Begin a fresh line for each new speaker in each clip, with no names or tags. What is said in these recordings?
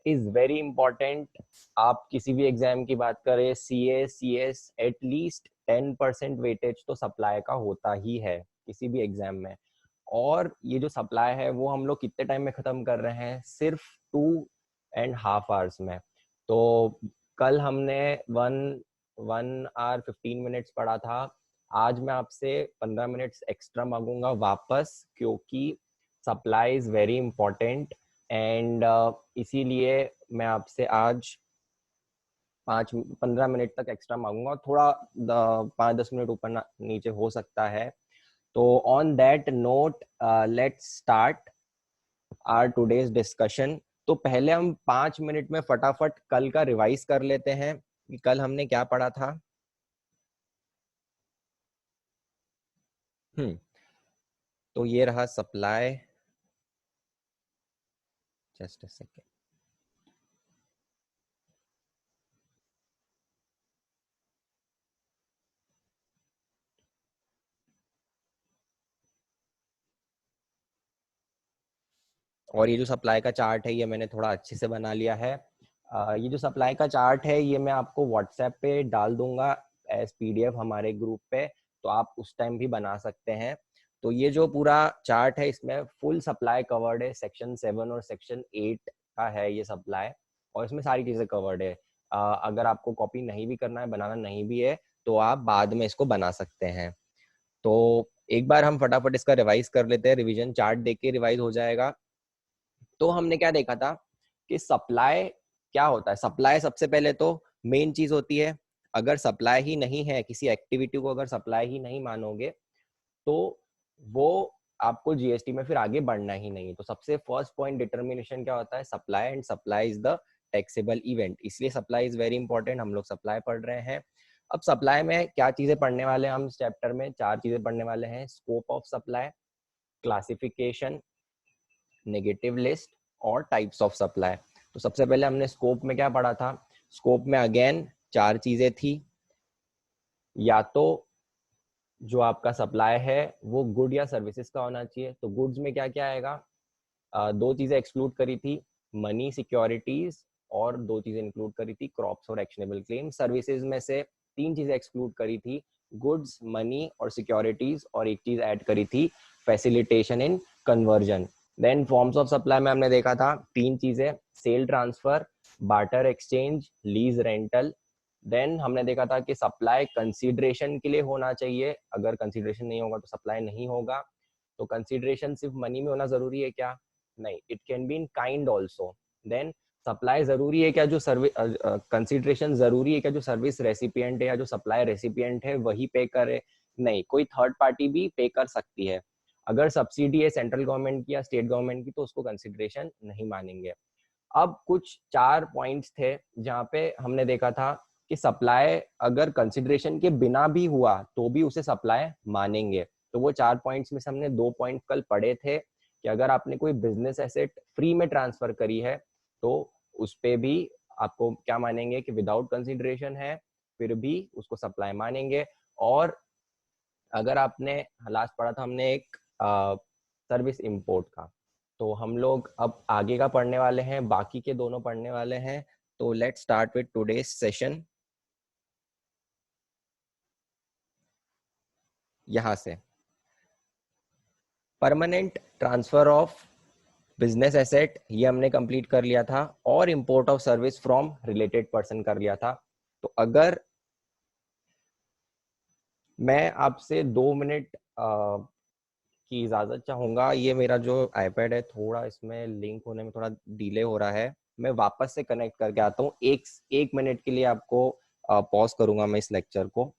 Is very important. आप किसी भी एग्जाम की बात करें, सीए, सीएस, एटलीस्ट 10% वेटेज तो सप्लाई का होता ही है किसी भी एग्जाम में। और ये जो सप्लाई है वो हम लोग कितने टाइम में खत्म कर रहे हैं? सिर्फ 2.5 आवर्स में। तो कल हमने 1 1 आवर 15 मिनट्स पढ़ा था। आज मैं आपसे 15 मिनट्स एक्स्ट्रा मांगूंगा वापस, क्योंकि supply is very important. And इसीलिए मैं आपसे आज 5 15 मिनट तक एक्स्ट्रा मांगूंगा। थोड़ा 5-10 मिनट ऊपर नीचे हो सकता है। तो on that note, let's start our today's discussion. तो पहले हम 5 मिनट में फटाफट कल का रिवाइज कर लेते हैं कि कल हमने क्या पढ़ा था। तो ये रहा सप्लाई। Just a second. और ये जो सप्लाई का चार्ट है ये मैंने थोड़ा अच्छे से बना लिया है। ये जो सप्लाई का चार्ट है ये मैं आपको व्हाट्सएप पे डाल दूंगा एज पीडीएफ हमारे ग्रुप पे, तो आप उस टाइम भी बना सकते हैं। तो ये जो पूरा चार्ट है इसमें फुल सप्लाई कवर्ड है। सेक्शन 7 और सेक्शन 8 का है ये सप्लाई, और इसमें सारी चीजें कवर्ड है। अगर आपको कॉपी नहीं भी करना है, बनाना नहीं भी है, तो आप बाद में इसको बना सकते हैं। तो एक बार हम फटाफट इसका रिवाइज कर लेते हैं। रिवीजन चार्ट देख के रिवाइज हो जाएगा। तो हमने क्या देखा था कि सप्लाई क्या होता है। सप्लाई सबसे पहले तो मेन चीज होती है। अगर सप्लाई ही नहीं है, किसी एक्टिविटी को अगर सप्लाई ही नहीं मानोगे, तो वो आपको जीएसटी में फिर आगे बढ़ना ही नहीं। तो सबसे फर्स्ट पॉइंट डिटर्मिनेशन क्या होता है? Supply, and supply is the taxable event. इसलिए सप्लाई इज वेरी इंपॉर्टेंट। हम लोग सप्लाई पढ़ रहे हैं। अब सप्लाई में क्या चीजें पढ़ने वाले हैं हम इस चैप्टर में? 4 चीजें पढ़ने वाले हैं। Scope of supply, classification, negative list और टाइप्स ऑफ सप्लाई। तो सबसे पहले हमने स्कोप में क्या पढ़ा था? स्कोप में अगेन 4 चीजें थी। या तो जो आपका सप्लाई है वो गुड या सर्विसेज का होना चाहिए। तो गुड्स में क्या क्या आएगा? 2 चीजें एक्सक्लूड करी थी, मनी, सिक्योरिटीज, और 2 चीजें इंक्लूड करी थी, क्रॉप्स और एक्शनेबल क्लेम। सर्विसेज में से 3 चीजें एक्सक्लूड करी थी, गुड्स, मनी और सिक्योरिटीज, और एक चीज ऐड करी थी, facilitation in conversion. Then forms of supply में हमने देखा था 3 चीजें, sale transfer, barter exchange, lease rental. Then हमने देखा था कि सप्लाई कंसीडरेशन के लिए होना चाहिए। अगर कंसीडरेशन नहीं होगा तो सप्लाई नहीं होगा। तो कंसीडरेशन सिर्फ मनी में होना जरूरी है क्या? नहीं, it can be in kind also. Then supply जरूरी है क्या? जो सर्विस कंसीडरेशन जरूरी है क्या? जो सर्विस रेसिपिएंट है या जो सप्लाई रेसिपिएंट है वही पे करे? नहीं, कोई थर्ड पार्टी भी पे कर सकती है। अगर सब्सिडी है सेंट्रल गवर्नमेंट की या स्टेट गवर्नमेंट की तो उसको कंसीडरेशन नहीं मानेंगे। अब कुछ 4 पॉइंट्स थे जहाँ पे हमने देखा था कि सप्लाई अगर कंसिडरेशन के बिना भी हुआ तो भी उसे सप्लाई मानेंगे। तो वो 4 पॉइंट्स में से हमने 2 पॉइंट कल पढ़े थे कि अगर आपने कोई बिजनेस एसेट फ्री में ट्रांसफर करी है तो उस पे भी आपको क्या मानेंगे कि विदाउट कंसिडरेशन है, फिर भी उसको सप्लाई मानेंगे। और अगर आपने लास्ट पढ़ा था हमने एक सर्विस इंपोर्ट का, तो हम लोग अब आगे का पढ़ने वाले हैं, बाकी के दोनों पढ़ने वाले हैं। तो let's start with today's session. यहां से permanent transfer of business asset ये हमने कंप्लीट कर लिया था, और import of service from related person कर लिया था। तो अगर मैं आपसे 2 मिनट की इजाजत चाहूंगा, ये मेरा जो आईपैड है थोड़ा इसमें लिंक होने में थोड़ा डिले हो रहा है। मैं वापस से कनेक्ट करके आता हूँ। एक एक मिनट के लिए आपको पॉज करूंगा मैं इस लेक्चर को।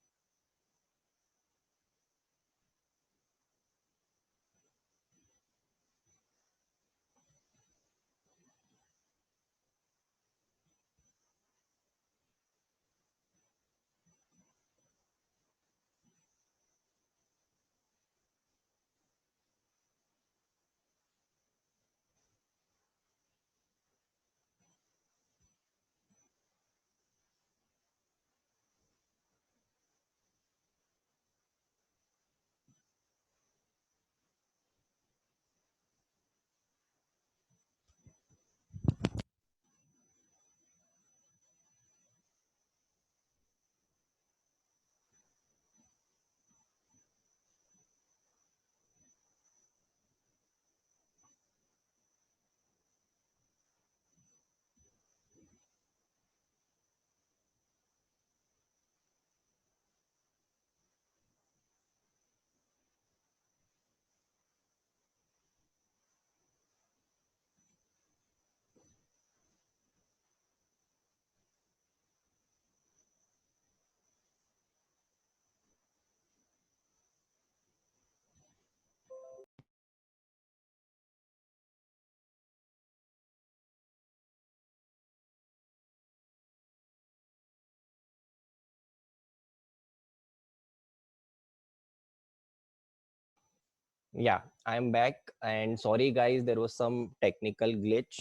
या I am back and sorry guys there was some technical glitch.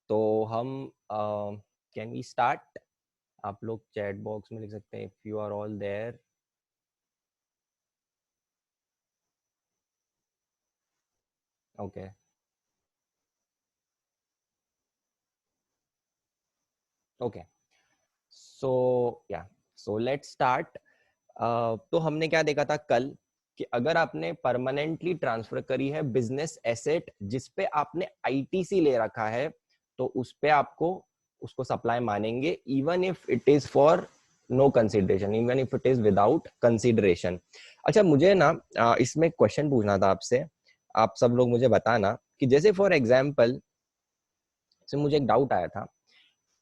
तो हम कैन वी स्टार्ट? आप लोग चैट बॉक्स में लिख सकते हैं if you are all there. Okay okay so yeah so let's start. तो हमने क्या देखा था कल कि अगर आपने परमानेंटली ट्रांसफर करी है बिजनेस एसेट जिस पे आपने आईटीसी ले रखा है, तो उस पे आपको उसको सप्लाई मानेंगे even if it is for no consideration, even if it is without consideration. अच्छा मुझे ना इसमें क्वेश्चन पूछना था आपसे, आप सब लोग मुझे बताना कि जैसे फॉर एग्जाम्पल से मुझे एक डाउट आया था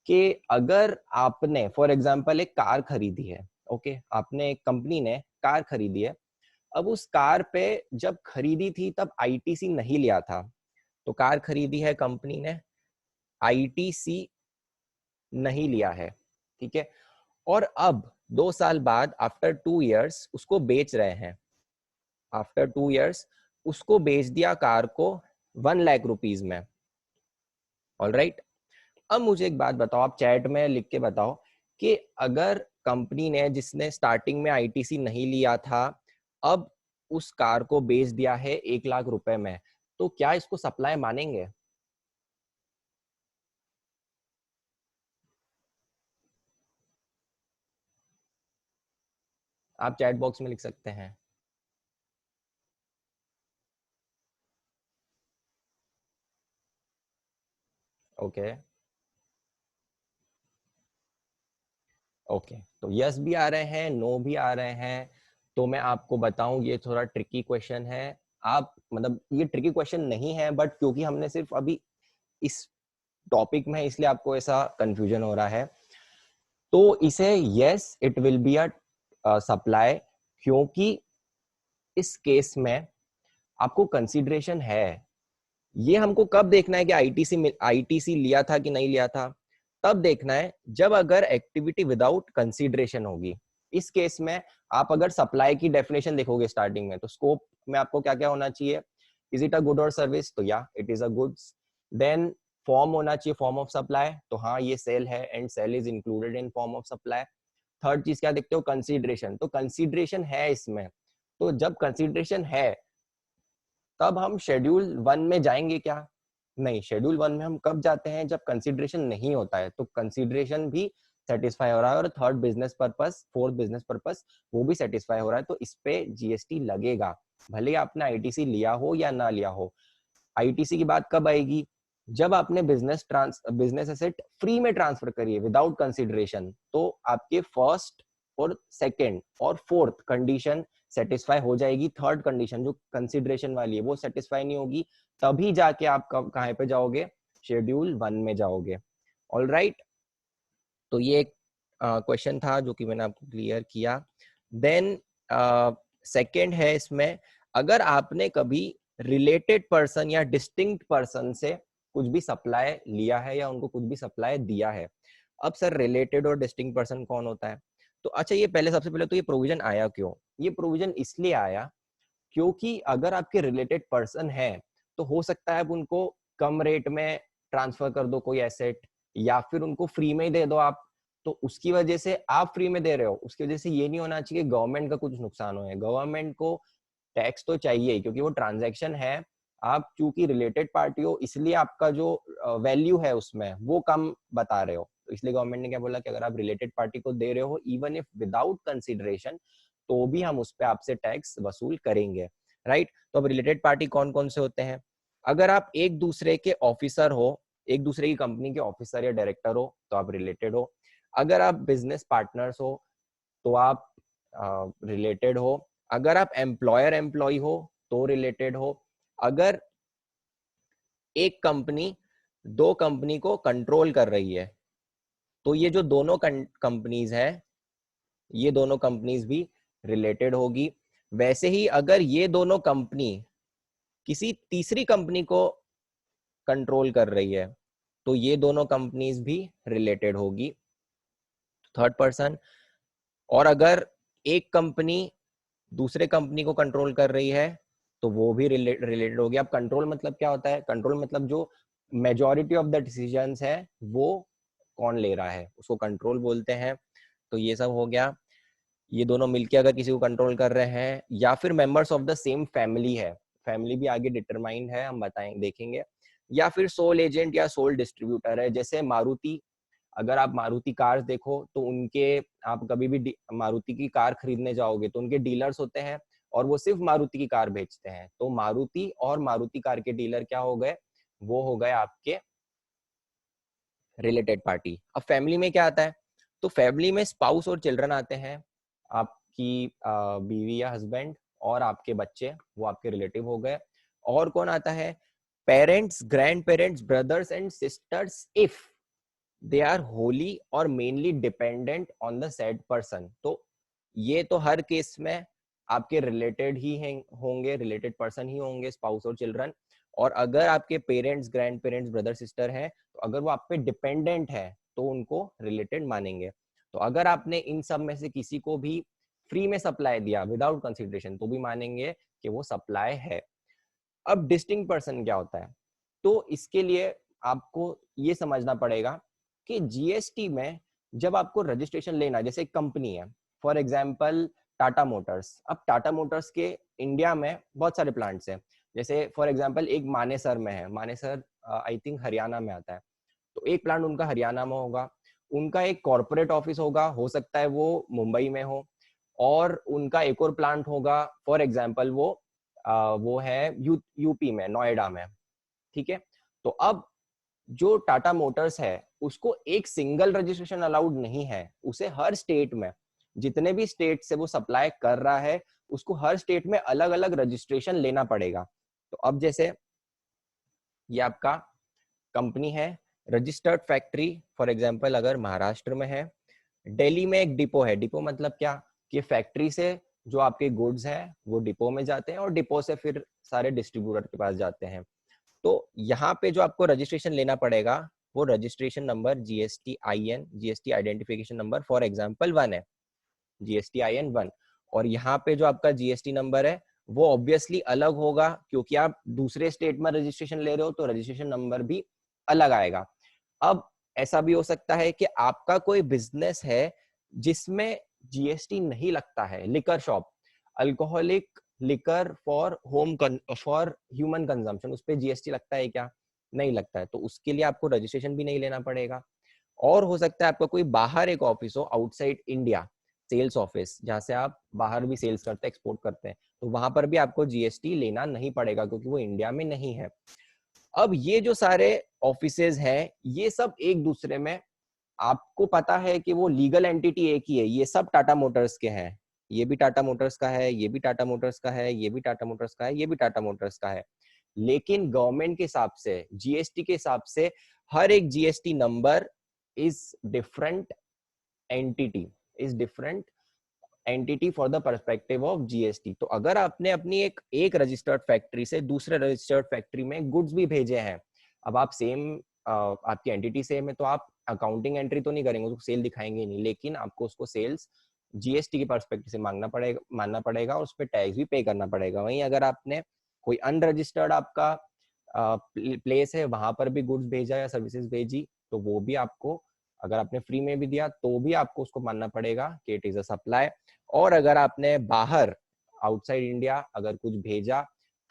कि अगर आपने फॉर एग्जाम्पल एक कार खरीदी है, ओके आपने एक कंपनी ने कार खरीदी है, अब उस कार पे जब खरीदी थी तब आईटीसी नहीं लिया था, तो कार खरीदी है कंपनी ने, आईटीसी नहीं लिया है, ठीक है, और अब 2 साल बाद आफ्टर 2 इयर्स उसको बेच रहे हैं, आफ्टर 2 इयर्स उसको बेच दिया कार को 1 लाख रुपीज में। ऑल राइट, अब मुझे एक बात बताओ, आप चैट में लिख के बताओ कि अगर कंपनी ने जिसने स्टार्टिंग में आईटीसी नहीं लिया था अब उस कार को बेच दिया है 1 लाख रुपए में, तो क्या इसको सप्लाई मानेंगे? आप चैट बॉक्स में लिख सकते हैं। ओके ओके, तो यस भी आ रहे हैं, नो भी आ रहे हैं। तो मैं आपको बताऊं ये थोड़ा ट्रिकी क्वेश्चन है। आप मतलब ये ट्रिकी क्वेश्चन नहीं है, बट क्योंकि हमने सिर्फ अभी इस टॉपिक में है इसलिए आपको ऐसा कंफ्यूजन हो रहा है। तो इसे yes it will be a supply, क्योंकि इस केस में आपको कंसीडरेशन है। ये हमको कब देखना है कि आईटीसी लिया था कि नहीं लिया था? तब देखना है जब अगर एक्टिविटी विदाउट कंसीडरेशन होगी। इस केस में आप अगर सप्लाई की डेफिनेशन देखोगे स्टार्टिंग में, तो स्कोप में आपको क्या क्या होना चाहिए? Is it a good or service? तो या it is a goods. Then form होना चाहिए, फॉर्म ऑफ सप्लाई, तो हाँ ये सेल है and sale is included in form of supply. Third चीज क्या देखते हो? कंसीडरेशन, तो कंसीडरेशन है इसमें। तो जब कंसीडरेशन है तब हम शेड्यूल 1 में जाएंगे क्या? नहीं, शेड्यूल 1 में हम कब जाते हैं? जब कंसीडरेशन नहीं होता है, तो कंसीडरेशन भी सेटिस्फाई हो रहा है और third business purpose, fourth business purpose वो भी सेटिस्फाई हो रहा है, तो इस पे जीएसटी लगेगा, भले आपने आईटीसी लिया हो या ना लिया हो। आईटीसी की बात कब आएगी? जब आपने बिजनेस एसेट फ्री में ट्रांसफर करिए विदाउट कंसिडरेशन, तो आपके फर्स्ट और सेकंड और फोर्थ कंडीशन सेटिस्फाई हो जाएगी, थर्ड कंडीशन जो कंसिडरेशन वाली है वो सेटिस्फाई नहीं होगी, तभी जाके आप कहाँ पे जाओगे? शेड्यूल 1 में जाओगे। ऑल राइट, तो ये एक क्वेश्चन था जो कि मैंने आपको क्लियर किया। देन सेकंड है इसमें, अगर आपने कभी रिलेटेड पर्सन या डिस्टिंक्ट पर्सन से कुछ भी सप्लाई लिया है या उनको कुछ भी सप्लाई दिया है। अब सर रिलेटेड और डिस्टिंक्ट पर्सन कौन होता है? तो अच्छा ये पहले सबसे पहले तो ये प्रोविजन आया क्यों? ये प्रोविजन इसलिए आया क्योंकि अगर आपके रिलेटेड पर्सन है तो हो सकता है आप उनको कम रेट में ट्रांसफर कर दो कोई एसेट, या फिर उनको फ्री में ही दे दो आप। तो उसकी वजह से आप फ्री में दे रहे हो, उसकी वजह से ये नहीं होना चाहिए गवर्नमेंट का कुछ नुकसान हो। गवर्नमेंट को टैक्स तो चाहिए क्योंकि वो ट्रांजैक्शन है। आप चूंकि रिलेटेड पार्टी हो इसलिए आपका जो वैल्यू है उसमें वो कम बता रहे हो, तो इसलिए गवर्नमेंट ने क्या बोला कि अगर आप रिलेटेड पार्टी को दे रहे हो इवन इफ विदाउट कंसिडरेशन, तो भी हम उस पर आपसे टैक्स वसूल करेंगे। राइट, तो अब रिलेटेड पार्टी कौन कौन से होते हैं? अगर आप एक दूसरे के ऑफिसर हो, एक दूसरे की कंपनी के ऑफिसर या डायरेक्टर हो, तो आप रिलेटेड हो। अगर आप बिजनेस पार्टनर्स हो तो आप रिलेटेड हो। अगर आप एम्प्लॉयर एम्प्लॉय हो तो रिलेटेड हो। अगर एक कंपनी दो कंपनी को कंट्रोल कर रही है, तो ये जो दोनों कंपनीज है, ये दोनों कंपनीज भी रिलेटेड होगी। वैसे ही अगर ये दोनों कंपनी किसी तीसरी कंपनी को कंट्रोल कर रही है, तो ये दोनों कंपनीज भी रिलेटेड होगी, थर्ड पर्सन। और अगर एक कंपनी दूसरे कंपनी को कंट्रोल कर रही है, तो वो भी रिलेटेड हो गया। अब कंट्रोल मतलब क्या होता है? कंट्रोल मतलब जो मेजॉरिटी ऑफ द डिसीजंस है वो कौन ले रहा है, उसको कंट्रोल बोलते हैं। तो ये सब हो गया। ये दोनों मिलके अगर किसी को कंट्रोल कर रहे हैं, या फिर members of the same family है, फैमिली भी आगे डिटरमाइंड है, हम बताएं देखेंगे। या फिर सोल एजेंट या सोल डिस्ट्रीब्यूटर है, जैसे मारुति। अगर आप मारुति कार्स देखो तो उनके, आप कभी भी मारुति की कार खरीदने जाओगे तो उनके डीलर्स होते हैं और वो सिर्फ मारुति की कार बेचते हैं। तो मारुति और मारुति कार के डीलर क्या हो गए? वो हो गए आपके रिलेटेड पार्टी। अब फैमिली में क्या आता है? तो फैमिली में स्पाउस और चिल्ड्रन आते हैं, आपकी बीवी या हस्बैंड और आपके बच्चे, वो आपके रिलेटिव हो गए। और कौन आता है? Parents, grandparents, brothers and sisters if they are wholly और mainly dependent on the said person. तो ये तो हर केस में आपके रिलेटेड ही होंगे, रिलेटेड पर्सन ही होंगे, स्पाउस और चिल्ड्रन। और अगर आपके parents, grand parents, brother sister है, तो अगर वो आप पे डिपेंडेंट है तो उनको रिलेटेड मानेंगे। तो अगर आपने इन सब में से किसी को भी फ्री में सप्लाई दिया विदाउट कंसिडरेशन, तो भी मानेंगे कि वो सप्लाई है। अब डिस्टिंक्ट पर्सन क्या होता है? तो इसके लिए आपको ये समझना पड़ेगा कि जीएसटी में जब आपको रजिस्ट्रेशन लेना, जैसे एक कंपनी है, फॉर एग्जांपल टाटा मोटर्स। अब टाटा मोटर्स के इंडिया में बहुत सारे प्लांट्स हैं, जैसे फॉर एग्जांपल एक मानेसर में है, मानेसर आई थिंक हरियाणा में आता है। तो एक प्लांट उनका हरियाणा में होगा, उनका एक कॉर्पोरेट ऑफिस होगा, हो सकता है वो मुंबई में हो, और उनका एक और प्लांट होगा, फॉर एग्जांपल वो है यूपी में, नोएडा में। ठीक है। तो अब जो टाटा मोटर्स है उसको एक सिंगल रजिस्ट्रेशन अलाउड नहीं है, उसे हर स्टेट में, जितने भी स्टेट से वो सप्लाई कर रहा है, उसको हर स्टेट में अलग अलग रजिस्ट्रेशन लेना पड़ेगा। तो अब जैसे ये आपका कंपनी है, रजिस्टर्ड फैक्ट्री, फॉर एग्जांपल अगर महाराष्ट्र में है, दिल्ली में एक डिपो है। डिपो मतलब क्या? कि फैक्ट्री से जो आपके गुड्स हैं वो डिपो में जाते हैं और डिपो से फिर सारे डिस्ट्रीब्यूटर के पास जाते हैं। तो यहाँ पे जो आपको रजिस्ट्रेशन लेना पड़ेगा वो registration number GSTIN, GST identification number for example 1 है, GSTIN 1। और यहाँ पे जो आपका जीएसटी नंबर है वो ऑब्वियसली अलग होगा, क्योंकि आप दूसरे स्टेट में रजिस्ट्रेशन ले रहे हो, तो रजिस्ट्रेशन नंबर भी अलग आएगा। अब ऐसा भी हो सकता है कि आपका कोई बिजनेस है जिसमें जीएसटी नहीं लगता है, liquor shop, alcoholic liquor for human consumption, उस पर जीएसटी लगता है क्या? नहीं लगता है। तो उसके लिए आपको रजिस्ट्रेशन भी नहीं लेना पड़ेगा। और हो सकता है आपका कोई बाहर एक ऑफिस हो, आउटसाइड इंडिया, सेल्स ऑफिस, जहां से आप बाहर भी सेल्स करते हैं, एक्सपोर्ट करते हैं, तो वहां पर भी आपको जीएसटी लेना नहीं पड़ेगा, क्योंकि वो इंडिया में नहीं है। अब ये जो सारे ऑफिसेज हैं, ये सब एक दूसरे में, आपको पता है कि वो लीगल एंटिटी एक ही है, ये सब टाटा मोटर्स के हैं, ये भी टाटा मोटर्स का है, ये भी टाटा मोटर्स का है, ये भी टाटा मोटर्स का है, ये भी टाटा मोटर्स का है। लेकिन गवर्नमेंट के हिसाब से, जीएसटी के हिसाब से, हर एक GST number is different entity, is different entity for the perspective of GST. तो अगर आपने अपनी एक रजिस्टर्ड फैक्ट्री से दूसरे रजिस्टर्ड फैक्ट्री में गुड्स भी भेजे हैं, अब आप सेम, आपकी एंटिटी सेम है, तो आप अकाउंटिंग एंट्री तो नहीं करेंगे, उसको सेल दिखाएंगे नहीं, लेकिन आपको उसको सेल्स जीएसटी के पर्सपेक्टिव से मानना पड़ेगा और उस पर टैक्स भी पे करना पड़ेगा। वहीं अगर आपने कोई अनरजिस्टर्ड आपका प्लेस है, वहां पर भी गुड्स भेजा या सर्विसेज भेजी, तो वो भी आपको, अगर आपने फ्री में भी दिया तो भी आपको उसको मानना पड़ेगा कि इट इज अ सप्लाई। और अगर आपने बाहर, आउटसाइड इंडिया, अगर कुछ भेजा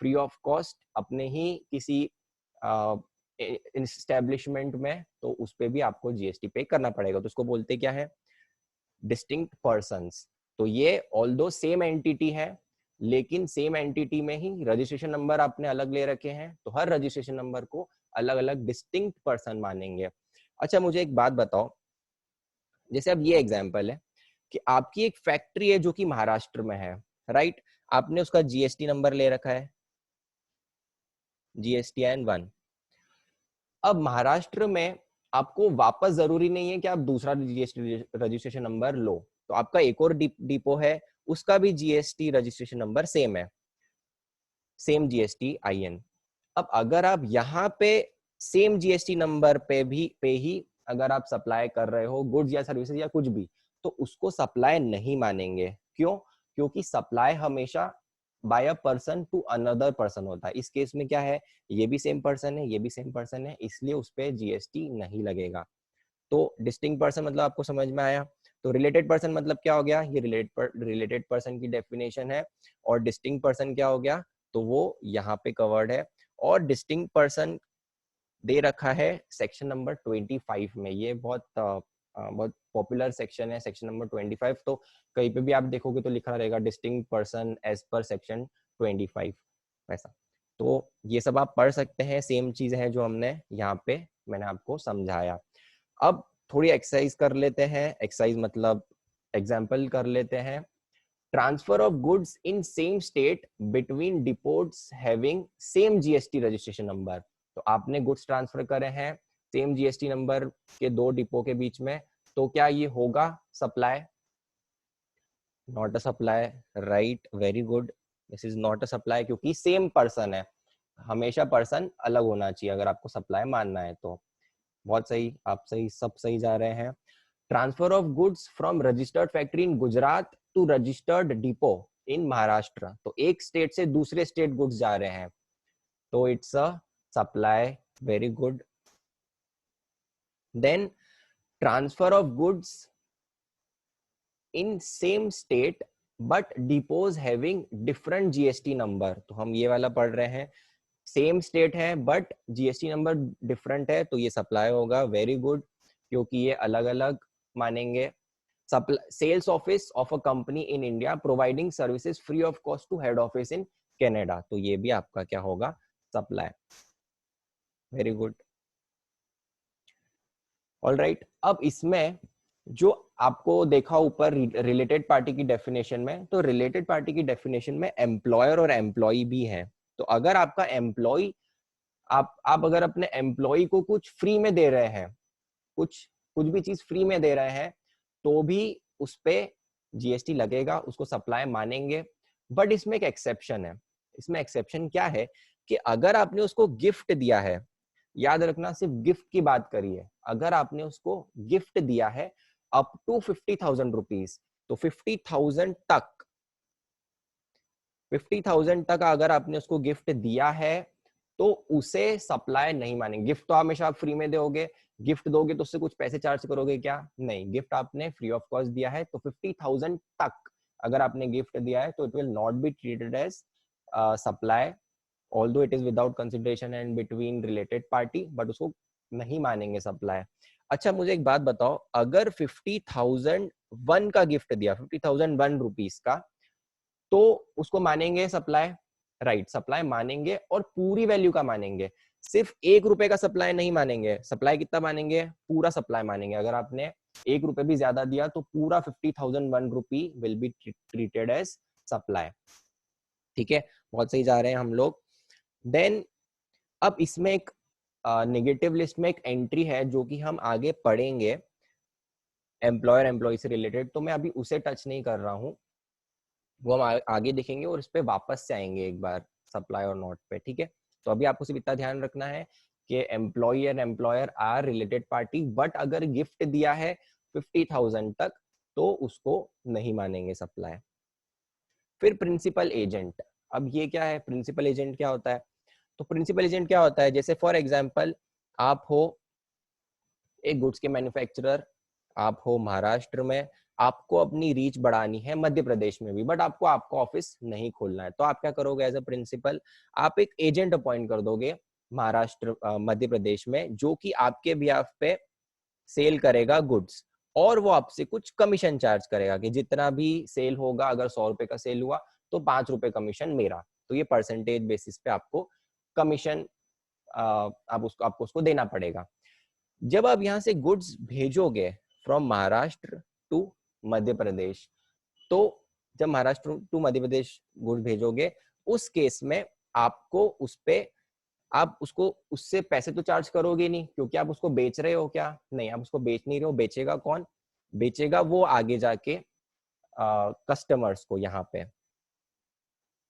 फ्री ऑफ कॉस्ट अपने ही किसी एस्टेब्लिशमेंट में, तो उस पे भी आपको जीएसटी पे करना पड़ेगा। तो उसको बोलते क्या है? Distinct persons. तो ये ऑल्दो सेम एंटिटी है, लेकिन सेम एंटिटी में ही रजिस्ट्रेशन नंबर आपने अलग ले रखे हैं, तो हर रजिस्ट्रेशन नंबर को अलग अलग डिस्टिंक्ट पर्सन मानेंगे। अच्छा, मुझे एक बात बताओ, जैसे अब ये एग्जांपल है कि आपकी एक फैक्ट्री है जो कि महाराष्ट्र में है, राइट? आपने उसका जीएसटी नंबर ले रखा है, GSTIN 1। अब महाराष्ट्र में आपको वापस जरूरी नहीं है कि आप दूसरा जीएसटी रजिस्ट्रेशन नंबर लो, तो आपका एक और डिपो है, उसका भी जीएसटी रजिस्ट्रेशन नंबर सेम है, सेम GSTIN। अब अगर आप यहाँ पे सेम जीएसटी नंबर पे ही अगर आप सप्लाई कर रहे हो गुड्स या सर्विसेज या कुछ भी, तो उसको सप्लाई नहीं मानेंगे। क्यों? क्योंकि सप्लाई हमेशा by a person to another person होता है। इस केस में क्या है, ये भी सेम पर्सन है, ये भी सेम पर्सन है, इसलिए उस पर जीएसटी नहीं लगेगा। तो डिस्टिंक्ट पर्सन मतलब आपको समझ में आया। तो रिलेटेड पर्सन मतलब क्या हो गया, ये रिलेटेड पर्सन की डेफिनेशन है। और डिस्टिंक्ट पर्सन क्या हो गया, तो वो यहाँ पे कवर्ड है। और डिस्टिंक्ट पर्सन दे रखा है सेक्शन नंबर 25 में। ये बहुत पॉपुलर सेक्शन है, सेक्शन नंबर 25। तो कहीं पे भी आप देखोगे तो लिखा रहेगा distinct person as per section 25 ऐसा। तो ये सब आप पढ़ सकते हैं, सेम चीज है जो हमने यहाँ पे मैंने आपको समझाया। अब थोड़ी एक्सरसाइज कर लेते हैं, एक्सरसाइज मतलब एग्जाम्पल कर लेते हैं। Transfer of goods in same state between depots having same GST registration number. तो आपने गुड्स ट्रांसफर करे हैं सेम जीएसटी नंबर के दो डिपो के बीच में, तो क्या ये होगा supply? Not a supply, right, very good, this is not a supply, क्योंकि सेम पर्सन है। हमेशा पर्सन अलग होना चाहिए अगर आपको सप्लाई मानना है तो। बहुत सही, आप सही, सब सही जा रहे हैं। Transfer of goods from registered factory in Gujarat to registered depot in Maharashtra. तो एक स्टेट से दूसरे स्टेट गुड्स जा रहे हैं, तो it's a supply, very good. Then transfer of goods in same state but depots having different GST number. तो हम ये वाला पढ़ रहे हैं, सेम स्टेट है बट जीएसटी नंबर डिफरेंट है, तो ये सप्लाई होगा, वेरी गुड, क्योंकि ये अलग अलग मानेंगे। Sales office of a company in India providing services free of cost to head office in Canada. तो ये भी आपका क्या होगा, सप्लाई, वेरी गुड। ऑलराइट, अब इसमें जो आपको देखा ऊपर रिलेटेड पार्टी की डेफिनेशन में, तो रिलेटेड पार्टी की डेफिनेशन में एम्प्लॉयर और एम्प्लॉय भी है। तो अगर आपका एम्प्लॉय, आप अगर अपने एम्प्लॉय को कुछ फ्री में दे रहे हैं, कुछ कुछ भी चीज फ्री में दे रहे हैं, तो भी उस पे जीएसटी लगेगा, उसको सप्लाई मानेंगे। बट इसमें एक एक्सेप्शन है। इसमें एक्सेप्शन क्या है कि अगर आपने उसको गिफ्ट दिया है, याद रखना सिर्फ गिफ्ट की बात करिए, अगर आपने उसको गिफ्ट दिया है अप टू 50,000 रुपीज, तो 50,000 तक, 50,000 तक अगर आपने उसको गिफ्ट दिया है तो उसे सप्लाई नहीं मानेंगे। गिफ्ट तो हमेशा आप फ्री में दोगे, गिफ्ट दोगे तो उससे कुछ पैसे चार्ज करोगे क्या? नहीं, गिफ्ट आपने फ्री ऑफ कॉस्ट दिया है, तो 50,000 तक अगर आपने गिफ्ट दिया है तो it will not be treated as supply, although it is without consideration and between related party, but उसको नहीं मानेंगे सप्लाई। अच्छा मुझे एक बात बताओ, अगर 50,001 का गिफ्ट दिया, 50,001 रुपीज का, तो उसको मानेंगे सप्लाई? राइट, सप्लाई मानेंगे, और पूरी वैल्यू का मानेंगे, सिर्फ 1 रुपए का सप्लाई नहीं मानेंगे। सप्लाई कितना मानेंगे? पूरा सप्लाई मानेंगे। अगर आपने 1 रुपए भी ज्यादा दिया तो पूरा 50,001 rupee will be treated as supply. ठीक है, बहुत सही जा रहे हैं हम लोग। देन अब इसमें एक नेगेटिव लिस्ट में एक एंट्री है जो कि हम आगे पढ़ेंगे, एम्प्लॉयर एम्प्लॉय से रिलेटेड, तो मैं अभी उसे टच नहीं कर रहा हूँ, वो हम आगे देखेंगे और इस पे वापस से आएंगे एक बार, सप्लाई और नॉट पे। ठीक है, तो अभी आपको सिर्फ इतना ध्यान रखना है कि employee and employer are related party, but अगर गिफ्ट दिया है 50,000 तक तो उसको नहीं मानेंगे सप्लाई। फिर प्रिंसिपल एजेंट, अब ये क्या है, प्रिंसिपल एजेंट क्या होता है? तो प्रिंसिपल एजेंट क्या होता है, जैसे फॉर एग्जाम्पल आप हो एक गुड्स के मैन्युफैक्चरर, आप हो महाराष्ट्र में, आपको अपनी रीच बढ़ानी है मध्य प्रदेश में भी, बट आपको आपका ऑफिस नहीं खोलना है, तो आप क्या करोगे एज अ प्रिंसिपल, आप एक एजेंट अपॉइंट कर दोगे महाराष्ट्र मध्य प्रदेश में, जो कि आपके बिहाफ पे सेल करेगा गुड्स, और वो आपसे कुछ कमीशन चार्ज करेगा कि जितना भी सेल होगा, अगर 100 रुपए का सेल हुआ तो 5 रुपए कमीशन मेरा। तो ये परसेंटेज बेसिस पे आपको कमीशन आपको उसको देना पड़ेगा। जब आप यहाँ से गुड्स भेजोगे फ्रॉम महाराष्ट्र टू मध्य प्रदेश, तो जब महाराष्ट्र टू मध्य प्रदेश गुड्स भेजोगे, उस केस में आपको उस पे, आप उसको उससे पैसे तो चार्ज करोगे नहीं, क्योंकि आप उसको बेच रहे हो क्या? नहीं, आप उसको बेच नहीं रहे हो। बेचेगा कौन? बेचेगा वो आगे जाके कस्टमर्स को यहाँ पे।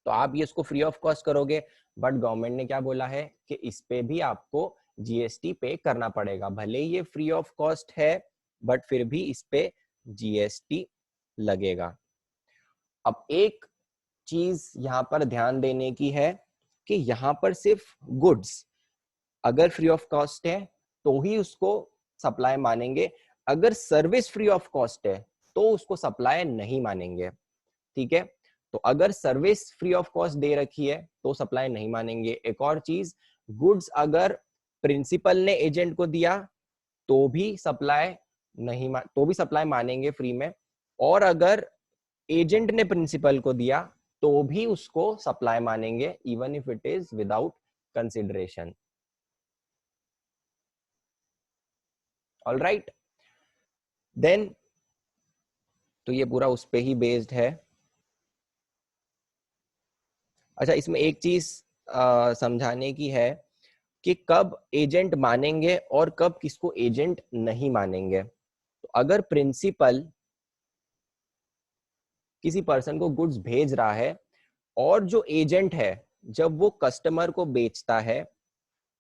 तो आप ये इसको फ्री ऑफ कॉस्ट करोगे, बट गवर्नमेंट ने क्या बोला है कि इस पे भी आपको जीएसटी पे करना पड़ेगा, भले ही ये फ्री ऑफ कॉस्ट है बट फिर भी इस पे जीएसटी लगेगा। अब एक चीज यहाँ पर ध्यान देने की है कि यहाँ पर सिर्फ गुड्स अगर फ्री ऑफ कॉस्ट है तो ही उसको सप्लाई मानेंगे, अगर सर्विस फ्री ऑफ कॉस्ट है तो उसको सप्लाई नहीं मानेंगे। ठीक है, तो अगर सर्विस फ्री ऑफ कॉस्ट दे रखी है तो सप्लाई नहीं मानेंगे। एक और चीज, गुड्स अगर प्रिंसिपल ने एजेंट को दिया तो भी सप्लाई नहीं तो भी सप्लाई मानेंगे फ्री में, और अगर एजेंट ने प्रिंसिपल को दिया तो भी उसको सप्लाई मानेंगे even if it is without consideration. All right, then तो ये पूरा उस पे ही बेस्ड है। अच्छा, इसमें एक चीज समझाने की है कि कब एजेंट मानेंगे और कब किसको एजेंट नहीं मानेंगे। तो अगर प्रिंसिपल किसी पर्सन को गुड्स भेज रहा है और जो एजेंट है जब वो कस्टमर को बेचता है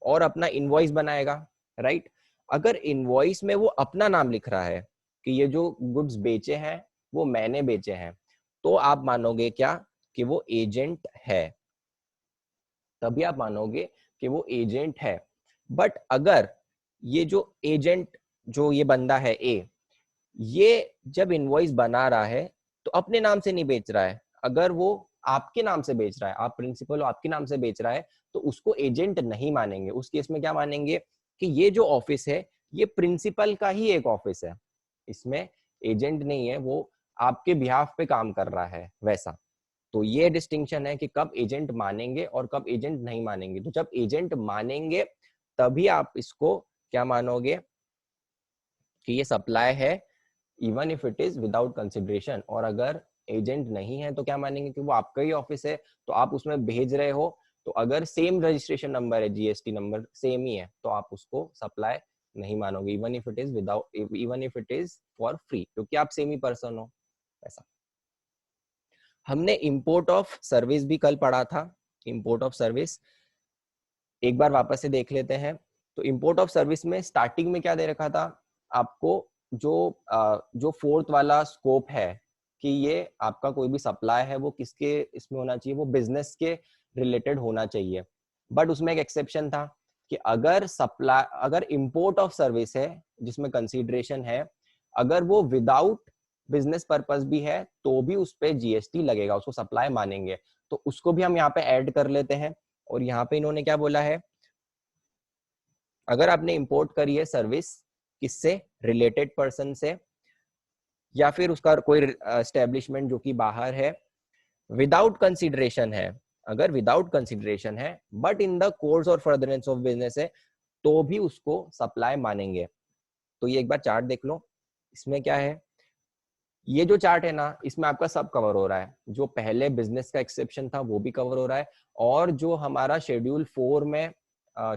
और अपना इनवॉइस बनाएगा, राइट, अगर इनवॉइस में वो अपना नाम लिख रहा है कि ये जो गुड्स बेचे हैं वो मैंने बेचे हैं, तो आप मानोगे क्या कि वो एजेंट है, तभी आप मानोगे कि वो एजेंट है। बट अगर ये जो एजेंट, जो ये बंदा है ए, ये जब इनवॉइस बना रहा है तो अपने नाम से नहीं बेच रहा है, अगर वो आपके नाम से बेच रहा है, आप प्रिंसिपल हो आपके नाम से बेच रहा है, तो उसको एजेंट नहीं मानेंगे। उस केस में क्या मानेंगे कि ये जो ऑफिस है ये प्रिंसिपल का ही एक ऑफिस है, इसमें एजेंट नहीं है, वो आपके बिहाफ पे काम कर रहा है वैसा। तो ये डिस्टिंक्शन है कि कब एजेंट मानेंगे और कब एजेंट नहीं मानेंगे। तो जब एजेंट मानेंगे तभी आप इसको क्या मानोगे कि ये सप्लाई है even if it is without consideration, और अगर एजेंट नहीं है तो क्या मानेंगे कि वो आपका ही ऑफिस है, तो आप उसमें भेज रहे हो, तो अगर सेम रजिस्ट्रेशन नंबर है, जीएसटी नंबर सेम ही है, तो आप उसको सप्लाई नहीं मानोगे even if it is without, even if it is for free, क्योंकि आप सेम ही पर्सन हो। ऐसा हमने इंपोर्ट ऑफ सर्विस भी कल पढ़ा था। इंपोर्ट ऑफ सर्विस एक बार वापस से देख लेते हैं। तो इंपोर्ट ऑफ सर्विस में स्टार्टिंग में क्या दे रखा था आपको, जो फोर्थ वाला स्कोप है कि ये आपका कोई भी सप्लाई है वो किसके इसमें होना चाहिए, वो बिजनेस के रिलेटेड होना चाहिए। बट उसमें एक एक्सेप्शन था कि अगर इंपोर्ट ऑफ सर्विस है जिसमें कंसीडरेशन है, अगर वो विदाउट बिजनेस पर्पस भी है तो भी उस पे जीएसटी लगेगा, उसको सप्लाई मानेंगे। तो उसको भी हम यहाँ पे ऐड कर लेते हैं। और यहाँ पे इन्होंने क्या बोला है, अगर आपने इंपोर्ट करी है सर्विस किससे, रिलेटेड पर्सन से, या फिर उसका कोई एस्टेब्लिशमेंट जो कि बाहर है, विदाउट कंसिडरेशन है, अगर विदाउट कंसिडरेशन है बट इन द कोर्स और फर्दरेंस ऑफ बिजनेस है, तो भी उसको सप्लाई मानेंगे। तो ये एक बार चार्ट देख लो, इसमें क्या है, ये जो चार्ट है ना इसमें आपका सब कवर हो रहा है, जो पहले बिजनेस का एक्सेप्शन था वो भी कवर हो रहा है, और जो हमारा शेड्यूल 4 में,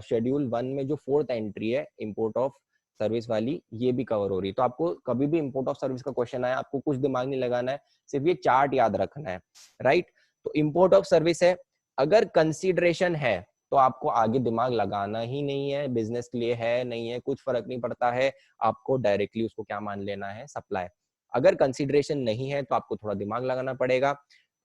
शेड्यूल 1 में जो फोर्थ एंट्री है इंपोर्ट ऑफ सर्विस वाली, ये भी कवर हो रही है। तो आपको कभी भी इंपोर्ट ऑफ सर्विस का क्वेश्चन आया, आपको कुछ दिमाग नहीं लगाना है, सिर्फ ये चार्ट याद रखना है, राइट। तो इंपोर्ट ऑफ सर्विस है, अगर कंसिडरेशन है तो आपको आगे दिमाग लगाना ही नहीं है, बिजनेस के लिए है नहीं है कुछ फर्क नहीं पड़ता है, आपको डायरेक्टली उसको क्या मान लेना है, सप्लाई। अगर कंसिडरेशन नहीं है तो आपको थोड़ा दिमाग लगाना पड़ेगा।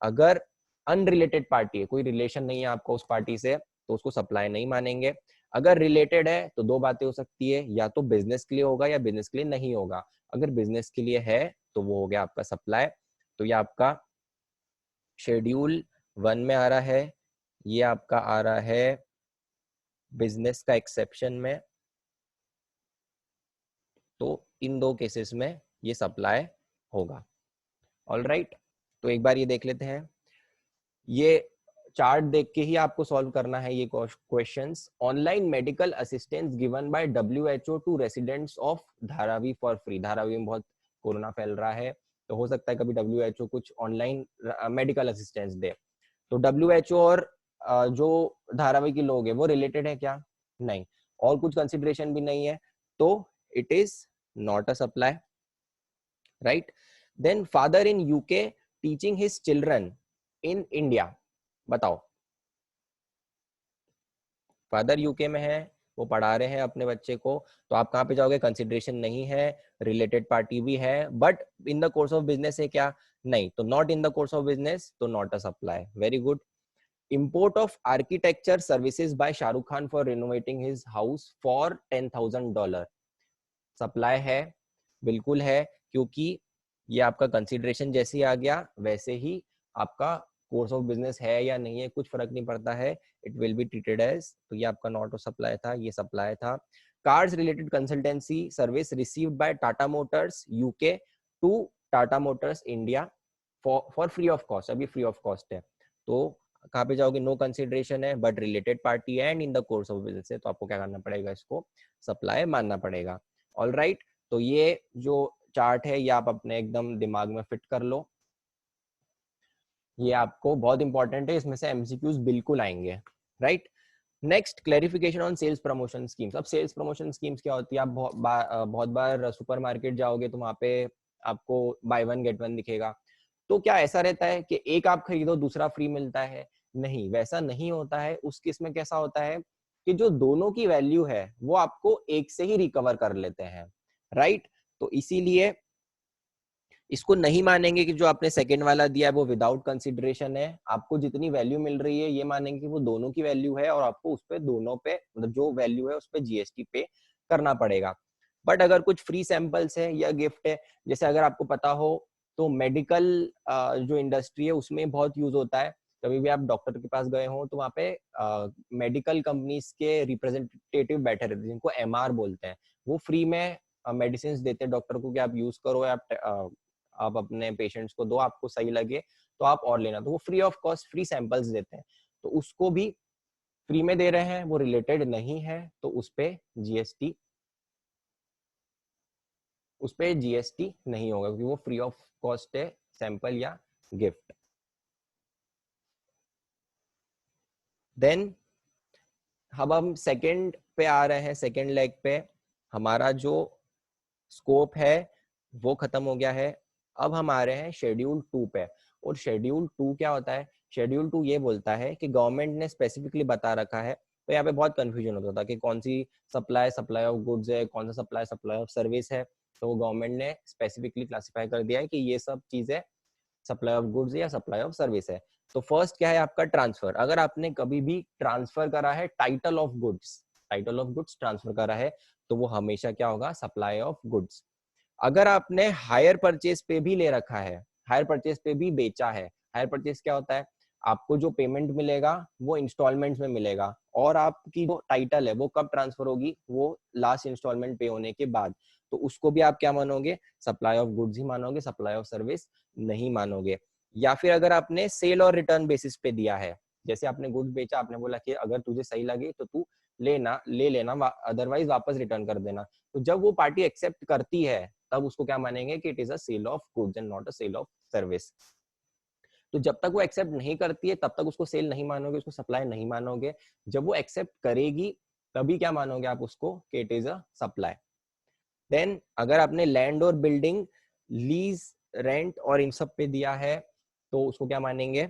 अगर अनरिलेटेड पार्टी है, कोई रिलेशन नहीं है आपको उस पार्टी से, तो उसको सप्लाई नहीं मानेंगे। अगर रिलेटेड है तो दो बातें हो सकती है, या तो बिजनेस के लिए होगा या बिजनेस के लिए नहीं होगा। अगर बिजनेस के लिए है तो वो हो गया आपका सप्लाई। तो ये आपका शेड्यूल 1 में आ रहा है, ये आपका आ रहा है बिजनेस का एक्सेप्शन में। तो इन दो केसेस में ये सप्लाई होगा। ऑल राइट, तो एक बार ये देख लेते हैं। ये चार्ट देख के ही आपको सॉल्व करना है ये questions. Online medical assistance given by WHO to residents of Dharavi for free. Dharavi में बहुत कोरोना फैल रहा है, तो हो सकता है कभी WHO कुछ ऑनलाइन मेडिकल असिस्टेंस दे। तो WHO और जो धारावी के लोग हैं वो रिलेटेड है क्या, नहीं, और कुछ कंसिडरेशन भी नहीं है, तो it is not a supply, right. Then father in UK teaching his children in India. बताओ, फादर यूके में है, वो पढ़ा रहे हैं अपने बच्चे को, तो आप कहाँ पे जाओगे, कंसिडरेशन नहीं है, रिलेटेड पार्टी भी है, but in the course of business है क्या, नहीं, तो not in the course of business, तो not a supply. Very good. Import of architecture services by Shahrukh Khan for renovating his house for $10,000 supply है, बिल्कुल है, क्योंकि ये आपका कंसिडरेशन जैसे ही आ गया वैसे ही आपका कोर्स ऑफ बिजनेस है या नहीं है कुछ फर्क नहीं पड़ता है, it will be treated as, तो ये आपका नॉट ऑफ सप्लाई था, ये सप्लाई था। Cars related consultancy service received by Tata Motors UK to Tata Motors India for free of cost, अभी फ्री ऑफ कॉस्ट है, तो कहाँ पे जाओगे, नो कंसिडरेशन है बट रिलेटेड पार्टी है and in the course of business है, तो आपको क्या करना पड़ेगा, इसको सप्लाई मानना पड़ेगा। ऑल राइट, तो ये जो चार्ट है ये आप अपने एकदम दिमाग में फिट कर लो, ये आपको बहुत इंपॉर्टेंट है, इसमें से एमसीक्यूज बिल्कुल आएंगे, right. Next, clarification on sales promotion schemes. अब सेल्स प्रमोशन स्कीम्स क्या होती है, आप बहुत बार सुपरमार्केट जाओगे तो वहां पे आपको बाय वन गेट वन दिखेगा, तो क्या ऐसा रहता है कि एक आप खरीदो दूसरा फ्री मिलता है, नहीं, वैसा नहीं होता है। उस केस में कैसा होता है कि जो दोनों की वैल्यू है वो आपको एक से ही रिकवर कर लेते हैं, राइट। तो इसीलिए इसको नहीं मानेंगे कि जो आपने सेकंड वाला दिया है वो विदाउट कंसिडरेशन है, आपको जितनी वैल्यू मिल रही है ये मानेंगे कि वो दोनों की वैल्यू है और आपको उस पे दोनों पे मतलब जो वैल्यू है उस पे जीएसटी पे करना पड़ेगा। बट अगर कुछ फ्री सैंपल्स है या गिफ्ट है, जैसे अगर आपको पता हो तो मेडिकल जो इंडस्ट्री है उसमें बहुत यूज होता है, कभी भी आप डॉक्टर के पास गए हो तो वहाँ पे मेडिकल कंपनीज के रिप्रेजेंटेटिव बैठे रहते हैं जिनको एमआर बोलते हैं, वो फ्री में मेडिसिन देते हैं डॉक्टर को कि आप यूज करो, आप अपने पेशेंट्स को दो, आपको सही लगे तो आप और लेना, तो वो free of cost free samples देते हैं, तो उसको भी फ्री में दे रहे हैं, वो रिलेटेड नहीं है, तो उस पे जीएसटी नहीं होगा क्योंकि वो फ्री ऑफ कॉस्ट है, सैंपल या गिफ्ट। देन अब हम सेकंड पे आ रहे हैं, सेकंड लेग पे हमारा जो स्कोप है वो खत्म हो गया है, अब हम आ रहे हैं शेड्यूल 2 पे। और शेड्यूल 2 क्या होता है, शेड्यूल 2 ये बोलता है कि गवर्नमेंट ने स्पेसिफिकली बता रखा है, तो यहाँ पे बहुत कंफ्यूजन होता था कि कौन सी सप्लाई ऑफ गुड्स है, कौन सा सप्लाई ऑफ सर्विस है, तो गवर्नमेंट ने स्पेसिफिकली क्लासिफाई कर दिया है कि ये सब चीजें सप्लाई ऑफ गुड्स या सप्लाई ऑफ सर्विस है। तो फर्स्ट क्या है आपका ट्रांसफर, अगर आपने कभी भी ट्रांसफर करा है टाइटल ऑफ गुड्स ट्रांसफर करा है तो वो हमेशा क्या होगा, सप्लाई ऑफ गुड्स। अगर आपने हायर परचेज पे भी ले रखा है, हायर परचेज पे भी बेचा है, हायर परचेज क्या होता है, आपको जो पेमेंट मिलेगा वो इंस्टॉलमेंट्स में मिलेगा और आपकी जो टाइटल है वो कब ट्रांसफर होगी, वो लास्ट इंस्टॉलमेंट पे होने के बाद, तो उसको भी आप क्या मानोगे, सप्लाई ऑफ गुड्स ही मानोगे, सप्लाई ऑफ सर्विस नहीं मानोगे। या फिर अगर आपने सेल और रिटर्न बेसिस पे दिया है, जैसे आपने गुड्स बेचा, आपने बोला कि अगर तुझे सही लगे तो तू ले लेना, अदरवाइज वापस रिटर्न कर देना, तो जब वो पार्टी एक्सेप्ट करती है तब उसको क्या मानेंगे कि it is a sale of goods and not a sale of service. तो जब तक वो एक्सेप्ट नहीं करती है तब तक उसको सेल नहीं मानोगे, उसको सप्लाई नहीं मानोगे, जब वो एक्सेप्ट करेगी तभी क्या मानोगे आप उसको कि it is a supply. Then अगर आपने लैंड और बिल्डिंग लीज रेंट और इन सब पे दिया है तो उसको क्या मानेंगे,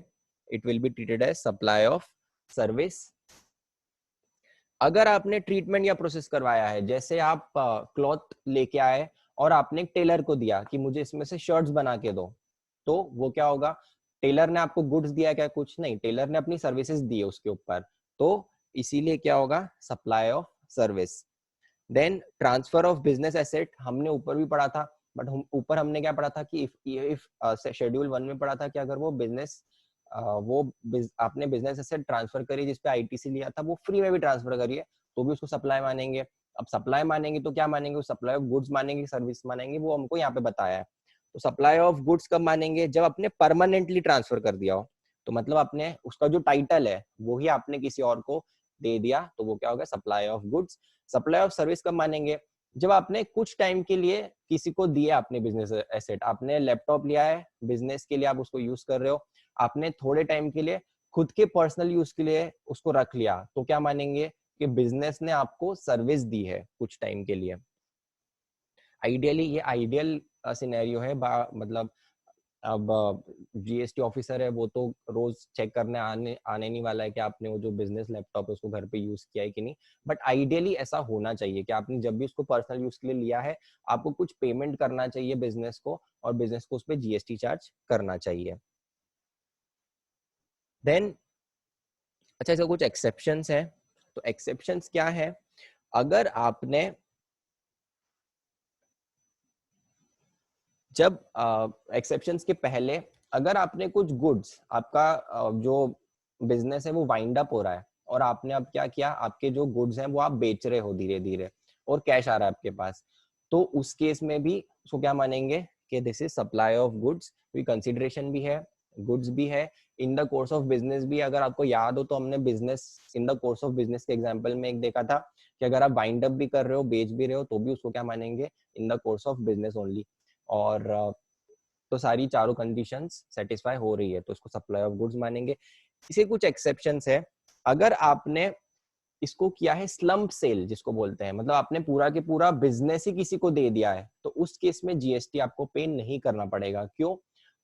it will be treated as supply of service. अगर आपने ट्रीटमेंट या प्रोसेस करवाया है, जैसे आप क्लॉथ लेके आए और आपने एक टेलर को दिया कि मुझे इसमें से शर्ट्स बना के दो, तो वो क्या होगा, टेलर ने आपको गुड्स दिया क्या, कुछ नहीं, टेलर ने अपनी सर्विसेज दी है उसके ऊपर, तो इसीलिए क्या होगा, supply of service. Then transfer of business asset हमने ऊपर भी पढ़ा था, बट ऊपर हमने क्या पढ़ा था कि इफ शेड्यूल 1 में पढ़ा था कि अगर वो बिजनेस आपने बिजनेस एसेट ट्रांसफर करी जिसपे आईटीसी लिया था वो फ्री में भी ट्रांसफर करिए तो भी उसको सप्लाई मानेंगे। अब सप्लाई मानेंगे तो क्या मानेंगे, सप्लाई ऑफ गुड्स मानेंगे, सर्विस मानेंगे, वो हमको यहाँ पे बताया है। तो सप्लाई ऑफ गुड्स कब मानेंगे, जब आपने परमानेंटली ट्रांसफर कर दिया हो, तो मतलब आपने उसका जो टाइटल है वो ही आपने किसी और को दे दिया, तो वो क्या होगा, supply of goods. Supply of service कब मानेंगे, जब आपने कुछ टाइम के लिए किसी को दिया अपने बिजनेस एसेट, आपने लैपटॉप लिया है बिजनेस के लिए, आप उसको यूज कर रहे हो, आपने थोड़े टाइम के लिए खुद के पर्सनल यूज के लिए उसको रख लिया, तो क्या मानेंगे कि बिजनेस ने आपको सर्विस दी है कुछ टाइम के लिए। आइडियली ये आइडियल सिनेरियो है, मतलब अब जीएसटी ऑफिसर है वो तो रोज चेक करने आने नहीं वाला है कि आपने वो जो बिजनेस लैपटॉप है उसको घर पे यूज किया है कि नहीं, बट आइडियली ऐसा होना चाहिए कि आपने जब भी उसको पर्सनल यूज के लिए लिया है आपको कुछ पेमेंट करना चाहिए बिजनेस को, और बिजनेस को उस पर जीएसटी चार्ज करना चाहिए। देन अच्छा, इसका कुछ एक्सेप्शंस है। तो एक्सेप्शंस क्या है, अगर आपने जब एक्सेप्शंस के पहले अगर आपने कुछ गुड्स, आपका जो बिजनेस है वो वाइंड अप हो रहा है और आपने अब क्या किया, आपके जो गुड्स हैं वो आप बेच रहे हो धीरे धीरे और कैश आ रहा है आपके पास, तो उस केस में भी उसको क्या मानेंगे कि this is supply of goods, कोई कंसिडरेशन भी है, गुड्स भी है, in the course of business भी। अगर आपको याद हो तो हमने business in the course of business के एग्जांपल में एक देखा था कि अगर आप वाइंड अप भी कर रहे हो बेच भी रहे हो तो भी उसको क्या मानेंगे, इन the course of business only. और तो सारी चारों कंडीशंस सेटिस्फाई हो रही है तो इसको सप्लाई ऑफ गुड्स मानेंगे। इसे कुछ एक्सेप्शंस है, अगर आपने इसको किया है स्लम्प सेल जिसको बोलते हैं, मतलब आपने पूरा के पूरा बिजनेस ही किसी को दे दिया है, तो उस केस में जीएसटी आपको पे नहीं करना पड़ेगा। क्यों?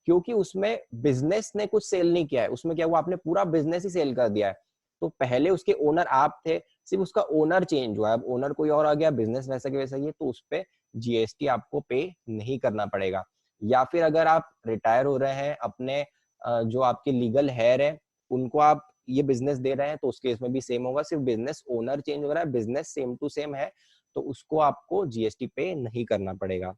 क्योंकि उसमें बिजनेस ने कुछ सेल नहीं किया है, उसमें क्या हुआ, आपने पूरा बिजनेस ही सेल कर दिया है। तो पहले उसके ओनर आप थे, सिर्फ उसका ओनर चेंज हुआ है, अब ओनर कोई और आ गया, बिजनेस वैसा के वैसा ही है, तो उस पर जीएसटी आपको पे नहीं करना पड़ेगा। या फिर अगर आप रिटायर हो रहे हैं, अपने जो आपके लीगल हेयर है उनको आप ये बिजनेस दे रहे हैं, तो उस केस में भी सेम होगा, सिर्फ बिजनेस ओनर चेंज हो रहा है, बिजनेस सेम टू सेम है, तो उसको आपको जीएसटी पे नहीं करना पड़ेगा।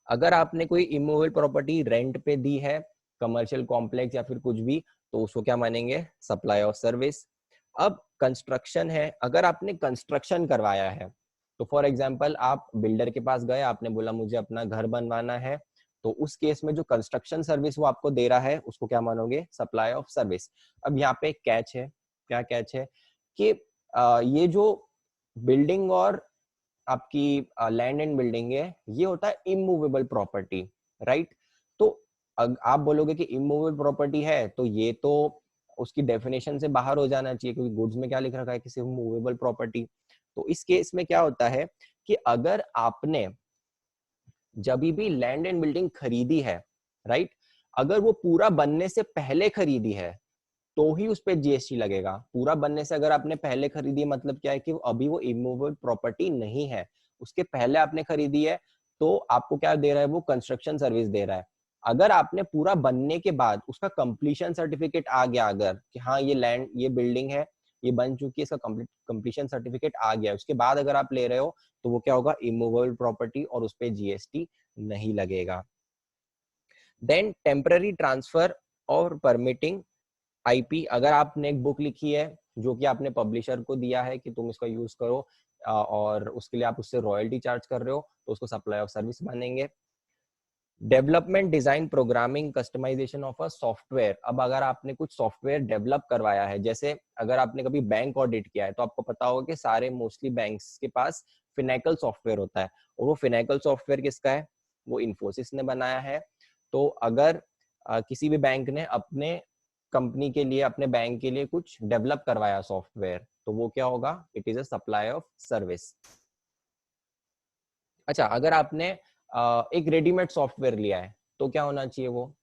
अगर आपने कोई इमूवेबल प्रॉपर्टी रेंट पे दी है, कमर्शियल कॉम्प्लेक्स या फिर कुछ भी, तो उसको क्या मानेंगे, सप्लाई ऑफ सर्विस। अब कंस्ट्रक्शन है, अगर आपने कंस्ट्रक्शन करवाया है, तो फॉर एग्जांपल आप बिल्डर के पास गए, आपने बोला मुझे अपना घर बनवाना है, तो उस केस में जो कंस्ट्रक्शन सर्विस वो आपको दे रहा है उसको क्या मानोगे, सप्लाई ऑफ सर्विस। अब यहाँ पे कैच है, क्या कैच है कि ये जो बिल्डिंग और आपकी लैंड एंड बिल्डिंग है ये होता है इमूवेबल प्रॉपर्टी, राइट। तो आप बोलोगे कि इमूवेबल प्रॉपर्टी है तो ये तो उसकी डेफिनेशन से बाहर हो जाना चाहिए, क्योंकि गुड्स में क्या लिख रखा है कि सिर्फ मूवेबल प्रॉपर्टी। तो इस केस में क्या होता है कि अगर आपने जब भी लैंड एंड बिल्डिंग खरीदी है, राइट, अगर वो पूरा बनने से पहले खरीदी है तो ही उस पर जीएसटी लगेगा। पूरा बनने से अगर आपने पहले खरीदी है मतलब क्या है कि अभी वो इमूवेबल प्रॉपर्टी नहीं है, उसके पहले आपने खरीदी है, तो आपको क्या दे रहा है, वो कंस्ट्रक्शन सर्विस दे रहा है। अगर आपने पूरा बनने के बाद उसका कंप्लीशन सर्टिफिकेट आ गया, अगर कि हाँ ये लैंड ये बिल्डिंग है ये बन चुकी है, इसका कंप्लीशन सर्टिफिकेट आ गया, उसके बाद अगर आप ले रहे हो तो वो क्या होगा, इमूवेबल प्रॉपर्टी, और उस पर जीएसटी नहीं लगेगा। देन टेम्पररी ट्रांसफर और परमिटिंग आईपी, अगर आपने एक बुक लिखी है जो कि आपने पब्लिशर को दिया है कि तुम इसका यूज करो और उसके लिए आप उससे रॉयल्टी चार्ज कर रहे हो, तो उसको सप्लाई ऑफ सर्विस मानेंगे। Development, design, programming, customization of a software, अब अगर आपने कुछ सॉफ्टवेयर डेवलप करवाया है, जैसे अगर आपने कभी बैंक ऑडिट किया है तो आपको पता होगा कि सारे मोस्टली बैंक्स के पास फिनेकल सॉफ्टवेयर होता है, और वो फिनेकल सॉफ्टवेयर किसका है, वो इन्फोसिस ने बनाया है। तो अगर किसी भी बैंक ने अपने कंपनी के लिए, अपने बैंक के लिए कुछ डेवलप करवाया सॉफ्टवेयर, तो वो क्या होगा, it is a supply of service. अच्छा, अगर आपने एक रेडीमेड सॉफ्टवेयर लिया है तो क्या होना चाहिए, वो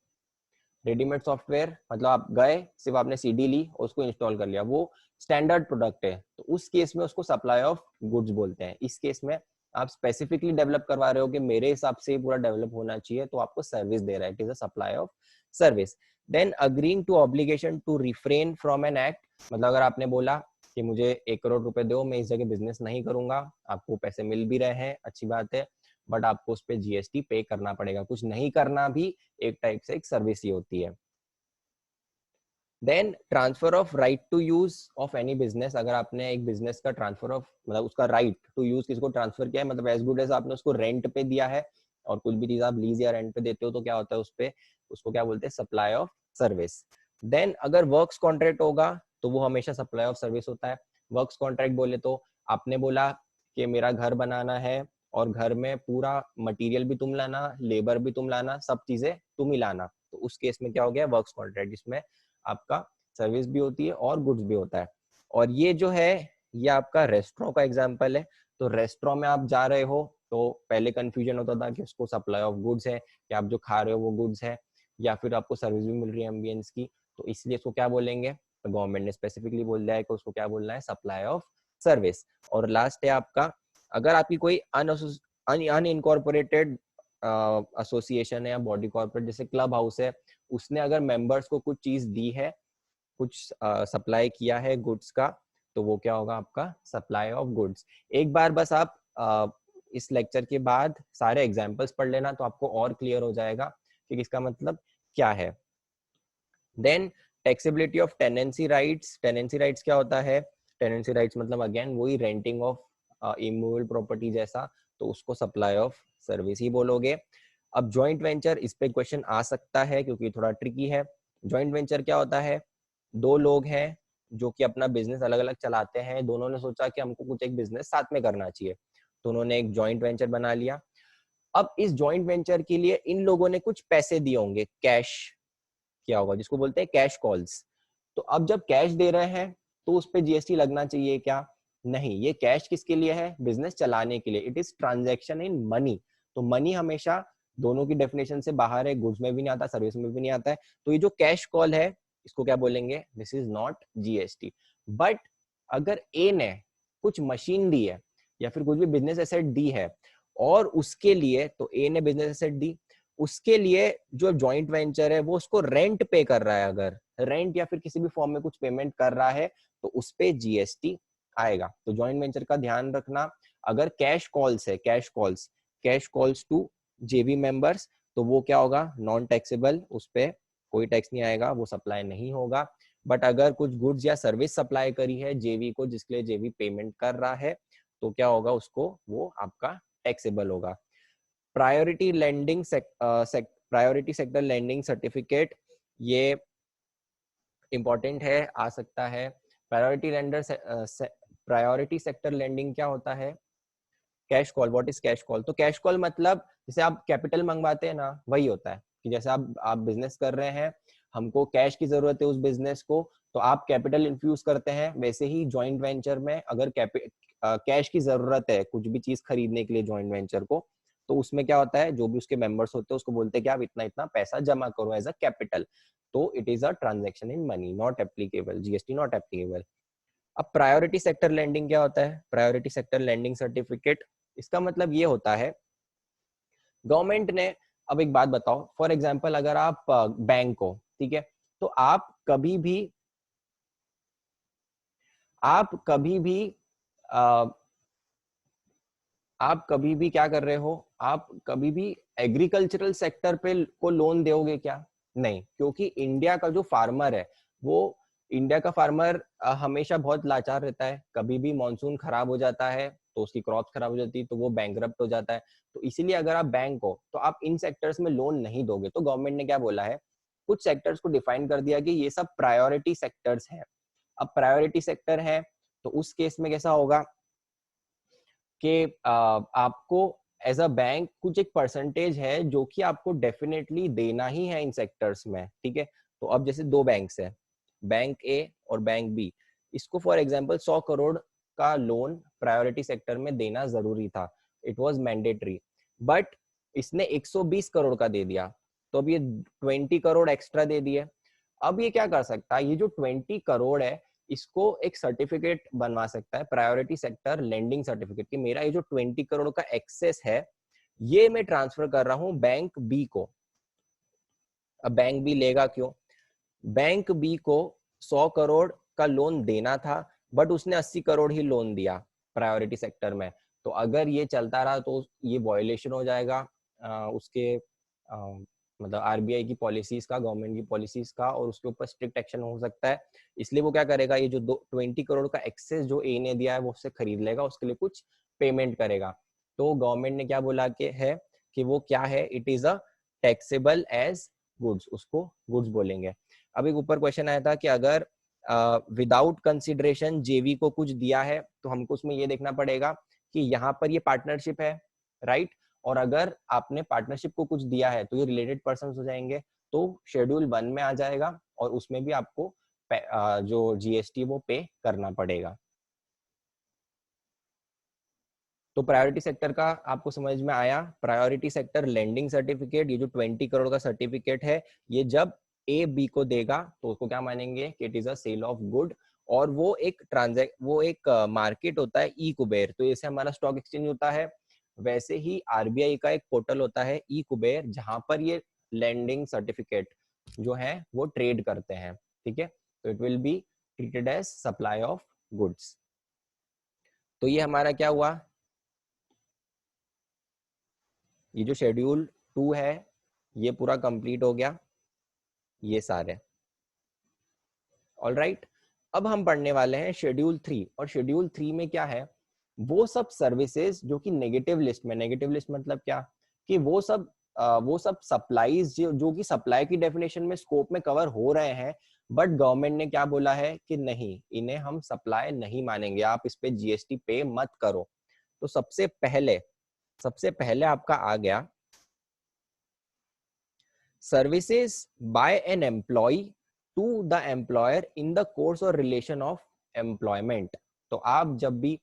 रेडीमेड सॉफ्टवेयर मतलब आप गए, सिर्फ आपने सीडी ली और उसको इंस्टॉल कर लिया, वो स्टैंडर्ड प्रोडक्ट है, तो उस केस में उसको सप्लाई ऑफ गुड्स बोलते हैं। इस केस में आप स्पेसिफिकली डेवलप करवा रहे हो कि मेरे हिसाब से पूरा डेवलप होना चाहिए, तो आपको सर्विस दे रहा है, it is a supply of service. Then agreeing to obligation to refrain from an act, मतलब अगर आपने बोला कि मुझे 1 करोड़ रुपए दो, मैं इस जगह बिजनेस नहीं करूंगा, आपको पैसे मिल भी रहे हैं, अच्छी बात है, बट आपको उस पर जीएसटी पे करना पड़ेगा। कुछ नहीं करना भी एक टाइप से एक सर्विस ही होती है। Then transfer of right to use of any business, अगर आपने एक बिजनेस का ट्रांसफर ऑफ मतलब उसका राइट टू यूज किसको ट्रांसफर किया है, मतलब एज गुड एज आपने उसको रेंट पे दिया है, और कुछ भी चीज आप लीज या रेंट पे देते हो तो क्या होता है उस पे, उसको क्या बोलते हैं, सप्लाई ऑफ सर्विस। देन अगर वर्क्स कॉन्ट्रैक्ट होगा तो वो हमेशा सप्लाई ऑफ सर्विस होता है। वर्क्स कॉन्ट्रैक्ट बोले तो आपने बोला कि मेरा घर बनाना है और घर में पूरा मटेरियल भी तुम लाना, लेबर भी तुम लाना, सब चीजें तुम ही लाना, तो उस केस में क्या हो गया, वर्क्स कॉन्ट्रैक्ट, जिसमें आपका सर्विस भी होती है और गुड्स भी होता है। और ये जो है ये आपका रेस्टोरेंट का एग्जांपल है। तो रेस्टोरेंट में आप जा रहे हो तो पहले कंफ्यूजन होता था कि उसको सप्लाई ऑफ गुड्स है, कि आप जो खा रहे हो वो गुड्स है, या फिर आपको सर्विस भी मिल रही है एम्बियंस की, तो इसलिए इसको क्या बोलेंगे, तो गवर्नमेंट ने स्पेसिफिकली बोल दिया है कि उसको क्या बोलना है, सप्लाई ऑफ सर्विस। और लास्ट है आपका, अगर आपकी कोई अनइनकॉर्पोरेटेड एसोसिएशन है या बॉडी कॉर्पोरेट, जैसे क्लब हाउस है, उसने अगर मेंबर्स को कुछ चीज दी है, कुछ सप्लाई किया है गुड्स का, तो वो क्या होगा आपका, सप्लाई ऑफ गुड्स। एक बार बस आप इस लेक्चर के बाद सारे एग्जांपल्स पढ़ लेना, तो आपको और क्लियर हो जाएगा कि इसका मतलब क्या है। Then taxability of tenancy rights. Tenancy rights क्या होता है, टेनेंसी राइट्स मतलब अगेन वही रेंटिंग ऑफ इमूवेबल प्रॉपर्टी जैसा, तो उसको सप्लाई ऑफ सर्विस ही बोलोगे। अब जॉइंट वेंचर, इस पे क्वेश्चन आ सकता है क्योंकि थोड़ा ट्रिकी है। जॉइंट वेंचर क्या होता है, दो लोग हैं जो कि अपना बिजनेस अलग अलग चलाते हैं, दोनों ने सोचा कि हमको कुछ एक बिजनेस साथ में करना चाहिए, तो उन्होंने एक जॉइंट वेंचर बना लिया। अब इस जॉइंट वेंचर के लिए इन लोगों ने कुछ पैसे दिए होंगे, कैश किया होगा, जिसको बोलते हैं कैश कॉल्स। तो अब जब कैश दे रहे हैं तो उस पर जीएसटी लगना चाहिए क्या, नहीं, ये कैश किसके लिए है, बिजनेस चलाने के लिए, it is transaction in money. तो मनी हमेशा दोनों की डेफिनेशन से बाहर है, गुड्स में भी नहीं आता, सर्विस में भी नहीं आता है, तो ये जो कैश कॉल है इसको क्या बोलेंगे, this is not GST. But अगर ए ने कुछ मशीन दी है या फिर कुछ भी बिजनेस एसेट दी है, और उसके लिए, तो ए ने बिजनेस एसेट दी, उसके लिए जो जॉइंट वेंचर है वो उसको रेंट पे कर रहा है, अगर रेंट या फिर किसी भी फॉर्म में कुछ पेमेंट कर रहा है, तो उस पे जीएसटी आएगा। तो जॉइंट वेंचर का ध्यान रखना, अगर कैश कॉल्स है, cash calls to JV members, तो वो क्या होगा, नॉन टैक्सेबल, उस पे कोई टैक्स नहीं आएगा, वो सप्लाई नहीं होगा। बट अगर कुछ गुड्स या सर्विस सप्लाई करी है जेवी को, जिसके लिए जेवी पेमेंट कर रहा है, तो क्या होगा, उसको वो आपका टैक्सेबल होगा। Priority lending priority sector lending certificate, ये इंपॉर्टेंट है, आ सकता है। Priority lender priority sector lending क्या होता है, cash call. What is cash call, तो कैश कॉल मतलब जैसे आप कैपिटल मंगवाते हैं ना, वही होता है कि जैसे आप बिजनेस कर रहे हैं, हमको कैश की जरूरत है उस बिजनेस को, तो आप कैपिटल इन्फ्यूज करते हैं। वैसे ही जॉइंट वेंचर में अगर कैश की जरूरत है कुछ भी चीज खरीदने के लिए जॉइंट वेंचर को, तो उसमें क्या होता है, जो भी उसके मेंबर्स होते हैं उसको बोलते हैं कि आप इतना इतना पैसा जमा करो एज अ कैपिटल, तो it is a transaction in money, not applicable, GST not applicable. अब प्रायोरिटी सेक्टर लैंडिंग क्या होता है, प्रायोरिटी सेक्टर लैंडिंग सर्टिफिकेट, इसका मतलब ये होता है, गवर्नमेंट ने, अब एक बात बताओ, फॉर एग्जांपल अगर आप बैंक हो, ठीक है, तो आप कभी भी आ, आप कभी भी क्या कर रहे हो, आप कभी भी एग्रीकल्चरल सेक्टर पे को लोन दोगे क्या, नहीं, क्योंकि इंडिया का जो फार्मर है वो, इंडिया का फार्मर हमेशा बहुत लाचार रहता है, कभी भी मॉनसून खराब हो जाता है तो उसकी क्रॉप खराब हो जाती है, तो वो बैंकरप्ट हो जाता है। तो इसीलिए अगर आप बैंक हो तो आप इन सेक्टर्स में लोन नहीं दोगे। तो गवर्नमेंट ने क्या बोला है, कुछ सेक्टर्स को डिफाइन कर दिया कि ये सब प्रायोरिटी सेक्टर्स हैं। अब प्रायोरिटी सेक्टर है तो उस केस में कैसा होगा कि आपको एज अ बैंक कुछ एक परसेंटेज है जो कि आपको डेफिनेटली देना ही है इन सेक्टर्स में, ठीक है। तो अब जैसे दो बैंक्स है, बैंक ए और बैंक बी, इसको फॉर एग्जांपल 100 करोड़ का लोन प्रायोरिटी सेक्टर में देना जरूरी था, इट वाज मैंडेटरी, बट इसने 120 करोड़ का दे दिया, तो अब ये 20 करोड़ एक्स्ट्रा दे दिए। अब ये क्या कर सकता है, ये जो 20 करोड़ है इसको एक सर्टिफिकेट बनवा सकता है, प्रायोरिटी सेक्टर लेंडिंग सर्टिफिकेट, कि मेरा ये जो 20 करोड़ का एक्सेस है ये मैं ट्रांसफर कर रहा हूं बैंक बी को। अब बैंक बी लेगा क्यों, बैंक बी को 100 करोड़ का लोन देना था, बट उसने 80 करोड़ ही लोन दिया प्रायोरिटी सेक्टर में, तो अगर ये चलता रहा तो ये वॉयलेशन हो जाएगा उसके मतलब आरबीआई की पॉलिसीज का, गवर्नमेंट की पॉलिसीज का, और उसके ऊपर स्ट्रिक्ट एक्शन हो सकता है। इसलिए वो क्या करेगा, ये जो 20 करोड़ का एक्सेस जो ए ने दिया है वो उससे खरीद लेगा, उसके लिए कुछ पेमेंट करेगा। तो गवर्नमेंट ने क्या बोला कि है कि वो क्या है, it is a taxable as goods, उसको गुड्स बोलेंगे। अब एक ऊपर क्वेश्चन आया था कि अगर विदाउट कंसिडरेशन जेवी को कुछ दिया है, तो हमको उसमें ये देखना पड़ेगा कि यहाँ पर ये पार्टनरशिप है, राइट, और अगर आपने पार्टनरशिप को कुछ दिया है तो ये रिलेटेड पर्सन हो जाएंगे, तो शेड्यूल 1 में आ जाएगा, और उसमें भी आपको जो जीएसटी वो पे करना पड़ेगा। तो प्रायोरिटी सेक्टर का आपको समझ में आया। प्रायोरिटी सेक्टर लेंडिंग सर्टिफिकेट, ये जो 20 करोड़ का सर्टिफिकेट है, ये जब ए बी को देगा तो उसको क्या मानेंगे कि it is a sale of good, और वो एक मार्केट होता है ई कुबेर। तो जैसे हमारा स्टॉक एक्सचेंज होता है, वैसे ही आरबीआई का एक पोर्टल होता है ई कुबेर, जहां पर ये लेंडिंग सर्टिफिकेट जो है वो ट्रेड करते हैं। ठीक है, तो it will be treated as supply of goods. तो ये हमारा क्या हुआ, ये जो शेड्यूल 2 है ये पूरा कंप्लीट हो गया, ये सारे। ऑलराइट, अब हम पढ़ने वाले हैं शेड्यूल 3। और शेड्यूल 3 में क्या है, वो सब सर्विसेज जो कि नेगेटिव लिस्ट में, नेगेटिव लिस्ट मतलब क्या, कि वो सब सप्लाईज जो कि सप्लाई की डेफिनेशन में स्कोप में कवर हो रहे हैं, बट गवर्नमेंट ने क्या बोला है कि नहीं, इन्हें हम सप्लाई नहीं मानेंगे, आप इस पे जीएसटी पे मत करो। तो सबसे पहले आपका आ गया services by an employee to the employer in the course और रिलेशन ऑफ एम्प्लॉयमेंट। तो आप जब भी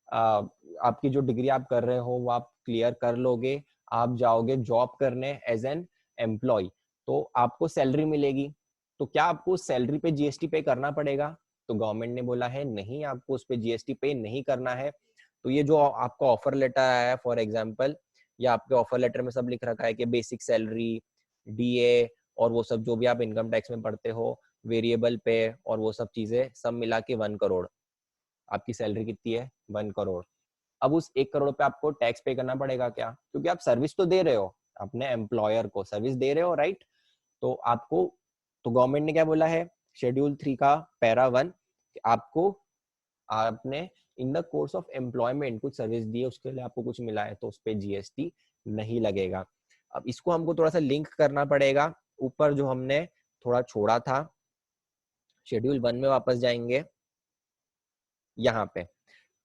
आपकी जो डिग्री आप कर रहे हो वो आप क्लियर कर लोगे, आप जाओगे जॉब करने एज एन एम्प्लॉय, तो आपको सैलरी मिलेगी। तो क्या आपको सैलरी पे जीएसटी पे करना पड़ेगा? तो गवर्नमेंट ने बोला है नहीं, आपको उस पे जीएसटी पे नहीं करना है। तो ये जो आपका ऑफर लेटर आया है फॉर एग्जांपल, या आपके ऑफर लेटर में सब लिख रखा है कि बेसिक सैलरी, डीए और वो सब जो भी आप इनकम टैक्स में पढ़ते हो, वेरिएबल पे और वो सब चीजें सब मिला के 1 करोड़ आपकी सैलरी कितनी है, 1 करोड़। अब उस 1 करोड़ पे आपको टैक्स पे करना पड़ेगा क्या? क्योंकि आप सर्विस तो दे रहे हो, अपने एम्प्लॉयर को सर्विस दे रहे हो, राइट? तो आपको, तो गवर्नमेंट ने क्या बोला है शेड्यूल 3 का पैरा 1, आपको, आपने इन द कोर्स ऑफ एम्प्लॉयमेंट कुछ सर्विस दी है, उसके लिए आपको कुछ मिला है, तो उस पे जीएसटी नहीं लगेगा। अब इसको हमको थोड़ा सा लिंक करना पड़ेगा ऊपर जो हमने थोड़ा छोड़ा था, शेड्यूल 1 में वापस जाएंगे, यहाँ पे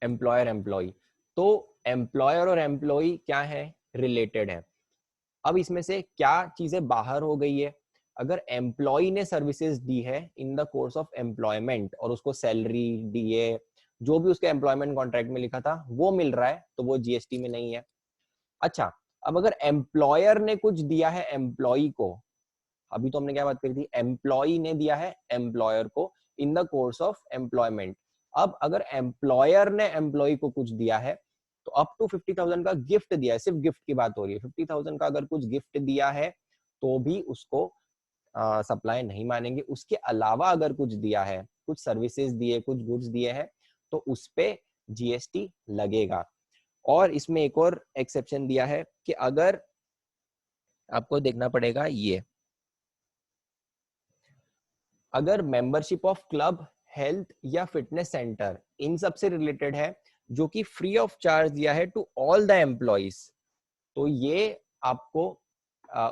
एम्प्लॉयर एम्प्लॉय। तो एम्प्लॉयर और एम्प्लॉय क्या है, रिलेटेड है। अब इसमें से क्या चीजें बाहर हो गई है, अगर एम्प्लॉय ने सर्विसेज दी है in the course of employment और उसको सैलरी, डीए, जो भी उसके एम्प्लॉयमेंट कॉन्ट्रैक्ट में लिखा था वो मिल रहा है, तो वो जीएसटी में नहीं है। अच्छा, अब अगर एम्प्लॉयर ने कुछ दिया है एम्प्लॉय को, अभी तो हमने क्या बात करी थी, एम्प्लॉय ने दिया है एम्प्लॉयर को इन द कोर्स ऑफ एम्प्लॉयमेंट। अब अगर एम्प्लॉयर ने एम्प्लॉय को कुछ दिया है, तो अप टू 50,000 का गिफ्ट दिया है, सिर्फ गिफ्ट की बात हो रही है, 50,000 का अगर कुछ गिफ्ट दिया है तो भी उसको सप्लाई नहीं मानेंगे। उसके अलावा अगर कुछ दिया है, कुछ सर्विसेज दिए, कुछ गुड्स दिए हैं, तो उस पे जीएसटी लगेगा। और इसमें एक और एक्सेप्शन दिया है कि अगर आपको देखना पड़ेगा, ये अगर मेंबरशिप ऑफ क्लब, हेल्थ या फिटनेस सेंटर इन सब से रिलेटेड है, जो कि फ्री ऑफ चार्ज दिया है टू ऑल द एम्प्लॉइज, तो ये आपको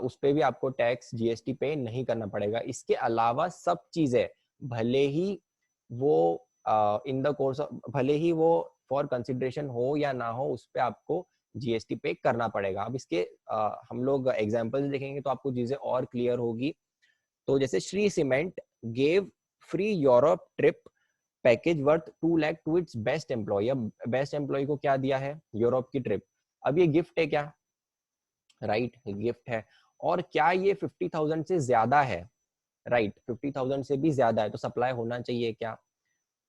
उस पे भी आपको टैक्स जीएसटी पे नहीं करना पड़ेगा। इसके अलावा सब चीजें भले ही वो इन द कोर्स, भले ही वो फॉर कंसिडरेशन हो या ना हो, उस पे आपको जीएसटी पे करना पड़ेगा। अब इसके हम लोग एग्जांपल्स देखेंगे तो आपको चीजें और क्लियर होगी। तो जैसे Shree Cement gave free Europe trip package worth 2 lakh to its best employee. अब बेस्ट एम्प्लॉय को क्या दिया है, यूरोप की ट्रिप। अब ये गिफ्ट है क्या, राइट, गिफ्ट है। और क्या ये 50,000 से ज्यादा है, राइट, 50,000 से भी ज्यादा है तो सप्लाई होना चाहिए क्या,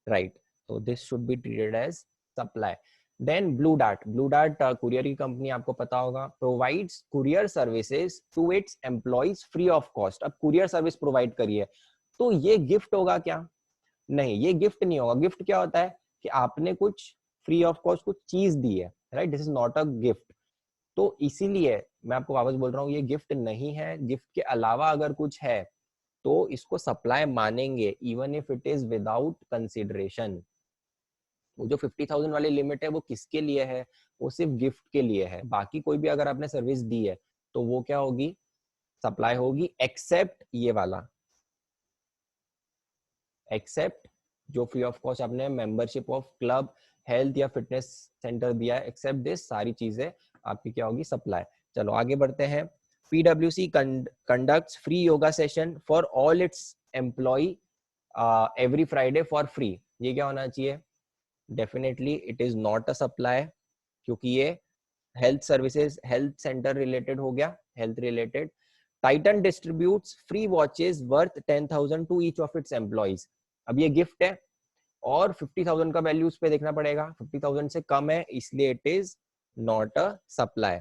राइट, तो this should be treated as supply. Then Blue Dart courier की कंपनी, आपको पता होगा, provides courier services to its employees free of cost. अब कुरियर सर्विस प्रोवाइड करिए, तो ये गिफ्ट होगा क्या? नहीं, ये गिफ्ट नहीं होगा। गिफ्ट क्या होता है कि आपने कुछ फ्री ऑफ कॉस्ट कुछ चीज दी है, right, this is not a gift. तो इसीलिए मैं आपको वापस बोल रहा हूँ, ये गिफ्ट नहीं है। गिफ्ट के अलावा अगर कुछ है तो इसको सप्लाई मानेंगे, even if it is without consideration. वो जो 50,000 वाली लिमिट है वो किसके लिए है, वो सिर्फ गिफ्ट के लिए है। बाकी कोई भी अगर आपने सर्विस दी है तो वो क्या होगी, सप्लाई होगी, एक्सेप्ट ये वाला, एक्सेप्ट जो फ्री ऑफ कॉस्ट आपने मेंबरशिप ऑफ क्लब, हेल्थ या फिटनेस सेंटर दिया है, एक्सेप्ट दिस सारी चीजें आपकी क्या होगी, सप्लाई। चलो आगे बढ़ते हैं। PwC conducts free yoga session for all its employee every Friday for free। ये क्या होना चाहिए, definitely it is not a supply, क्योंकि ये health services, health center related हो गया, health related. Titan distributes free watches worth 10,000 to each of its employees. अब ये गिफ्ट है और 50,000 का वैल्यू उस पे देखना पड़ेगा, 50,000 से कम है इसलिए it is not a supply.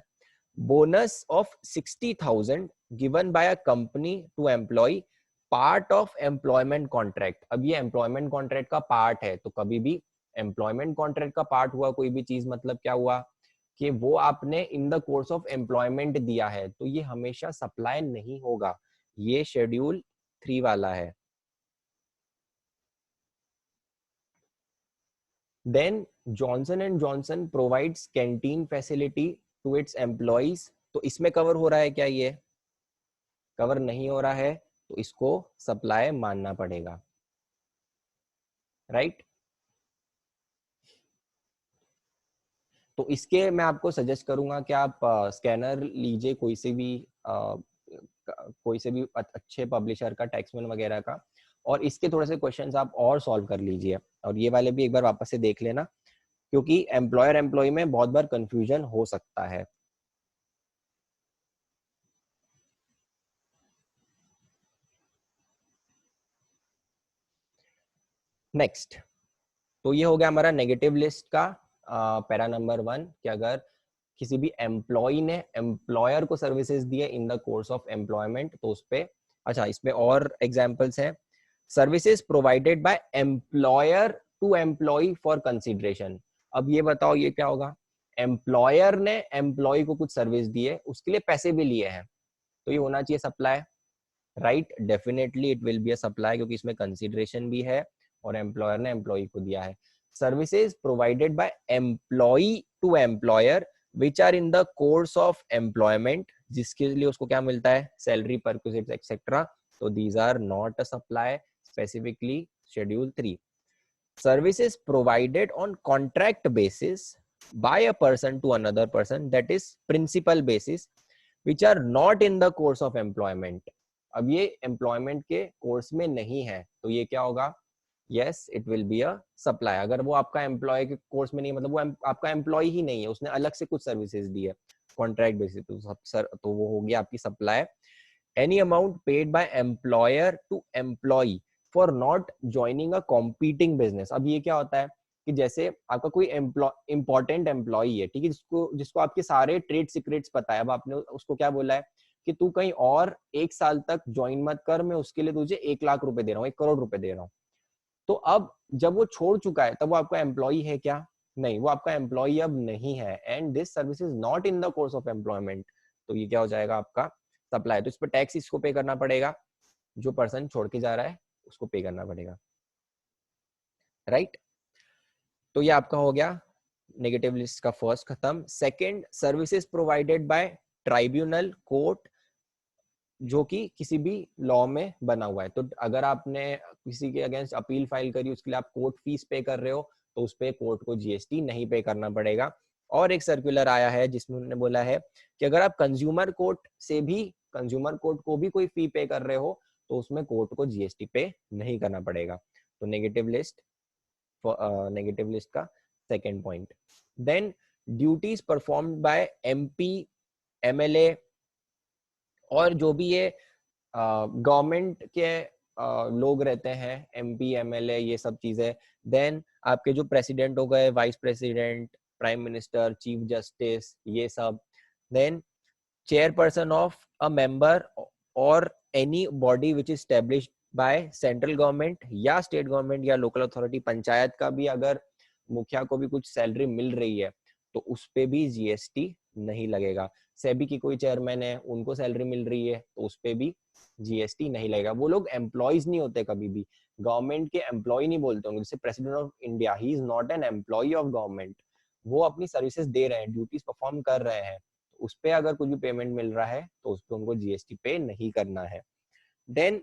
Bonus of 60,000 given by a company to employee part of employment contract. अब ये एम्प्लॉयमेंट कॉन्ट्रैक्ट का पार्ट है, तो कभी भी एम्प्लॉयमेंट कॉन्ट्रैक्ट का पार्ट हुआ कोई भी चीज, मतलब क्या हुआ कि वो आपने इन द कोर्स ऑफ एम्प्लॉयमेंट दिया है, तो ये हमेशा सप्लाई नहीं होगा, ये शेड्यूल 3 वाला है। Then Johnson and Johnson provides canteen facility to its employees. तो इसमें कवर हो रहा है क्या? ये कवर नहीं हो रहा है, तो इसको सप्लाई मानना पड़ेगा, राइट? तो इसके मैं आपको सजेस्ट करूंगा कि आप स्कैनर लीजिए कोई से भी अच्छे पब्लिशर का, टैक्समैन वगैरह का, और इसके थोड़े से क्वेश्चंस आप और सॉल्व कर लीजिए, और ये वाले भी एक बार वापस से देख लेना, क्योंकि एम्प्लॉयर एम्प्लॉय में बहुत बार कंफ्यूजन हो सकता है। नेक्स्ट, तो ये हो गया हमारा नेगेटिव लिस्ट का पैरा नंबर 1 कि अगर किसी भी एम्प्लॉय ने एम्प्लॉयर को सर्विसेज दिए in the course of employment, तो उस पे अच्छा, इसमें और एग्जांपल्स हैं। Services provided by employer to employee for consideration. अब ये बताओ ये क्या होगा? एम्प्लॉयर ने एम्प्लॉय को कुछ सर्विस दी है, उसके लिए पैसे भी लिए हैं, तो ये होना चाहिए supply, right? Definitely it will be a supply, क्योंकि इसमें कंसीडरेशन भी है और एम्प्लॉयर ने एम्प्लॉय को दिया है। Services provided by employee to employer which are in the course of employment, जिसके लिए उसको क्या मिलता है? सैलरी, परक्विजिट्स एक्सेट्रा, तो these are not a supply, specifically schedule 3। Services provided on contract basis by a person to another person, that is principal basis, which are not in the course of employment। अब ये employment के course में नहीं है, तो ये क्या होगा? Yes, it will be a supply. अगर वो आपका एम्प्लॉय के कोर्स में नहीं, मतलब वो आपका एम्प्लॉय ही नहीं है, उसने अलग से कुछ सर्विसेज दी है कॉन्ट्रैक्ट बेसिस, तो वो हो गया आपकी supply. any amount paid by employer to employee for not joining a competing business। अब ये क्या होता है कि जैसे आपका कोई इंपॉर्टेंट एम्प्लॉई है, ठीक है, जिसको जिसको आपके सारे ट्रेड सीक्रेट्स पता है, अब आपने उसको क्या बोला है कि तू कहीं और 1 साल तक ज्वाइन मत कर, मैं उसके लिए तुझे 1 लाख रुपए दे रहा हूँ, 1 करोड़ रुपए दे रहा हूँ। तो अब जब वो छोड़ चुका है, तब वो आपका एम्प्लॉई है क्या? नहीं, वो आपका एम्प्लॉई अब नहीं है, and this service is not in the course of employment, तो ये क्या हो जाएगा आपका? सप्लाई। तो इस पर टैक्स इसको पे करना पड़ेगा, जो पर्सन छोड़ के जा रहा है उसको पे करना पड़ेगा, राइट? तो ये आपका हो गया नेगेटिव लिस्ट का फर्स्ट खत्म। Second, services provided bye tribunal, court, जो कि किसी भी लॉ में बना हुआ है। तो अगर आपने किसी के अगेंस्ट अपील फाइल करी, उसके लिए आप कोर्ट फीस पे कर रहे हो, तो उस पे कोर्ट को जीएसटी नहीं पे करना पड़ेगा। और एक सर्कुलर आया है जिसमें उन्होंने बोला है कि अगर आप कंज्यूमर कोर्ट से भी, कंज्यूमर कोर्ट को भी कोई फी पे कर रहे हो, तो उसमें कोर्ट को जीएसटी पे नहीं करना पड़ेगा। तो नेगेटिव लिस्ट का second point. Then duties performed by MP, MLA, और जो भी ये गवर्नमेंट के लोग रहते हैं, एमपी, एमएलए, ये सब चीजें। देन आपके जो प्रेसिडेंट हो गए, vice president, prime minister, chief justice, ये सब। Then chairperson of a member और any body which is established by central government या स्टेट गवर्नमेंट या लोकल अथॉरिटी, पंचायत का भी अगर मुखिया को भी कुछ सैलरी मिल रही है, तो उस पे भी जीएसटी नहीं लगेगा। सेबी की कोई चेयरमैन है, उनको सैलरी मिल रही है, तो उस पे भी जीएसटी नहीं लगेगा। वो लोग एम्प्लॉयज नहीं होते, कभी भी गवर्नमेंट के एम्प्लॉय नहीं बोलते होंगे। जैसे president of India, he is not an employee of government, वो अपनी सर्विसेज दे रहे हैं, ड्यूटीज परफॉर्म कर रहे हैं, उस पे अगर कुछ भी पेमेंट मिल रहा है तो उस पे उनको जीएसटी पे नहीं करना है। देन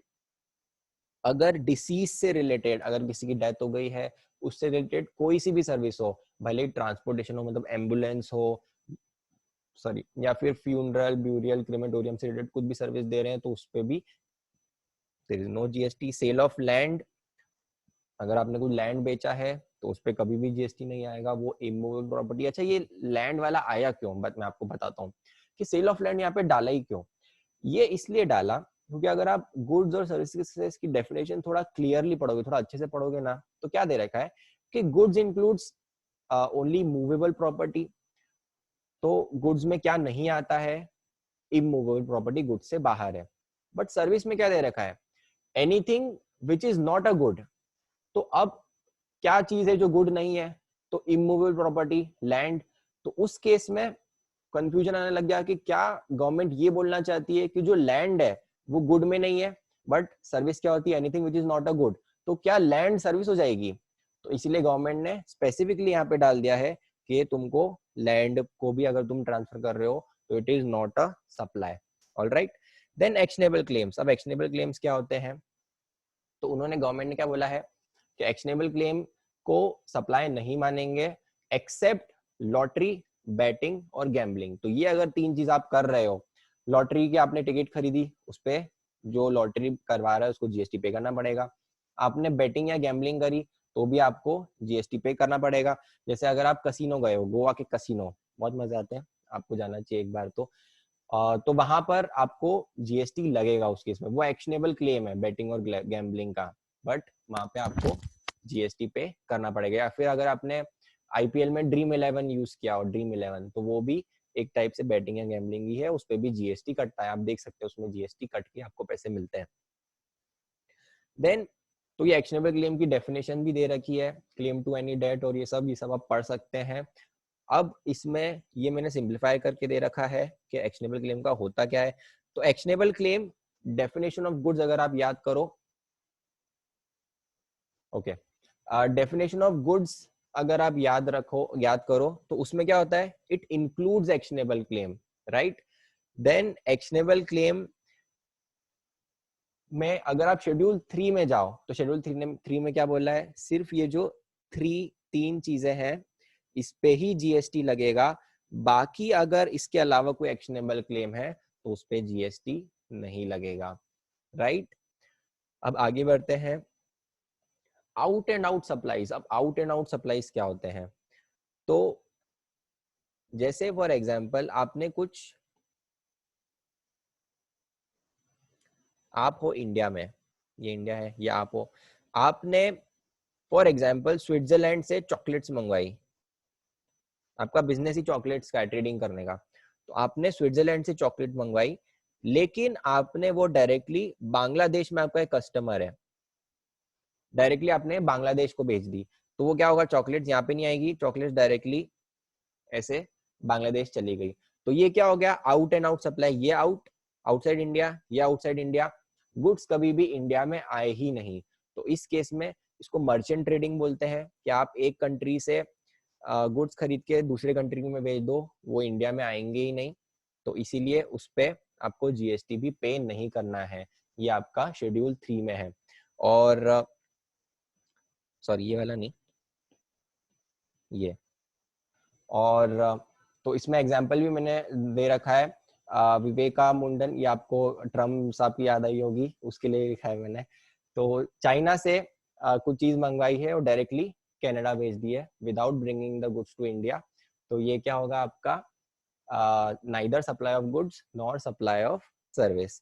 अगर डिसीज से रिलेटेड, अगर किसी की डेथ हो गई है, उससे रिलेटेड कोई सी भी सर्विस हो, भले ट्रांसपोर्टेशन हो, मतलब एम्बुलेंस हो, सॉरी, या फिर फ्यूनरल, ब्यूरियल, क्रिमेटोरियम से रिलेटेड कुछ भी सर्विस दे रहे हैं, तो उस पे भी there is no GST. Sale of land, अगर आपने कोई लैंड बेचा है तो उस पर कभी भी जीएसटी नहीं आएगा, वो इमूवेबल प्रॉपर्टी। अच्छा, ये लैंड वाला आया क्यों, बट मैं आपको बताता हूँ कि सेल ऑफ लैंड यहाँ पे डाला ही क्यों। ये इसलिए डाला क्योंकि अगर आप गुड्स और सर्विसेज की डेफिनेशन थोड़ा क्लियरली पढ़ोगे, थोड़ा अच्छे से पढ़ोगे ना, तो क्या दे रखा है कि goods includes only movable property. तो गुड्स में क्या नहीं आता है, इमूवेबल प्रॉपर्टी गुड्स से बाहर है। बट सर्विस में क्या दे रखा है, anything which is not a good. तो अब क्या चीज है जो गुड नहीं है, तो इमूवेबल प्रॉपर्टी, लैंड। तो उस केस में कंफ्यूजन आने लग गया कि क्या गवर्नमेंट ये बोलना चाहती है कि जो लैंड है वो गुड में नहीं है, बट सर्विस क्या होती है, anything which is not a good, तो क्या लैंड सर्विस हो जाएगी। तो इसीलिए गवर्नमेंट ने स्पेसिफिकली यहाँ पे डाल दिया है कि तुमको लैंड को भी अगर तुम ट्रांसफर कर रहे हो तो it is not a supply. Alright, then actionable claims. अब एक्शनेबल क्लेम्स क्या होते हैं, तो उन्होंने, गवर्नमेंट ने क्या बोला है कि एक्शनेबल क्लेम को सप्लाई नहीं मानेंगे एक्सेप्ट लॉटरी, बैटिंग और गैम्बलिंग। तो ये अगर तीन चीज आप कर रहे हो, लॉटरी की आपने टिकट खरीदी, उस पे जो लॉटरी करवा रहा है उसको जीएसटी पे करना पड़ेगा। आपने बैटिंग या गैम्बलिंग करी तो भी आपको जीएसटी पे करना पड़ेगा। जैसे अगर आप कसिनो गए हो, गोवा के कसिनो बहुत मजे आते हैं, आपको जाना चाहिए एक बार। तो वहां पर आपको जीएसटी लगेगा उस केस में, वो एक्शनेबल क्लेम है बैटिंग और गैम्बलिंग का, बट वहां पे आपको जीएसटी पे करना पड़ेगा। या फिर अगर आपने आईपीएल में ड्रीम 11 यूज किया हो, ड्रीम 11, तो वो भी एक टाइप से बैटिंग या गैम्बलिंग ही है, उस पर भी जीएसटी कटता है, आप देख सकते हो उसमें जीएसटी कट के आपको पैसे मिलते हैं। देन तो ये एक्शनेबल क्लेम की डेफिनेशन भी दे रखी है, क्लेम टू एनी डेट और ये सब आप पढ़ सकते हैं। अब इसमें ये मैंने सिंप्लीफाई करके दे रखा है कि एक्शनेबल क्लेम का होता क्या है। तो actionable claim definition of goods अगर आप याद करो, ओके, डेफिनेशन ऑफ गुड्स अगर आप याद करो तो उसमें क्या होता है, it includes actionable claim, right. Then actionable claim में अगर आप शेड्यूल 3 में जाओ तो शेड्यूल 3 में क्या बोला है, सिर्फ ये जो तीन चीजें हैं इस पे ही जीएसटी लगेगा, बाकी अगर इसके अलावा कोई एक्शनेबल क्लेम है तो उस पे जीएसटी नहीं लगेगा, राइट। अब आगे बढ़ते हैं, आउट एंड आउट सप्लाईज। अब आउट एंड आउट सप्लाईज क्या होते हैं, तो जैसे फॉर एग्जांपल आपने कुछ, आप हो इंडिया में, ये इंडिया है, या आप हो, आपने फॉर एग्जांपल स्विट्जरलैंड से चॉकलेट्स मंगवाई, आपका बिजनेस ही चॉकलेट्स का है, ट्रेडिंग करने का, तो आपने स्विट्जरलैंड से चॉकलेट मंगवाई, लेकिन आपने वो डायरेक्टली, बांग्लादेश में आपका एक कस्टमर है, डायरेक्टली आपने बांग्लादेश को भेज दी, तो वो क्या होगा, चॉकलेट्स यहाँ पे नहीं आएगी, चॉकलेट्स डायरेक्टली ऐसे बांग्लादेश चली गई। तो ये क्या हो गया, आउट एंड आउट सप्लाई, ये आउटसाइड इंडिया, ये आउटसाइड इंडिया, गुड्स कभी भी इंडिया में आए ही नहीं। तो इस केस में इसको मर्चेंट ट्रेडिंग बोलते हैं, कि आप एक कंट्री से गुड्स खरीद के दूसरे कंट्री में भेज दो, वो इंडिया में आएंगे ही नहीं, तो इसीलिए उस पे आपको जीएसटी भी पे नहीं करना है, ये आपका शेड्यूल 3 में है। और सॉरी, ये वाला नहीं, ये, और तो इसमें एग्जाम्पल भी मैंने दे रखा है, विवेका मुंडन, ये आपको ट्रम्प साहब की याद आई होगी, उसके लिए लिखा है मैंने। तो चाइना से कुछ चीज मंगवाई है और डायरेक्टली कनाडा भेज दी है without bringing the goods to India, तो ये क्या होगा आपका, neither supply of goods nor supply of service.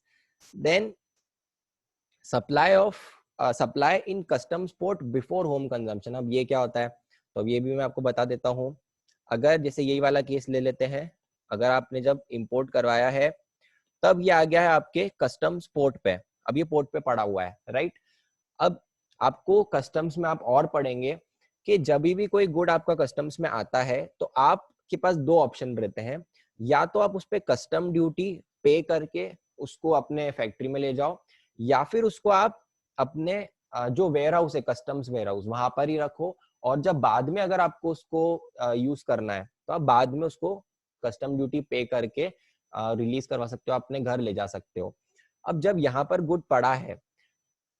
Then supply in customs port before home consumption. अब ये क्या होता है, तो अब ये भी मैं आपको बता देता हूँ। अगर जैसे यही वाला केस ले लेते हैं, अगर आपने जब इंपोर्ट करवाया है तब ये आ गया है आपके कस्टम्स पोर्ट पे, अब ये पोर्ट पे पड़ा हुआ है, राइट। अब आपको कस्टम्स में आप और पढ़ेंगे कि जब भी कोई गुड आपका कस्टम्स में आता है तो आपके पास दो ऑप्शन रहते हैं, या तो आप उस पर कस्टम ड्यूटी पे करके उसको अपने फैक्ट्री में ले जाओ, या फिर उसको आप अपने जो वेयर हाउस है, कस्टम्स वेयर हाउस, वहां पर ही रखो, और जब बाद में अगर आपको उसको यूज करना है तो आप बाद में उसको कस्टम ड्यूटी पे करके रिलीज करवा सकते हो, अपने घर ले जा सकते हो। अब जब यहाँ पर गुड पड़ा है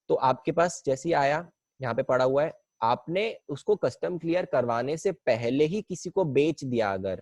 तो आपके पास जैसे ही आया, यहाँ पे पड़ा हुआ है, आपने उसको कस्टम क्लियर करवाने से पहले ही किसी को बेच दिया, अगर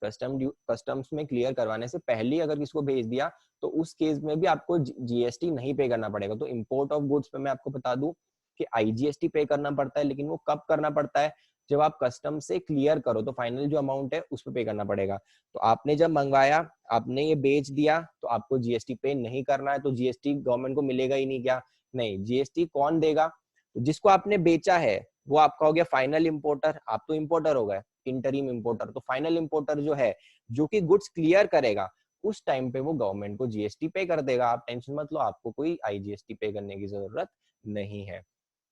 कस्टम्स में क्लियर करवाने से पहले ही अगर किसी को भेज दिया, तो उस केस में भी आपको जीएसटी नहीं पे करना पड़ेगा। तो इंपोर्ट ऑफ गुड्स पे मैं आपको बता दूं कि IGST पे करना पड़ता है, लेकिन वो कब करना पड़ता है, जब आप कस्टम से क्लियर करो तो फाइनल जो अमाउंट है उस पे करना पड़ेगा। तो आपने जब मंगवाया, आपने ये बेच दिया, तो आपको जीएसटी पे नहीं करना है, तो जीएसटी गवर्नमेंट को मिलेगा ही नहीं क्या? नहीं। जीएसटी कौन देगा? तो जिसको आपने बेचा है वो आपका हो गया फाइनल इंपोर्टर। आप तो इंपोर्टर हो गए, इंटरिम इंपोर्टर। तो फाइनल इंपोर्टर जो है, जो कि गुड्स क्लियर करेगा, उस टाइम पे वो गवर्नमेंट को जीएसटी पे कर देगा। आप टेंशन मत लो, आपको कोई आईजीएसटी पे करने की जरूरत नहीं है।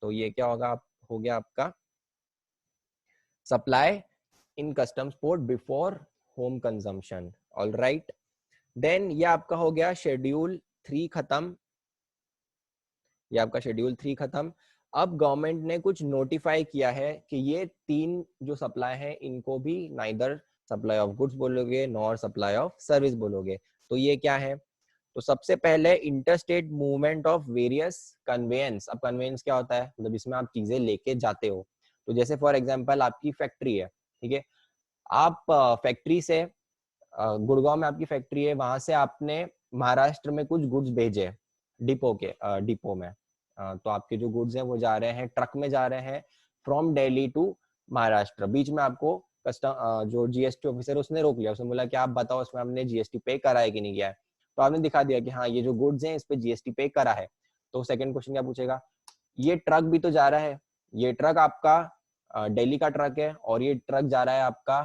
तो ये क्या होगा, हो गया आपका supply in customs port before home consumption. All right, then ये आपका हो गया शेड्यूल 3 खत्म। ये आपका शेड्यूल 3 खत्म। अब गवर्नमेंट ने कुछ नोटिफाई किया है कि ये 3 जो सप्लाई है इनको भी नाइदर सप्लाई ऑफ गुड्स बोलोगे नॉर सप्लाई ऑफ सर्विस बोलोगे। तो ये क्या है? तो सबसे पहले interstate movement of various conveyance. अब कन्वेयंस क्या होता है? मतलब इसमें आप चीजें लेके जाते हो। तो जैसे फॉर एग्जांपल आपकी फैक्ट्री है, ठीक है, आप फैक्ट्री से गुड़गांव में आपकी फैक्ट्री है, वहां से आपने महाराष्ट्र में कुछ गुड्स भेजे डिपो में। तो आपके जो गुड्स हैं वो जा रहे हैं, ट्रक में जा रहे हैं फ्रॉम दिल्ली टू महाराष्ट्र। बीच में आपको कस्टम जो जीएसटी ऑफिसर उसने रोक लिया, उसने बोला कि आप बताओ इसमें हमने जीएसटी पे करा है कि नहीं किया है। तो आपने दिखा दिया कि हाँ ये जो गुड्स हैं इस पे जीएसटी पे करा है। तो सेकंड क्वेश्चन क्या पूछेगा? ये ट्रक भी तो जा रहा है, ये ट्रक आपका दिल्ली का ट्रक है और ये ट्रक जा रहा है आपका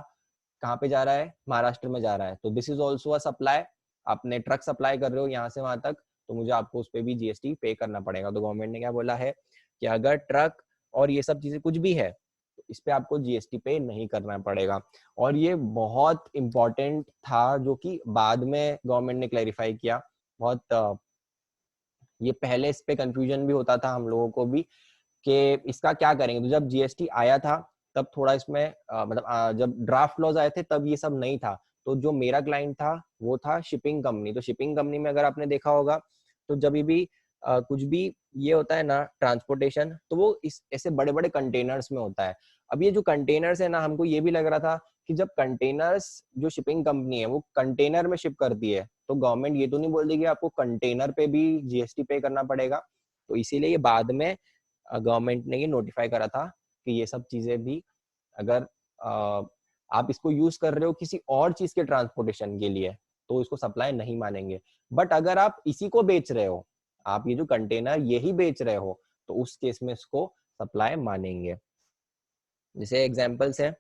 कहाँ पे जा रहा है? महाराष्ट्र में जा रहा है। तो this is also a supply. आपने ट्रक सप्लाई कर रहे हो यहाँ से वहां तक, तो मुझे आपको उस पर भी जीएसटी पे करना पड़ेगा। तो गवर्नमेंट ने क्या बोला है कि अगर ट्रक और ये सब चीजें कुछ भी है तो इस पे आपको जीएसटी पे नहीं करना पड़ेगा। और ये बहुत इंपॉर्टेंट था, जो कि बाद में गवर्नमेंट ने क्लैरिफाई किया। बहुत ये पहले इस पे कंफ्यूजन भी होता था हम लोगों को भी कि इसका क्या करेंगे। तो जब जीएसटी आया था तब थोड़ा इसमें जब ड्राफ्ट लॉज आए थे तब ये सब नहीं था। तो जो मेरा क्लाइंट था वो था शिपिंग कंपनी। तो शिपिंग कंपनी में अगर आपने देखा होगा तो जब भी कुछ भी ये होता है ना ट्रांसपोर्टेशन, तो वो इस ऐसे बड़े बड़े कंटेनर्स में होता है। अब ये जो कंटेनर्स है ना, हमको ये भी लग रहा था कि जब कंटेनर्स जो शिपिंग कंपनी है वो कंटेनर में शिप करती है तो गवर्नमेंट ये तो नहीं बोल देगी आपको कंटेनर पे भी जीएसटी पे करना पड़ेगा। तो इसीलिए ये बाद में गवर्नमेंट ने ये नोटिफाई करा था कि ये सब चीजें भी अगर आप इसको यूज कर रहे हो किसी और चीज के ट्रांसपोर्टेशन के लिए तो इसको सप्लाई नहीं मानेंगे। बट अगर आप इसी को बेच रहे हो, आप ये जो कंटेनर यही बेच रहे हो, तो उस केस में इसको सप्लाई मानेंगे। जैसे एग्जांपल्स है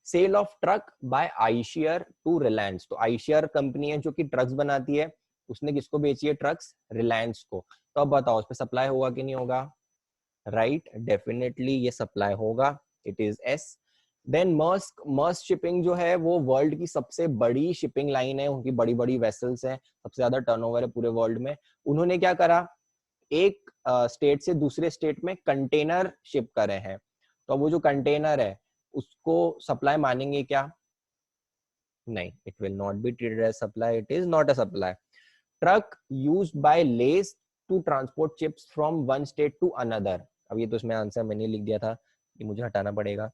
sale of truck by Eicher to Reliance. तो आईशियर कंपनी है जो कि ट्रक्स बनाती है, उसने किसको बेची है ट्रक्स? रिलायंस को। तो अब बताओ उस पर सप्लाई होगा कि नहीं होगा? राइट, डेफिनेटली ये सप्लाई होगा। It is yes. Then Maersk shipping जो है वो वर्ल्ड की सबसे बड़ी शिपिंग लाइन है, उनकी बड़ी बड़ी वेसल्स हैं, सबसे ज्यादा टर्नओवर है पूरे वर्ल्ड में। उन्होंने क्या करा, एक स्टेट से दूसरे स्टेट में कंटेनर शिप करे हैं। तो अब वो जो कंटेनर है उसको सप्लाई मानेंगे क्या? नहीं, it will not be treated as supply, it is not a supply. Truck used by Lay's to transport chips from one state to another. अब ये तो इसमें आंसर मैंने लिख दिया था, ये मुझे हटाना पड़ेगा।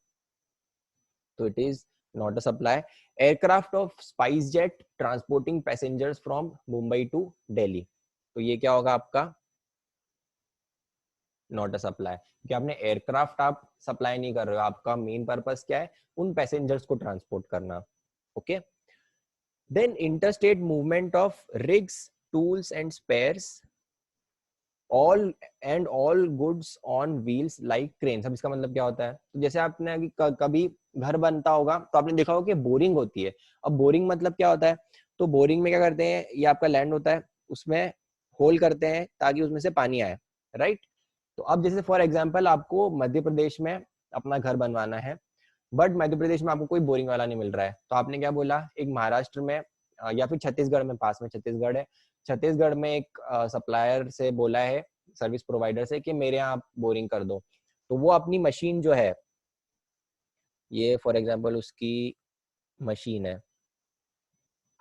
तो it is not a supply. Aircraft of SpiceJet transporting passengers from Mumbai to Delhi. तो ये क्या होगा आपका? नॉट अ सप्लाई, क्योंकि आपने एयरक्राफ्ट आप सप्लाई नहीं कर रहे हो। आपका मेन पर्पस क्या है? उन पैसेंजर्स को ट्रांसपोर्ट करना। Okay, then interstate movement of rigs tools and spares all goods on wheels like cranes. अब इसका मतलब क्या होता है? तो जैसे आपने कभी घर बनता होगा तो आपने देखा होगा कि बोरिंग होती है। अब बोरिंग मतलब क्या होता है? तो बोरिंग में क्या करते हैं, ये आपका लैंड होता है, उसमें होल करते हैं ताकि उसमें से पानी आए, राइट। तो अब जैसे फॉर एग्जाम्पल आपको मध्य प्रदेश में अपना घर बनवाना है, बट मध्य प्रदेश में आपको कोई बोरिंग वाला नहीं मिल रहा है। तो आपने क्या बोला, एक महाराष्ट्र में या फिर छत्तीसगढ़ में, पास में छत्तीसगढ़ है, छत्तीसगढ़ में एक सप्लायर से बोला है, सर्विस प्रोवाइडर से, कि मेरे यहाँ आप बोरिंग कर दो। तो वो अपनी मशीन जो है, ये फॉर एग्जाम्पल उसकी मशीन है,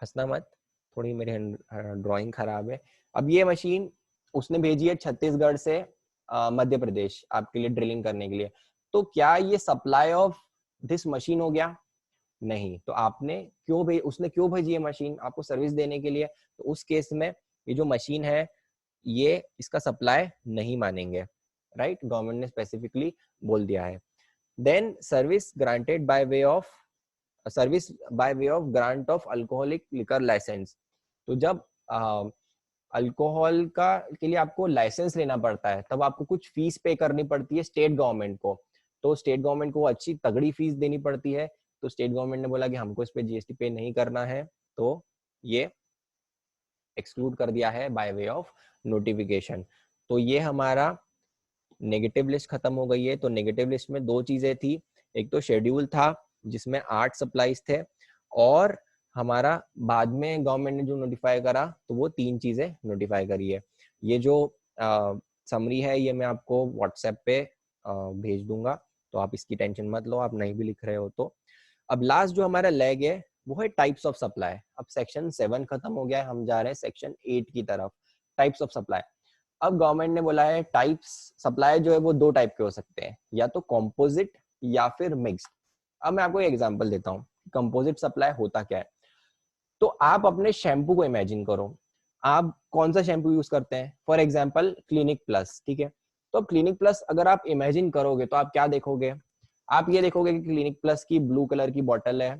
हंसना मत, थोड़ी मेरी ड्राइंग खराब है। अब ये मशीन उसने भेजी है छत्तीसगढ़ से मध्य प्रदेश आपके लिए ड्रिलिंग करने के लिए। तो क्या ये सप्लाई ऑफ दिस मशीन हो गया? नहीं। तो आपने उसने क्यों भेजी है मशीन? आपको सर्विस देने के लिए। तो उस केस में ये जो मशीन है ये इसका सप्लाई नहीं मानेंगे। राइट, गवर्नमेंट ने स्पेसिफिकली बोल दिया है। Then service granted by way of grant of alcoholic liquor license. तो जब अल्कोहल का के लिए आपको लाइसेंस लेना पड़ता है, तब आपको कुछ फीस पे करनी पड़ती है स्टेट गवर्नमेंट को। तो स्टेट गवर्नमेंट को अच्छी तगड़ी फीस देनी पड़ती है। तो स्टेट गवर्नमेंट ने बोला कि हमको इस पे जीएसटी पे नहीं करना है, तो ये एक्सक्लूड कर दिया है बाय वे ऑफ नोटिफिकेशन। तो ये हमारा नेगेटिव लिस्ट खत्म हो गई है। तो नेगेटिव लिस्ट में दो चीजें थी, एक तो शेड्यूल था जिसमें 8 सप्लाईज थे, और हमारा बाद में गवर्नमेंट ने जो नोटिफाई करा तो वो 3 चीजें नोटिफाई करी है। ये जो समरी है ये मैं आपको व्हाट्सएप पे भेज दूंगा, तो आप इसकी टेंशन मत लो, आप नहीं भी लिख रहे हो तो। अब लास्ट जो हमारा लेग है वो है टाइप्स ऑफ सप्लाई। अब सेक्शन 7 खत्म हो गया है, हम जा रहे हैं सेक्शन 8 की तरफ, टाइप्स ऑफ सप्लाई। अब गवर्नमेंट ने बोला है टाइप्स सप्लाई जो है वो 2 टाइप के हो सकते हैं, या तो कॉम्पोजिट या फिर मिक्स्ड। अब मैं आपको एक एग्जांपल देता हूँ कंपोजिट सप्लाई होता क्या है। तो आप अपने शैम्पू को इमेजिन करो, आप कौन सा शैम्पू यूज करते हैं, फॉर एग्जांपल क्लिनिक प्लस, ठीक है। तो अब क्लिनिक प्लस अगर आप इमेजिन करोगे तो आप क्या देखोगे, आप ये देखोगे कि क्लिनिक प्लस की ब्लू कलर की बॉटल है,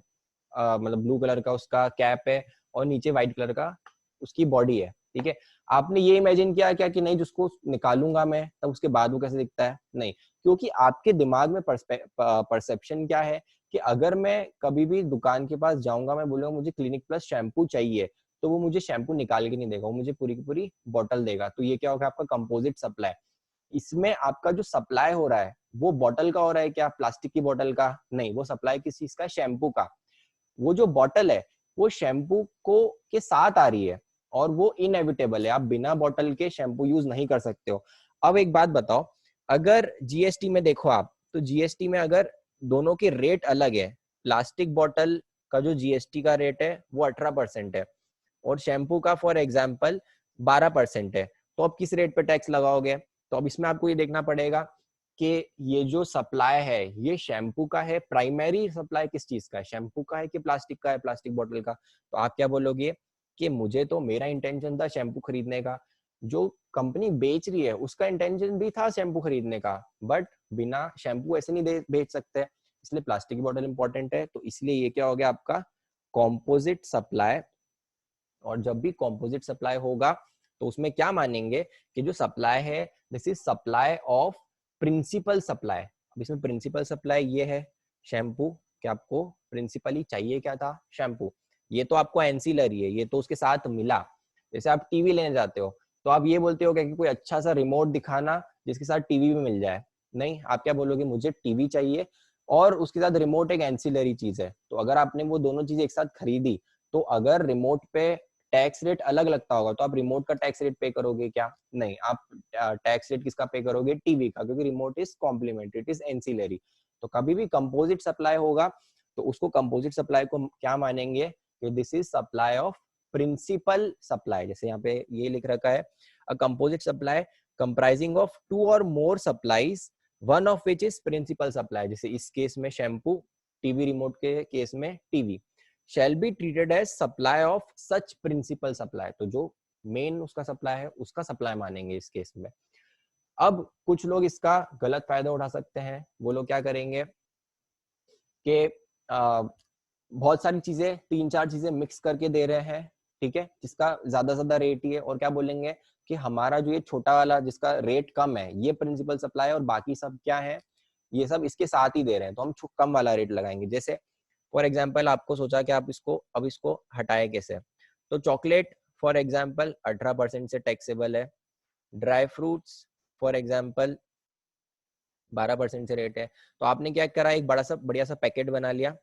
मतलब ब्लू कलर का उसका कैप है और नीचे व्हाइट कलर का उसकी बॉडी है, ठीक है। आपने ये इमेजिन किया क्या कि नहीं जिसको निकालूंगा मैं तब उसके बाद वो कैसे दिखता है, नहीं, क्योंकि आपके दिमाग में परसेप्शन क्या है कि अगर मैं कभी भी दुकान के पास जाऊंगा, मैं बोलूंगा मुझे क्लिनिक प्लस शैम्पू चाहिए, तो वो मुझे शैम्पू निकाल के नहीं देगा, वो मुझे पूरी की पूरी बॉटल देगा। तो ये क्या होगा आपका कंपोजिट सप्लाई। इसमें आपका जो सप्लाई हो रहा है वो बॉटल का हो रहा है क्या, प्लास्टिक की बॉटल का, नहीं, वो सप्लाई किस चीज का, शैम्पू का। वो जो बॉटल है वो शैम्पू को के साथ आ रही है और वो इनएविटेबल है, आप बिना बॉटल के शैम्पू यूज नहीं कर सकते हो। अब एक बात बताओ, अगर जीएसटी में देखो आप, तो जीएसटी में अगर दोनों के रेट अलग है, प्लास्टिक बॉटल का जो जीएसटी का रेट है वो 18% है और शैम्पू का फॉर एग्जाम्पल 12% है, तो अब किस रेट पे टैक्स लगाओगे। तो अब इसमें आपको ये देखना पड़ेगा कि ये जो सप्लाई है ये शैम्पू का है, प्राइमरी सप्लाई किस चीज का है, शैम्पू का है कि प्लास्टिक का है, प्लास्टिक बोतल का। तो आप क्या बोलोगे कि मुझे तो मेरा इंटेंशन था शैम्पू खरीदने का, जो कंपनी बेच रही है उसका इंटेंशन भी था शैम्पू खरीदने का, बट बिना शैम्पू ऐसे नहीं बेच सकते, इसलिए प्लास्टिक की बोतल इंपॉर्टेंट है। तो इसलिए ये क्या हो गया आपका कॉम्पोजिट सप्लाई। और जब भी कॉम्पोजिट सप्लाई होगा तो उसमें क्या मानेंगे कि जो सप्लाई है this is supply of principal supply. अब इसमें प्रिंसिपल सप्लाई ये है शैम्पू, कि आपको प्रिंसिपली चाहिए क्या था, शैम्पू, ये तो आपको एंसिलरी है, ये तो उसके साथ मिला। जैसे आप टीवी लेने जाते हो तो आप ये बोलते हो कि कोई अच्छा सा रिमोट दिखाना जिसके साथ टीवी भी मिल जाए, नहीं, आप क्या बोलोगे मुझे टीवी चाहिए और उसके साथ रिमोट एक एंसिलरी चीज है। तो अगर आपने वो दोनों चीजें एक साथ खरीदी, तो अगर रिमोट पे टैक्स रेट अलग लगता होगा तो आप रिमोट का टैक्स रेट पे करोगे क्या, नहीं, आप टैक्स रेट किसका पे करोगे, टीवी का, क्योंकि remote is complimentary, it is ancillary. तो कभी भी कंपोजिट सप्लाई होगा तो उसको कंपोजिट सप्लाई को क्या मानेंगे कि this is supply of principal supply. जैसे यहाँ पे ये लिख रखा है a composite supply comprising of 2 और more supplies one of which is principal supply. जैसे इस केस में शैम्पू, टीवी रिमोट के केस में TV, shall be treated as supply of such principal supply। तो जो मेन उसका सप्लाई है उसका सप्लाई मानेंगे इस केस में। अब कुछ लोग इसका गलत फायदा उठा सकते हैं, वो लोग क्या करेंगे कि बहुत सारी चीजें 3-4 चीजें मिक्स करके दे रहे हैं, ठीक है, जिसका ज्यादा रेट ही है, और क्या बोलेंगे कि हमारा जो ये छोटा वाला जिसका रेट कम है ये प्रिंसिपल सप्लाई है और बाकी सब क्या है, ये सब इसके साथ ही दे रहे हैं, तो हम कम वाला रेट लगाएंगे। जैसे फॉर एग्जाम्पल आपको सोचा कि आप इसको हटाए कैसे, तो चॉकलेट फॉर एग्जाम्पल 18% से टैक्सेबल है, ड्राई फ्रूट्स फॉर एग्जाम्पल 12% से रेट है। तो आपने क्या करा, एक बढ़िया सा पैकेट बना लिया,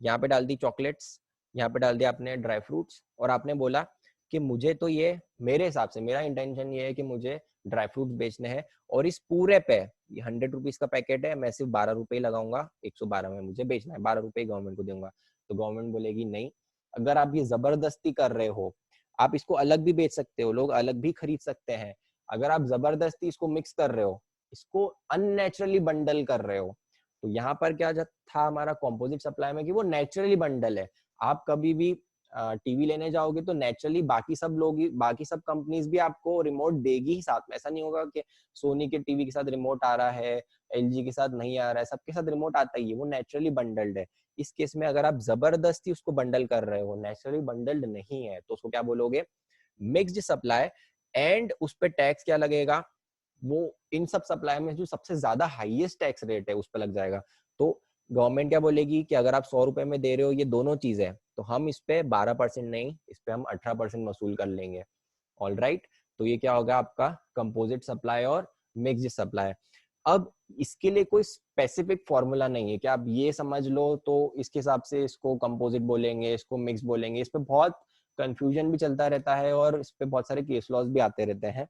यहाँ पे डाल दी चॉकलेट्स, यहाँ पे डाल दिया आपने ड्राई फ्रूट्स, और आपने बोला कि मुझे तो ये मेरे हिसाब से मेरा इंटेंशन ये है कि मुझे ड्राई फ्रूट्स बेचने हैं, और इस पूरे पे ये 100 रुपीज का पैकेट है, मैं सिर्फ 12 रुपए लगाऊंगा, 112 में मुझे बेचना है, 12 रुपए गवर्नमेंट को दूंगा। तो गवर्नमेंट बोलेगी नहीं, अगर आप ये जबरदस्ती कर रहे हो, आप इसको अलग भी बेच सकते हो, लोग अलग भी खरीद सकते हैं, अगर आप जबरदस्ती इसको मिक्स कर रहे हो, इसको अननेचुरली बंडल कर रहे हो, तो यहाँ पर क्या था हमारा कॉम्पोजिट सप्लाई में कि वो नेचुरली बंडल है। आप कभी भी टीवी लेने जाओगे तो नेचुरली बाकी सब लोग, बाकी सब कंपनीज भी आपको रिमोट देगी ही साथ में। ऐसा नहीं होगा कि सोनी के टीवी के साथ रिमोट आ रहा है, एलजी के साथ नहीं आ रहा है, सबके साथ रिमोट आता ही है, वो नेचुरली बंडल्ड है। इस केस में अगर आप जबरदस्ती उसको बंडल कर रहे हो, नेचुरली बंडल्ड नहीं है, तो उसको क्या बोलोगे, मिक्स्ड सप्लाई। एंड उस पर टैक्स क्या लगेगा, वो इन सब सप्लाई में जो सबसे ज्यादा हाईएस्ट टैक्स रेट है उस पर लग जाएगा। तो गवर्नमेंट क्या बोलेगी कि अगर आप 100 रुपए में दे रहे हो ये दोनों चीजें, तो हम इस पे 12% नहीं, इस पे हम 18% वसूल कर लेंगे। ऑल राइट, तो ये क्या होगा आपका कंपोजिट सप्लाई और मिक्स्ड सप्लाई। अब इसके लिए कोई स्पेसिफिक फॉर्मूला नहीं है कि आप ये समझ लो तो इसके हिसाब से इसको कंपोजिट बोलेंगे, इसको मिक्स बोलेंगे। इस पे बहुत कंफ्यूजन भी चलता रहता है और इस पे बहुत सारे केस लॉज भी आते रहते हैं।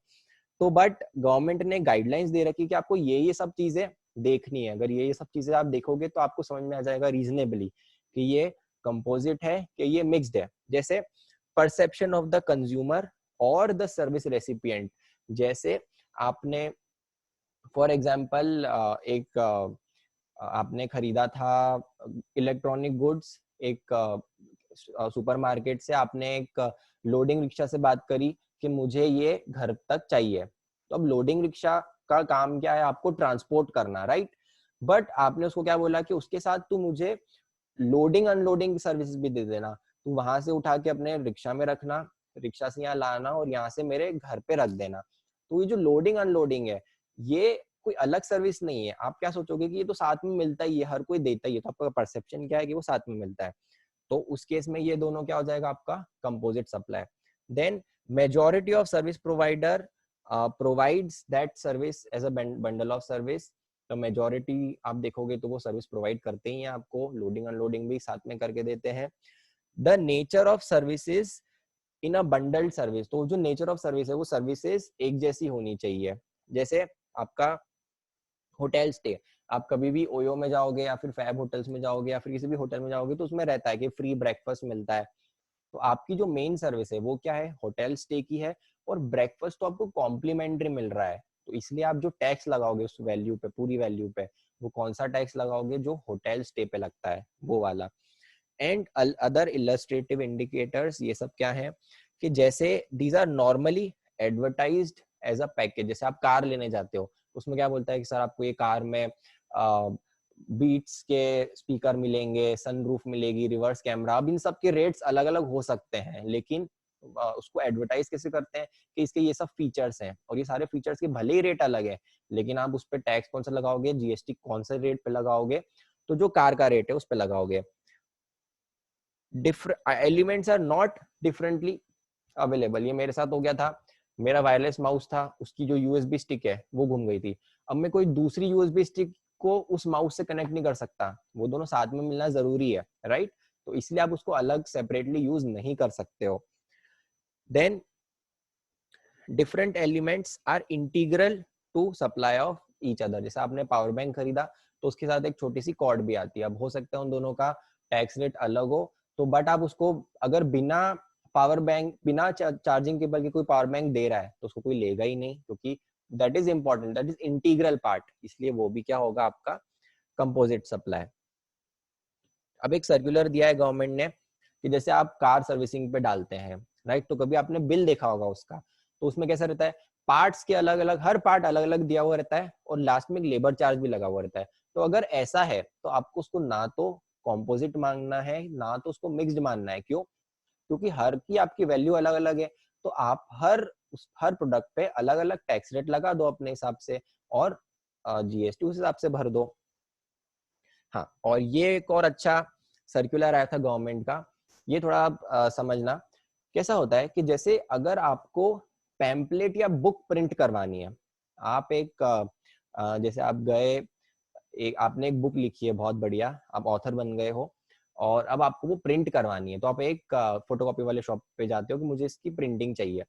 तो बट गवर्नमेंट ने गाइडलाइंस दे रखी कि आपको ये सब चीजें देखनी है। अगर ये सब चीजें आप देखोगे तो आपको समझ में आ जाएगा रीजनेबली कि ये कंपोजिट है कि ये मिक्स्ड है। जैसे परसेप्शन ऑफ द कंज्यूमर और द सर्विस रेसिपिएंट। जैसे आपने फॉर एग्जांपल एक आपने खरीदा था इलेक्ट्रॉनिक गुड्स एक सुपरमार्केट से, आपने एक लोडिंग रिक्शा से बात करी कि मुझे ये घर तक चाहिए। तो अब लोडिंग रिक्शा का काम क्या है, आपको ट्रांसपोर्ट करना, राइट। बट आपने उसको क्या बोला कि उसके साथ तू मुझे लोडिंग अनलोडिंग सर्विसेज भी दे देना, तू वहां से उठा के अपने रिक्शा में रखना, रिक्शा से यहाँ लाना और यहाँ से मेरे घर पे रख देना। तो ये जो लोडिंग अनलोडिंग है ये कोई अलग सर्विस नहीं है। आप क्या सोचोगे कि ये तो साथ में मिलता ही है, हर कोई देता ही है, तो आपका परसेप्शन क्या है कि वो साथ में मिलता है। तो उस केस में ये दोनों क्या हो जाएगा आपका composite supply. Then majority of service provider provides that service as a bundle of service. तो मेजॉरिटी आप देखोगे तो वो सर्विस प्रोवाइड करते ही हैं आपको, लोडिंग अनलोडिंग भी साथ में करके देते हैं। The nature of services in a bundled service. तो जो नेचर ऑफ सर्विस है वो सर्विसेज एक जैसी होनी चाहिए। जैसे आपका होटल स्टे, आप कभी भी ओयो में जाओगे या फिर फैब होटल्स में जाओगे या फिर किसी भी होटल में जाओगे तो उसमें रहता है कि फ्री ब्रेकफास्ट मिलता है। तो आपकी जो मेन सर्विस है वो क्या है, होटल स्टे की है, और ब्रेकफास्ट तो आपको कॉम्प्लीमेंट्री मिल रहा है। तो इसलिए आप जो टैक्स लगाओगे उस वैल्यू पे, पूरी वैल्यू पे, वो कौन सा टैक्स लगाओगे, जो होटल स्टे पे लगता है वो वाला। एंड अदर इलस्ट्रेटिव इंडिकेटर्स, ये सब क्या है कि जैसे these are normally advertised as a package. जैसे आप कार लेने जाते हो, उसमें क्या बोलता है कि सर आपको ये कार में बीट्स के स्पीकर मिलेंगे, सनरूफ मिलेगी, रिवर्स कैमरा। अब इन सब के रेट्स अलग अलग हो सकते हैं, लेकिन उसको एडवर्टाइज कैसे करते हैं कि इसके ये सब फीचर्स हैं, और ये सारे फीचर्स के भले ही रेट अलग है, लेकिन आप उस पर टैक्स कौन सा लगाओगे, जीएसटी कौन से रेट पे लगाओगे, तो जो कार का रेट है उस पर लगाओगे। different elements are not differently available। ये मेरे साथ हो गया था, मेरा वायरलेस माउस था, उसकी जो यूएसबी स्टिक है वो घूम गई थी। अब मैं कोई दूसरी यूएसबी स्टिक को उस माउस से कनेक्ट नहीं कर सकता, वो दोनों साथ में मिलना जरूरी है, राइट। तो इसलिए आप उसको अलग सेपरेटली यूज नहीं कर सकते हो। Then different elements are integral to supply of each other. जैसे आपने पावर बैंक खरीदा तो उसके साथ एक छोटी सी कॉर्ड भी आती है। अब हो सकता है उन दोनों का टैक्स रेट अलग हो, तो बट आप उसको अगर बिना पावर बैंक, बिना चार्जिंग केबल के कोई पावर बैंक दे रहा है तो उसको कोई लेगा ही नहीं, क्योंकि that is important, that is integral part, इसलिए वो भी क्या होगा आपका कंपोजिट सप्लाई। अब एक सर्कुलर दिया है गवर्नमेंट ने कि जैसे आप कार सर्विसिंग पे डालते हैं, राइट, तो कभी आपने बिल देखा होगा उसका, तो उसमें कैसा रहता है, पार्ट्स के अलग अलग, हर पार्ट अलग अलग दिया हुआ रहता है और लास्ट में एक लेबर चार्ज भी लगा हुआ रहता है। तो अगर ऐसा है तो आपको उसको ना तो कॉम्पोजिट मांगना है ना तो उसको मिक्स्ड मानना है। क्यों? क्योंकि हर की आपकी वैल्यू अलग अलग है, तो आप हर प्रोडक्ट पे अलग अलग टैक्स रेट लगा दो अपने हिसाब से और जीएसटी उस हिसाब से भर दो। हाँ, और ये एक और अच्छा सर्कुलर आया था गवर्नमेंट का, ये थोड़ा आप समझना कैसा होता है कि जैसे अगर आपको पैम्पलेट या बुक प्रिंट करवानी है, आप एक जैसे आप गए, एक आपने एक बुक लिखी है बहुत बढ़िया, आप ऑथर बन गए हो और अब आपको वो प्रिंट करवानी है, तो आप एक फोटोकॉपी वाले शॉप पे जाते हो कि मुझे इसकी प्रिंटिंग चाहिए।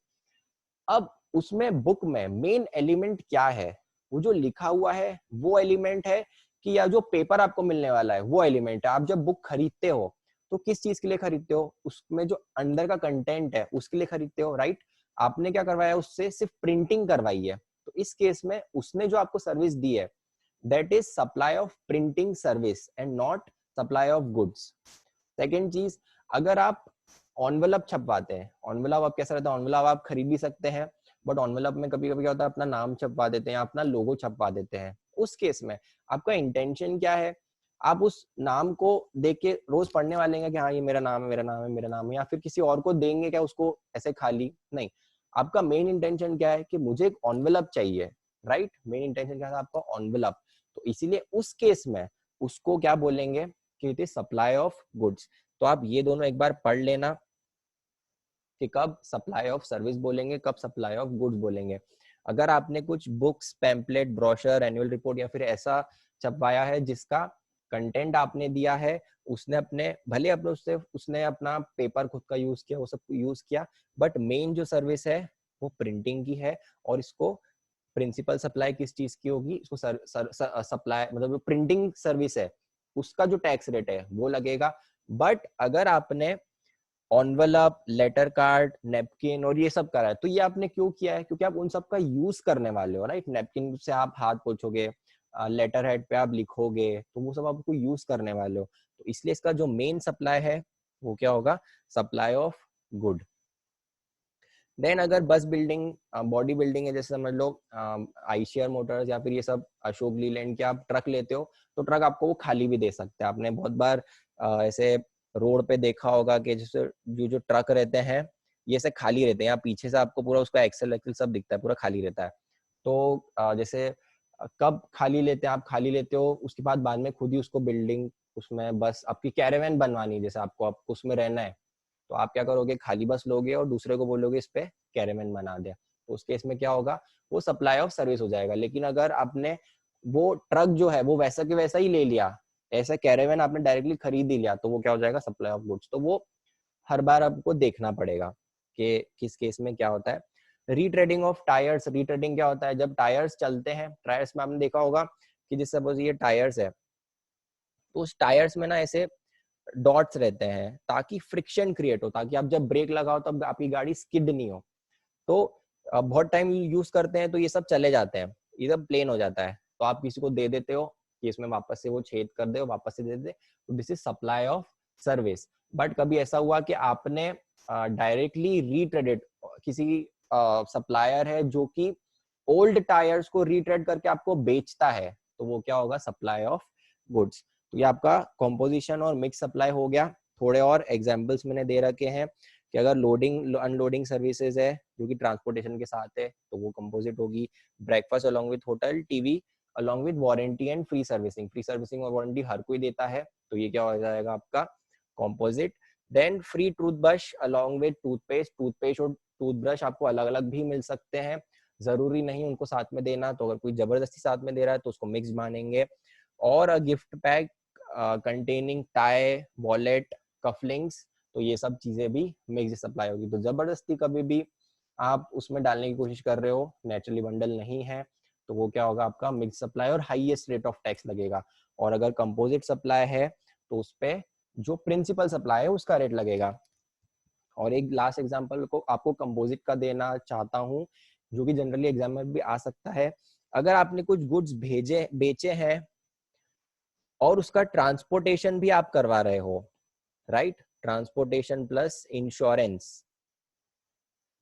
अब उसमें बुक में मेन एलिमेंट क्या है, वो जो लिखा हुआ है वो एलिमेंट है कि या जो पेपर आपको मिलने वाला है वो एलिमेंट है। आप जब बुक खरीदते हो तो किस चीज के लिए खरीदते हो, उसमें जो अंदर का कंटेंट है उसके लिए खरीदते हो, राइट। आपने क्या करवाया, उससे सिर्फ प्रिंटिंग करवाई है, तो इस केस में उसने जो आपको सर्विस दी है that is supply of printing service and not supply of goods. Second चीज, अगर आप ऑनवेलप छपवाते हैं। ऑनवेलप आप कैसा रहता है, ऑनवेलप आप खरीद भी सकते हैं, बट ऑनवेलप में कभी कभी क्या होता है अपना नाम छपवा देते हैं, अपना लोगो छपवा देते हैं। उस केस में आपका इंटेंशन क्या है, आप उस नाम को देख के रोज पढ़ने वाले हैं कि हाँ ये मेरा नाम है, मेरा नाम है, मेरा नाम है, या फिर किसी और को देंगे क्या उसको ऐसे खाली? नहीं, आपका मेन इंटेंशन क्या है कि मुझे एक ऑनवेलप चाहिए, राइट? मेन इंटेंशन क्या था आपका, ऑनवेलप। तो इसीलिए उस केस में उसको क्या बोलेंगे कि it is supply of goods. तो आप ये दोनों एक बार पढ़ लेना कि कब सप्लाई ऑफ सर्विस बोलेंगे, कब सप्लाई ऑफ गुड्स बोलेंगे। अगर आपने कुछ books, pamphlet, brochure, annual report या फिर ऐसा छपवाया है जिसका कंटेंट आपने दिया है, उसने अपने भले अपने उसने अपना पेपर खुद का यूज किया, वो सब यूज किया, बट मेन जो सर्विस है वो प्रिंटिंग की है। और इसको प्रिंसिपल सप्लाई किस चीज की होगी, इसको सप्लाई मतलब प्रिंटिंग सर्विस है उसका जो टैक्स रेट है वो लगेगा। बट अगर आपने ऑनवेलप, लेटर कार्ड, नेपकिन और ये सब करा है, तो ये आपने क्यों किया है? क्योंकि आप उन सब का यूज करने वाले हो, राइट? नेपकिन से आप हाथ पोछोगे, लेटर हेड पे आप लिखोगे, तो वो सब आपको यूज करने वाले हो, तो इसलिए इसका जो मेन सप्लाई है वो क्या होगा, सप्लाई ऑफ गुड। देन अगर बस बिल्डिंग, बॉडी बिल्डिंग है, जैसे समझ लो आईशियर मोटर्स या फिर ये सब अशोक लीलैंड के आप ट्रक लेते हो, तो ट्रक आपको वो खाली भी दे सकते हैं। आपने बहुत बार ऐसे रोड पे देखा होगा कि जैसे जो ट्रक रहते हैं ये ऐसे खाली रहते हैं, यहाँ पीछे से आपको पूरा उसका एक्सेल एक्सेल सब दिखता है, पूरा खाली रहता है। तो जैसे कब खाली लेते हैं, आप खाली लेते हो उसके बाद में खुद ही उसको बिल्डिंग, उसमें बस आपकी कैरेवन बनवानी है, जैसे आपको उसमें रहना है, तो आप क्या करोगे, खाली बस लोगे और दूसरे को बोलोगे इस पे कैरेवन बना दे, तो उस केस में क्या होगा, वो सप्लाई ऑफ सर्विस हो जाएगा। लेकिन अगर आपने वो ट्रक जो है वो वैसा के वैसा ही ले लिया, ऐसा कैरेवन आपने डायरेक्टली खरीद ही लिया, तो वो क्या हो जाएगा, सप्लाई ऑफ गुड्स। तो वो हर बार आपको देखना पड़ेगा कि किस केस में क्या होता है। रीट्रेडिंग ऑफ टायर्स, रीट्रेडिंग क्या होता है, जब टायर्स चलते हैं, टायर्स में आपने देखा होगा कि जिस सपोज ये टायर्स है, तो उस टायर्स में ना ऐसे डॉट्स रहते हैं ताकि फ्रिक्शन क्रिएट हो, ताकि आप जब ब्रेक लगाओ तब आपकी गाड़ी स्किड नहीं हो। तो बहुत टाइम यूज करते हैं तो ये सब चले जाते हैं, एकदम प्लेन हो जाता है, तो आप किसी को दे देते हो कि इसमें वापस से वो छेद कर दे, वापस से दे दे, तो this is supply of service. But कभी ऐसा हुआ कि आपने डायरेक्टली रीट्रेडेड, किसी सप्लायर है जो कि ओल्ड टायर्स को रीट्रेड करके आपको बेचता है, तो वो क्या होगा, सप्लाई ऑफ गुड्स। तो ये आपका कॉम्पोजिशन और मिक्स सप्लाई हो गया। थोड़े और एग्जाम्पल्स मैंने दे रखे हैं कि अगर लोडिंग अनलोडिंग सर्विसेज है जो कि ट्रांसपोर्टेशन के साथ है, तो वो कंपोजिट होगी। Breakfast along with hotel, TV along with warranty and free servicing, free servicing और वारंटी हर कोई देता है, तो ये क्या हो जाएगा आपका composite. Then free toothbrush along with toothpaste, toothpaste और टूथब्रश आपको अलग अलग भी मिल सकते हैं, जरूरी नहीं उनको साथ में देना, तो अगर कोई जबरदस्ती साथ में दे रहा है तो उसको मिक्स मानेंगे। और a gift pack containing tie, wallet, cufflinks, तो ये सब चीजें भी मिक्स सप्लाई होगी। तो जबरदस्ती कभी भी आप उसमें डालने की कोशिश कर रहे हो, नेचुरली बंडल नहीं है, तो वो क्या होगा, आपका मिक्स सप्लाई और हाईएस्ट रेट ऑफ टैक्स लगेगा। और अगर कंपोजिट सप्लाई है तो उस पे जो प्रिंसिपल सप्लाई है उसका रेट लगेगा। और एक लास्ट एग्जांपल को आपको कंपोजिट का देना चाहता हूँ, जो कि जनरली एग्जाम में भी आ सकता है। अगर आपने कुछ गुड्स बेचे हैं और उसका ट्रांसपोर्टेशन भी आप करवा रहे हो, राइट, ट्रांसपोर्टेशन प्लस इंश्योरेंस,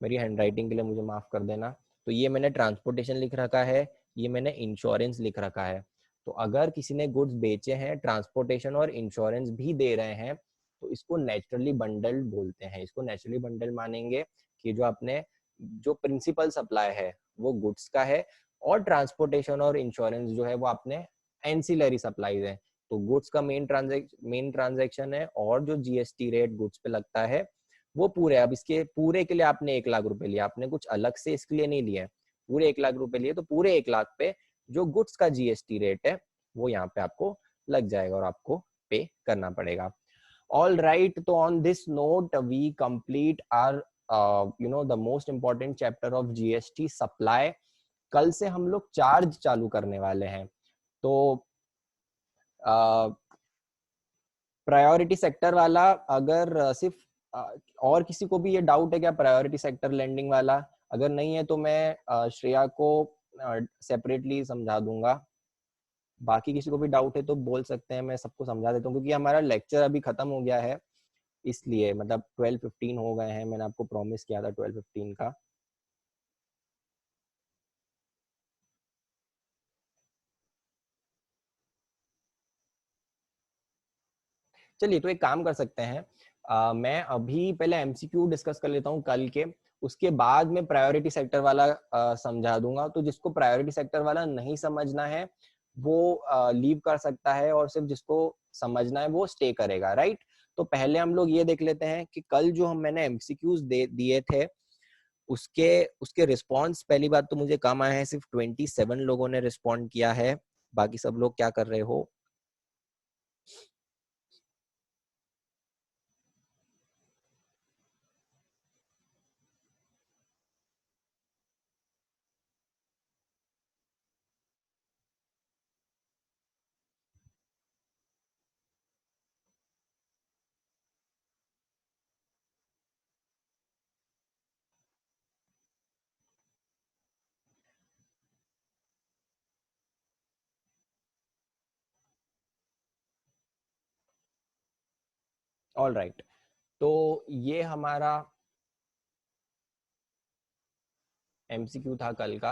मेरी हैंडराइटिंग के लिए मुझे माफ कर देना, तो ये मैंने ट्रांसपोर्टेशन लिख रखा है, ये मैंने इंश्योरेंस लिख रखा है। तो अगर किसी ने गुड्स बेचे हैं, ट्रांसपोर्टेशन और इंश्योरेंस भी दे रहे हैं, तो इसको नेचुरली बंडल्ड बोलते हैं। इसको नेचुरली बंडल मानेंगे कि जो आपने जो प्रिंसिपल सप्लाई है वो गुड्स का है, और ट्रांसपोर्टेशन और इंश्योरेंस जो है वो आपने एंसिलरी सप्लाईज है। तो गुड्स का मेन ट्रांजेक्शन है, और जो जीएसटी रेट गुड्स पे लगता है वो पूरे। अब इसके पूरे के लिए आपने 1 लाख रुपए लिया, आपने कुछ अलग से इसके लिए नहीं लिया है, पूरे 1 लाख रुपए लिए, तो पूरे 1 लाख पे जो गुड्स का जीएसटी रेट है वो यहाँ पे आपको लग जाएगा और आपको पे करना पड़ेगा। ऑल राइट, तो on this note we complete our the most important chapter of GST, supply. कल से हम लोग चार्ज चालू करने वाले हैं। तो प्रायोरिटी सेक्टर वाला, अगर सिर्फ और किसी को भी ये डाउट है क्या प्रायोरिटी सेक्टर लेंडिंग वाला, अगर नहीं है तो मैं श्रेया को सेपरेटली समझा दूंगा। बाकी किसी को भी डाउट है तो बोल सकते हैं, मैं सबको समझा देता हूँ, क्योंकि हमारा लेक्चर अभी खत्म हो गया है, इसलिए मतलब 12-15 हो गए हैं, मैंने आपको प्रॉमिस किया था 12-15 का। चलिए तो एक काम कर सकते हैं, मैं अभी पहले एमसीक्यू डिस्कस कर लेता हूँ कल के, उसके बाद में प्रायोरिटी सेक्टर वाला समझा दूंगा। तो जिसको प्रायोरिटी सेक्टर वाला नहीं समझना है वो लीव कर सकता है, और सिर्फ जिसको समझना है वो स्टे करेगा, राइट। तो पहले हम लोग ये देख लेते हैं कि कल जो मैंने एमसीक्यूज दिए थे उसके उसके रिस्पॉन्स, पहली बात तो मुझे कम आए हैं, सिर्फ 27 लोगों ने रिस्पॉन्ड किया है। बाकी सब लोग क्या कर रहे हो? ऑल राइट, तो ये हमारा एमसीक्यू था कल का।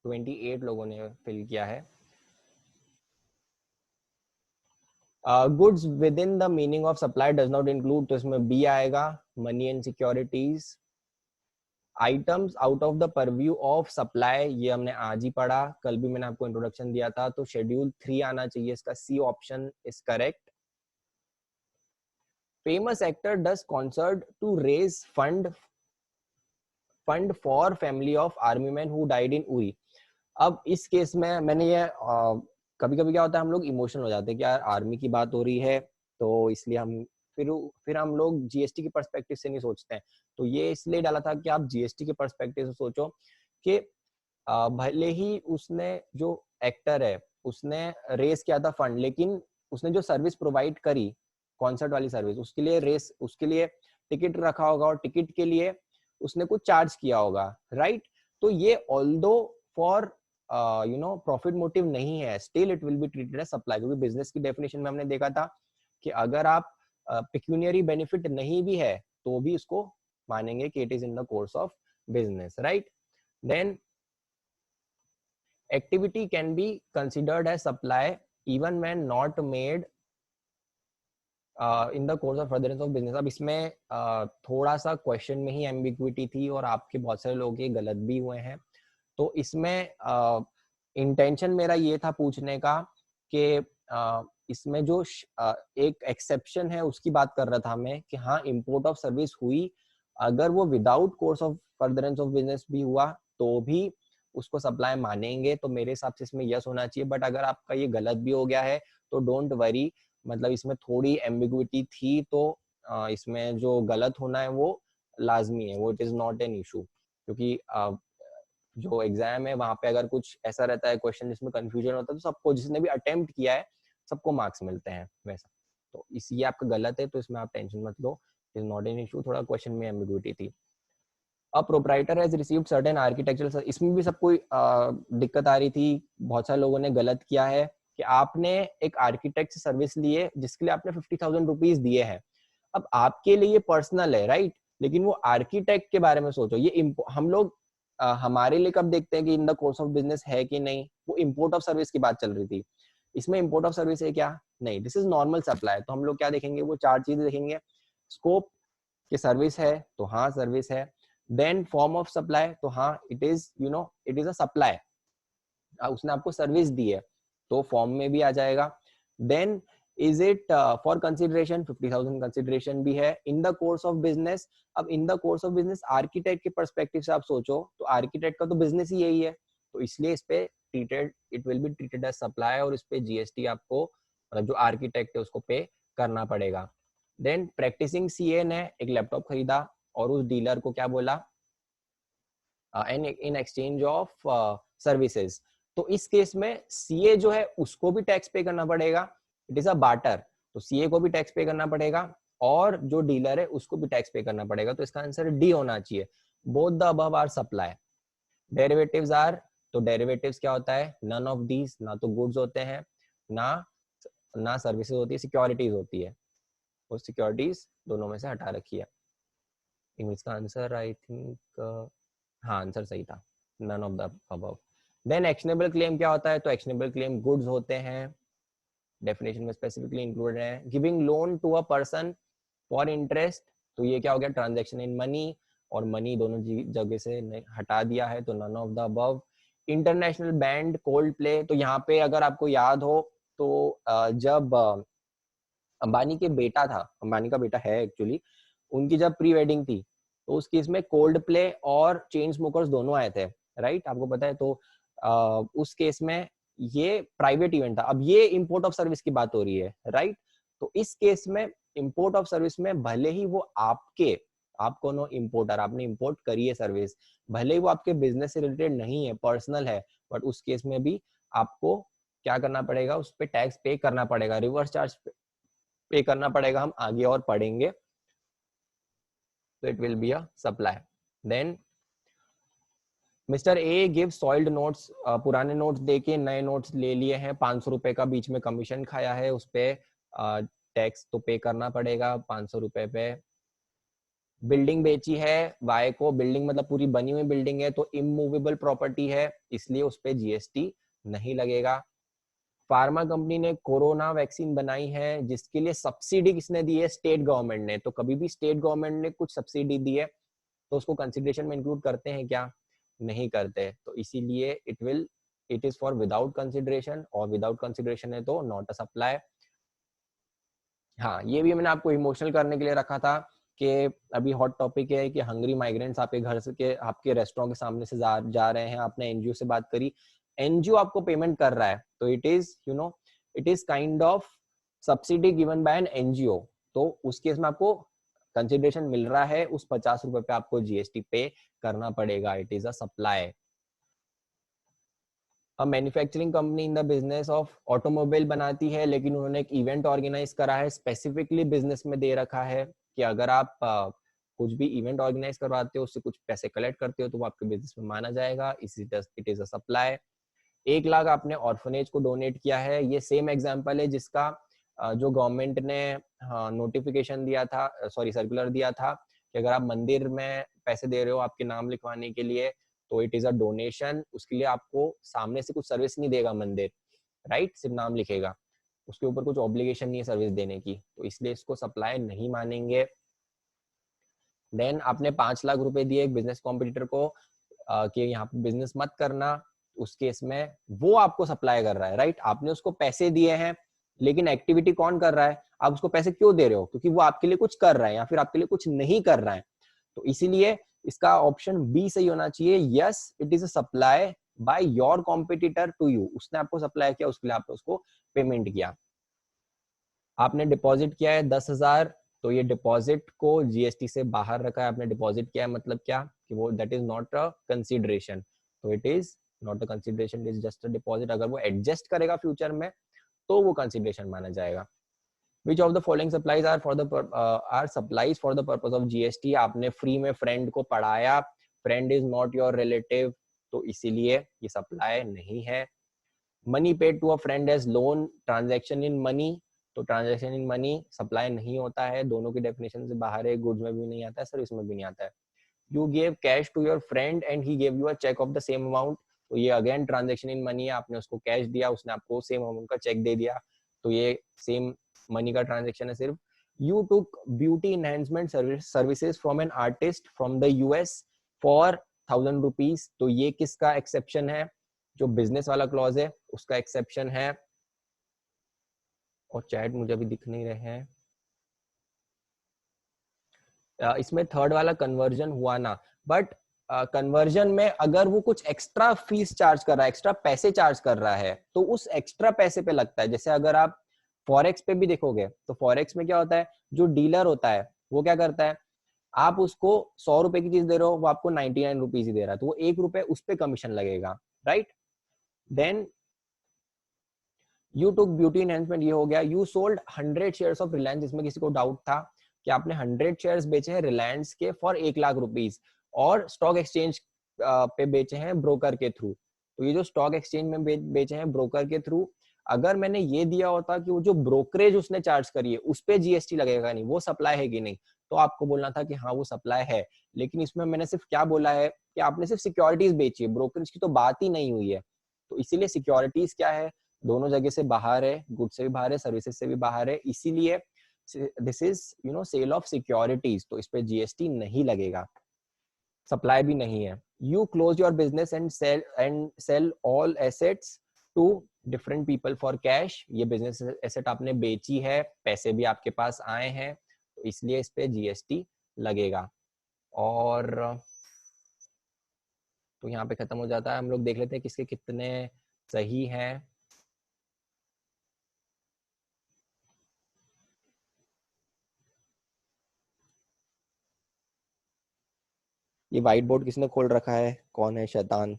28 लोगों ने फिल किया है। Goods with in the meaning of supply does not include, तो इसमें बी आएगा, money and securities. Items out of the purview of supply, ये हमने आज ही पढ़ा, कल भी मैंने आपको इंट्रोडक्शन दिया था, तो शेड्यूल 3 आना चाहिए, इसका C option is correct. Famous actor does concert to raise fund for family of army man who died in Uri. अब इस केस में मैंने ये कभी कभी क्या होता है, हम लोग इमोशनल हो जाते हैं कि यार आर्मी की बात हो रही है, तो इसलिए हम फिर फिर हम लोग जीएसटी के पर्सपेक्टिव से नहीं सोचते हैं। तो ये इसलिए डाला था कि आप जीएसटी के पर्सपेक्टिव से सोचो कि भले ही उसने जो एक्टर है उसने रेस किया था फंड, लेकिन उसने जो सर्विस प्रोवाइड करी, कॉन्सर्ट वाली सर्विस, उसके लिए रेस, उसके लिए टिकट रखा होगा और टिकट के लिए उसने कुछ चार्ज किया होगा, राइट। तो ये ऑल्दो फॉर प्रॉफिट मोटिव नहीं है, still it will be treated as supply, क्योंकि बिजनेस की डेफिनेशन में हमने देखा था कि अगर आप पेक्यूनियरी बेनिफिट नहीं भी है तो भी इसको मानेंगे कि it is in the course of business, right. Then activity can be considered as supply even when not made in the course of furtherance of business. अब इसमें थोड़ा सा क्वेश्चन में ही एम्बिग्विटी थी और आपके बहुत सारे लोग ये गलत भी हुए हैं। तो इसमें इंटेंशन मेरा ये था पूछने का कि इसमें जो एक एक्सेप्शन है उसकी बात कर रहा था मैं, कि हाँ इम्पोर्ट ऑफ सर्विस हुई, अगर वो without course of furtherance of business भी हुआ तो भी उसको सप्लाई मानेंगे, तो मेरे हिसाब से इसमें यस होना चाहिए। बट अगर आपका ये गलत भी हो गया है तो डोंट वरी, मतलब इसमें थोड़ी एम्बिग्विटी थी, तो इसमें जो गलत होना है वो लाजमी है, वो it is not an issue. क्योंकि जो एग्जाम है वहां पे अगर कुछ ऐसा रहता है क्वेश्चन जिसमें कंफ्यूजन होता है तो सबको, जिसने भी अटेम्प्ट किया है सबको मार्क्स मिलते हैं वैसा। तो इस ये आपका गलत है, तो इसमें आप टेंशन मत लो, इज नॉट एन इशू, थोड़ा क्वेश्चन में एम्बिग्विटी थी। A proprietor has received certain architectural, इसमें भी सबको दिक्कत आ रही थी, बहुत सारे लोगों ने गलत किया है कि आपने एक आर्किटेक्ट से सर्विस ली है जिसके लिए आपने 50,000 रुपीज दिए हैं। अब आपके लिए पर्सनल है, राइट, लेकिन वो आर्किटेक्ट के बारे में सोचो। ये हम लोग हमारे लिए कब देखते हैं कि इन द कोर्स ऑफ बिजनेस है कि नहीं, वो इम्पोर्ट ऑफ सर्विस की बात चल रही थी। इसमें इम्पोर्ट ऑफ सर्विस है क्या? नहीं, दिस इज नॉर्मल सप्लाई। तो हम लोग क्या देखेंगे, वो 4 चीजें देखेंगे। स्कोप, कि सर्विस है तो हाँ सर्विस है। देन फॉर्म ऑफ सप्लाई, तो हाँ it is it is a supply, उसने आपको सर्विस दी है तो फॉर्म में भी आ जाएगा। Then is it for consideration, 50,000 consideration भी है। In the course of business, अब in the course of business architect के पर्सपेक्टिव से आप सोचो तो आर्किटेक्ट का तो बिजनेस ही यही है, तो इसलिए इस पे treated, it will be treated as supply, और इस पे जीएसटी आपको जो आर्किटेक्ट है उसको पे करना पड़ेगा। देन प्रैक्टिसिंग सीए ने एक लैपटॉप खरीदा और उस डीलर को क्या बोला, इन एक्सचेंज ऑफ सर्विसेज, तो इस केस में सीए जो है उसको भी टैक्स पे करना पड़ेगा, इट इज अ बार्टर, तो सीए को भी टैक्स पे करना पड़ेगा और जो डीलर है उसको भी टैक्स पे करना पड़ेगा। तो इसका आंसर डी होना चाहिए, both the above are supply. Derivatives are तो डेरिवेटिव्स क्या होता है, नन ऑफ दीज, ना तो गुड्स होते हैं ना सर्विसेज होती है, सिक्योरिटीज होती है, और सिक्योरिटीज दोनों में से हटा रखी है। इंग्लिश का आंसर आई थिंक, हाँ आंसर सही था, none of the above. Then actionable claim क्या होता है, तो एक्शनेबल क्लेम गुड्स होते हैं, डेफिनेशन में स्पेसिफिकली इंक्लूडेड है। Giving loan to a person for interest, तो ये क्या हो गया, ट्रांजैक्शन इन मनी, और मनी दोनों जगह से हटा दिया है, तो none of the above. International band Coldplay, तो यहाँ पे अगर आपको याद हो तो जब अंबानी के बेटा था, अंबानी का बेटा है एक्चुअली, उनकी जब प्री वेडिंग थी तो उस केस में कोल्ड प्ले और चेन स्मोकर्स दोनों आए थे, राइट, आपको पता है। तो उस केस में ये प्राइवेट इवेंट था, अब ये इंपोर्ट ऑफ सर्विस की बात हो रही है, राइट। तो इस केस में इंपोर्ट ऑफ सर्विस में भले ही वो आप कोनो इंपोर्टर, आपने इंपोर्ट करी है सर्विस, भले ही वो आपके बिजनेस से रिलेटेड नहीं है, पर्सनल है, बट उस केस में भी आपको क्या करना पड़ेगा, उस पर टैक्स पे करना पड़ेगा, रिवर्स चार्ज पे करना पड़ेगा, हम आगे और पढ़ेंगे। तो it will be a supply. Then mister A give soiled notes, पुराने नोट्स देके नए नोट्स ले लिए हैं, 500 रुपए का बीच में कमीशन खाया है, उस पे टैक्स तो पे करना पड़ेगा 500 रुपए पे। बिल्डिंग बेची है वाई को, बिल्डिंग मतलब पूरी बनी हुई बिल्डिंग है, तो इमूवेबल प्रॉपर्टी है, इसलिए उस पे जीएसटी नहीं लगेगा। फार्मा कंपनी ने कोरोना वैक्सीन बनाई है, जिसके लिए सब्सिडी किसने दी है, स्टेट गवर्नमेंट ने। तो कभी भी स्टेट गवर्नमेंट ने कुछ सब्सिडी दी है तो उसको कंसिडरेशन में इंक्लूड करते हैं क्या, नहीं करते, तो इसीलिए it is for without consideration, और विदाउट कंसिडरेशन है तो नॉट अ सप्लाई। हाँ, ये भी मैंने आपको इमोशनल करने के लिए रखा था कि अभी हॉट टॉपिक है कि हंग्री माइग्रेंट्स आपके घर से के आपके रेस्टोरेंट के सामने से जा रहे हैं, आपने एनजीओ से बात करी, एनजीओ आपको पेमेंट कर रहा है, तो it is kind of subsidy given by an NGO, तो उस केस में आपको कंसिडरेशन मिल रहा है, उस 50 रुपए पे आपको जीएसटी पे करना पड़ेगा, it is a supply. Manufacturing company in the business of automobile बनाती है, लेकिन उन्होंने एक इवेंट ऑर्गेनाइज करा है, स्पेसिफिकली बिजनेस में दे रखा है कि अगर आप कुछ भी इवेंट ऑर्गेनाइज करवाते हो, उससे कुछ पैसे कलेक्ट करते हो, तो वो आपके बिजनेस में माना जाएगा, it is a supply. 1 lakh आपने ऑर्फनेज को डोनेट किया है, ये सेम एग्जांपल है जिसका जो गवर्नमेंट ने नोटिफिकेशन दिया था, सॉरी सर्कुलर दिया था कि अगर आप मंदिर में पैसे दे रहे हो आपके नाम लिखवाने के लिए, तो इट इज अ डोनेशन, उसके लिए आपको सामने से कुछ सर्विस नहीं देगा मंदिर, राइट, सिर्फ नाम लिखेगा, उसके ऊपर कुछ ऑब्लिगेशन नहीं है सर्विस देने की, तो इसलिए इसको सप्लाई नहीं मानेंगे। देन आपने 5 लाख रुपए दिए एक बिजनेस कॉम्पिटिटर को कि यहाँ पे बिजनेस मत करना, उस केस में वो आपको सप्लाई कर रहा है, राइट, आपने उसको पैसे दिए हैं, लेकिन एक्टिविटी कौन कर रहा है, आप उसको पैसे क्यों दे रहे हो, क्योंकि वो आपके लिए कुछ कर रहा है या फिर आपके लिए कुछ नहीं कर रहा है, तो इसीलिए इसका ऑप्शन बी सही होना चाहिए, yes it is a supply by your competitor to you, उसने आपको सप्लाई किया, उसके लिए आपने उसको पेमेंट किया। आपने डिपॉजिट किया है 10,000, तो ये डिपॉजिट को जीएसटी से बाहर रखा है, आपने डिपॉजिट किया है, मतलब क्या कि वो that is not a consideration, तो it is not a consideration, it is just a deposit, अगर वो एडजस्ट करेगा फ्यूचर में तो वो कंसिडरेशन माना जाएगा। Which of the following supplies are supplies for the purpose of GST? आपने फ्री में फ्रेंड को पढ़ाया, friend is not your relative, तो इसीलिए ये सप्लाई नहीं है। Money paid to a friend as loan, transaction in money, तो ट्रांजैक्शन इन मनी सप्लाई नहीं होता है, दोनों की डेफिनेशन से बाहर है, गुड्स में भी नहीं आता है, सर्विस में भी नहीं आता है। You gave cash to your friend and he gave you a cheque of the same amount, तो ये अगेन ट्रांजैक्शन इन मनी है, आपने उसको कैश दिया, उसने आपको सेम अमाउंट का चेक दे दिया, तो ये सेम मनी का ट्रांजैक्शन है सिर्फ। You took beauty enhancement services from an artist from the US for 1,000 rupees, तो ये किसका एक्सेप्शन है, जो बिजनेस वाला क्लॉज है उसका एक्सेप्शन है। और चैट मुझे अभी दिख नहीं रहे हैं, इसमें थर्ड वाला कन्वर्जन हुआ ना, बट कन्वर्जन में अगर वो कुछ एक्स्ट्रा फीस चार्ज कर रहा है, एक्स्ट्रा पैसे चार्ज कर रहा है, तो उस एक्स्ट्रा पैसे पे लगता है। जैसे अगर आप फॉरेक्स पे भी देखोगे तो फॉरेक्स में क्या होता है, जो डीलर होता है वो क्या करता है, आप उसको 100 रुपए की चीज दे रहे हो, वो आपको 99 रुपीज ही दे रहा है, तो वो 1 रुपए उस पे कमीशन लगेगा, right. Then you took beauty enhancement, ये हो गया। You sold 100 shares of Reliance, इसमें किसी को डाउट था कि आपने 100 शेयर्स बेचे हैं रिलायंस के फॉर 1 लाख रुपीज, और स्टॉक एक्सचेंज पे बेचे हैं ब्रोकर के थ्रू, तो ये जो स्टॉक एक्सचेंज में बेचे हैं ब्रोकर के थ्रू, अगर मैंने ये दिया होता कि वो जो ब्रोकरेज उसने चार्ज करी है उस पे जीएसटी लगेगा नहीं, वो सप्लाई है कि नहीं, तो आपको बोलना था कि हाँ वो सप्लाई है। लेकिन इसमें मैंने सिर्फ क्या बोला है कि आपने सिर्फ सिक्योरिटीज बेची है, ब्रोकरेज की तो बात ही नहीं हुई है। तो इसीलिए सिक्योरिटीज क्या है, दोनों जगह से बाहर है, गुड से भी बाहर है, सर्विसेज से भी बाहर है, इसीलिए this is sale of securities, तो इस पे जीएसटी नहीं लगेगा। सप्लाई भी नहीं है। You close your business and sell all assets to different people for cash, ये बिजनेस एसेट आपने बेची है, पैसे भी आपके पास आए हैं, तो इसलिए इस पे जीएसटी लगेगा। और तो यहाँ पे खत्म हो जाता है। हम लोग देख लेते हैं किसके कितने सही हैं। ये व्हाइट बोर्ड किसने खोल रखा है, कौन है शैतान?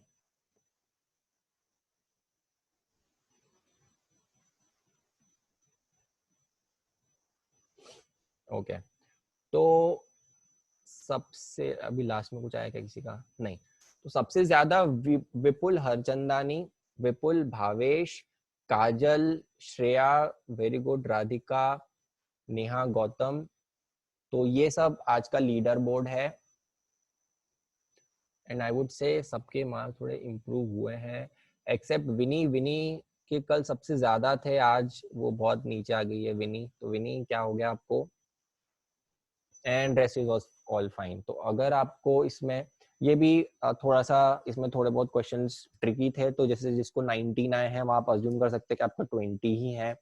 ओके तो सबसे अभी लास्ट में कुछ आया क्या किसी का? नहीं। तो सबसे ज्यादा विपुल हरचंदानी, विपुल भावेश, काजल, श्रेया, वेरी गुड, राधिका, नेहा गौतम, तो ये सब आज का लीडर बोर्ड है। एंड आई वुड से सबके मार्क्स थोड़े इम्प्रूव हुए हैं, एक्सेप्ट विनी। विनी के कल सबसे ज्यादा थे, आज वो बहुत नीचे आ गई है विनी। तो विनी क्या हो गया आपको? And rest is all fine. तो अगर आपको इसमें ये भी थोड़ा सा इसमें थोड़े बहुत क्वेश्चंस ट्रिकी थे, तो जैसे जिसको 19 आए हैं, आप अज्यूम कर सकते हैं कि आपका 20 ही है,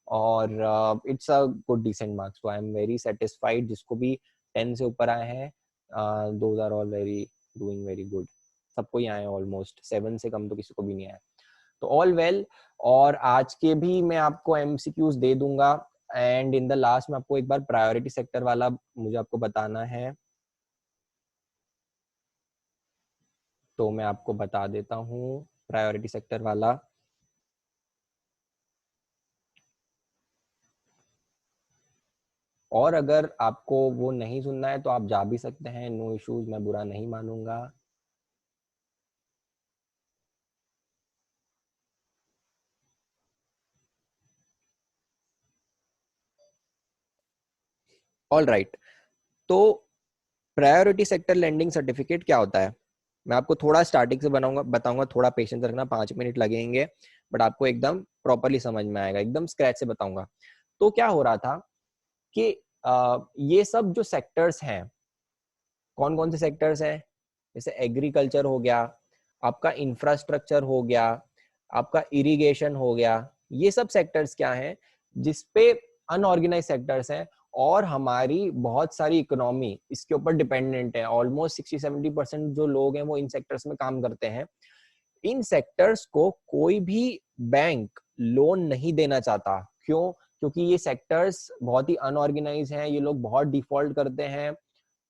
और it's a good decent marks. तो आई एम वेरी सेटिस्फाइड। जिसको भी 10 से ऊपर आए हैं, those are all very doing very good. सबको ही आए हैं ऑलमोस्ट, 7 से कम तो किसी को भी नहीं आया। तो ऑल वेल। और आज के भी मैं आपको एमसीक्यूज दे दूंगा, एंड इन द लास्ट में आपको एक बार प्रायोरिटी सेक्टर वाला मुझे आपको बताना है, तो मैं आपको बता देता हूँ प्रायोरिटी सेक्टर वाला। और अगर आपको वो नहीं सुनना है तो आप जा भी सकते हैं, नो इश्यूज, मैं बुरा नहीं मानूंगा। All right. तो प्रायोरिटी सेक्टर लैंडिंग सर्टिफिकेट क्या होता है, मैं आपको थोड़ा स्टार्टिंग से बताऊंगा, थोड़ा पेशेंस रखना, 5 मिनट लगेंगे, बट आपको एकदम प्रॉपरली समझ में आएगा, एकदम स्क्रैच से बताऊंगा। तो क्या हो रहा था कि ये सब जो सेक्टर्स हैं, कौन कौन से सेक्टर्स हैं, जैसे एग्रीकल्चर हो गया, आपका इंफ्रास्ट्रक्चर हो गया, आपका इरिगेशन हो गया, ये सब सेक्टर्स क्या हैं जिसपे अनऑर्गेनाइज सेक्टर्स हैं, और हमारी बहुत सारी इकोनॉमी इसके ऊपर डिपेंडेंट है। ऑलमोस्ट 60-70% जो लोग हैं वो इन सेक्टर्स में काम करते हैं। इन सेक्टर्स को कोई भी बैंक लोन नहीं देना चाहता। क्यों? क्योंकि ये सेक्टर्स बहुत ही अनऑर्गेनाइज हैं, ये लोग बहुत डिफॉल्ट करते हैं,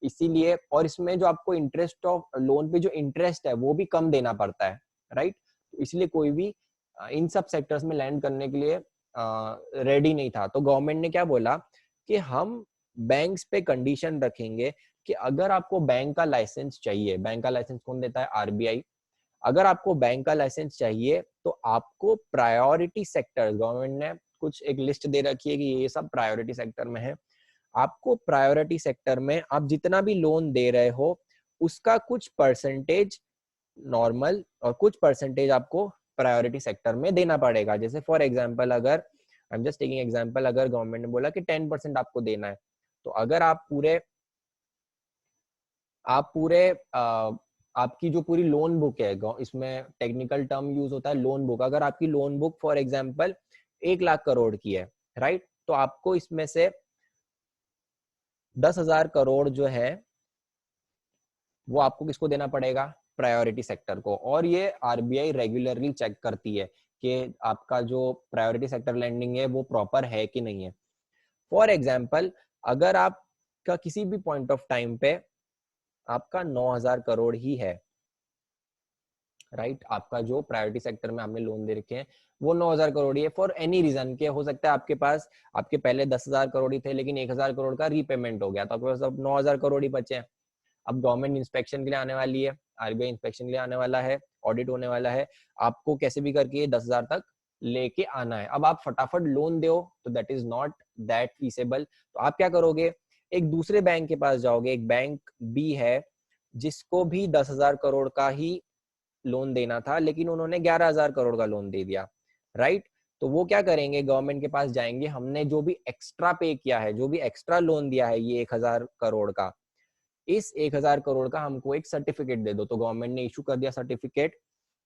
इसीलिए। और इसमें जो आपको इंटरेस्ट ऑफ लोन पे जो इंटरेस्ट है वो भी कम देना पड़ता है, राइट? तो इसलिए कोई भी इन सब सेक्टर्स में लैंड करने के लिए रेडी नहीं था। तो गवर्नमेंट ने क्या बोला कि हम बैंक्स पे कंडीशन रखेंगे कि अगर आपको बैंक का लाइसेंस चाहिए, बैंक का लाइसेंस कौन देता है? आरबीआई। अगर आपको बैंक का लाइसेंस चाहिए तो आपको प्रायोरिटी सेक्टर, गवर्नमेंट ने कुछ एक लिस्ट दे रखी है कि ये सब प्रायोरिटी सेक्टर में है, आपको प्रायोरिटी सेक्टर में आप जितना भी लोन दे रहे हो उसका कुछ परसेंटेज नॉर्मल और कुछ परसेंटेज आपको प्रायोरिटी सेक्टर में देना पड़ेगा। जैसे फॉर एग्जांपल, अगर I am just taking example, अगर गवर्नमेंट ने बोला कि 10% आपको देना है, तो अगर आप पूरे आपकी जो पूरी लोन बुक है, इसमें टेक्निकल टर्म यूज होता है लोन बुक, अगर आपकी loan book for example 1 lakh crore की है, राइट, तो आपको इसमें से 10,000 करोड़ जो है वो आपको किसको देना पड़ेगा? प्रायोरिटी सेक्टर को। और ये आरबीआई रेगुलरली चेक करती है कि आपका जो प्रायोरिटी सेक्टर लैंडिंग है वो प्रॉपर है कि नहीं है। फॉर एग्जाम्पल, अगर आपका किसी भी पॉइंट ऑफ टाइम पे आपका 9,000 करोड़ ही है, राइट, आपका जो प्रायोरिटी सेक्टर में आपने लोन दे रखे हैं वो 9,000 करोड़ ही है, फॉर एनी रीजन के हो सकता है आपके पास, आपके पहले 10,000 करोड़ ही थे लेकिन 1,000 करोड़ का रीपेमेंट हो गया, तो आपके पास अब 9,000 करोड़ ही बचे हैं। अब गवर्नमेंट इंस्पेक्शन के लिए आने वाली है, आरबीआई इंस्पेक्शन के लिए आने वाला है, ऑडिट होने वाला है, आपको कैसे भी करके 10,000 तक लेके आना है। अब आप फटाफट लोन दो तो that is not that feasible. तो आप क्या करोगे, एक दूसरे बैंक के पास जाओगे, एक बैंक बी है जिसको भी 10,000 करोड़ का ही लोन देना था, लेकिन उन्होंने 11,000 करोड़ का लोन दे दिया, राइट। तो वो क्या करेंगे, गवर्नमेंट के पास जाएंगे, हमने जो भी एक्स्ट्रा पे किया है, जो भी एक्स्ट्रा लोन दिया है ये 1,000 करोड़ का, इस 1,000 करोड़ का हमको एक सर्टिफिकेट दे दो। तो गवर्नमेंट ने इशू कर दिया सर्टिफिकेट।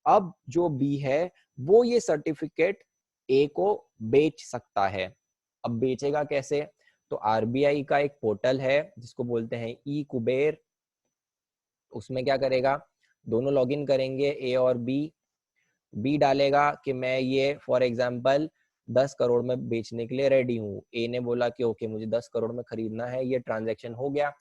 अब जो बी है वो ये सर्टिफिकेट ए को बेच सकता है। अब बेचेगा कैसे, तो आरबीआई का एक पोर्टल है जिसको बोलते हैं ई कुबेर, उसमें क्या करेगा, दोनों लॉगिन करेंगे ए और बी डालेगा कि मैं ये फॉर एग्जांपल 10 करोड़ में बेचने के लिए रेडी हूँ, ए ने बोला कि ओके मुझे 10 करोड़ में खरीदना है, ये ट्रांजैक्शन हो गया।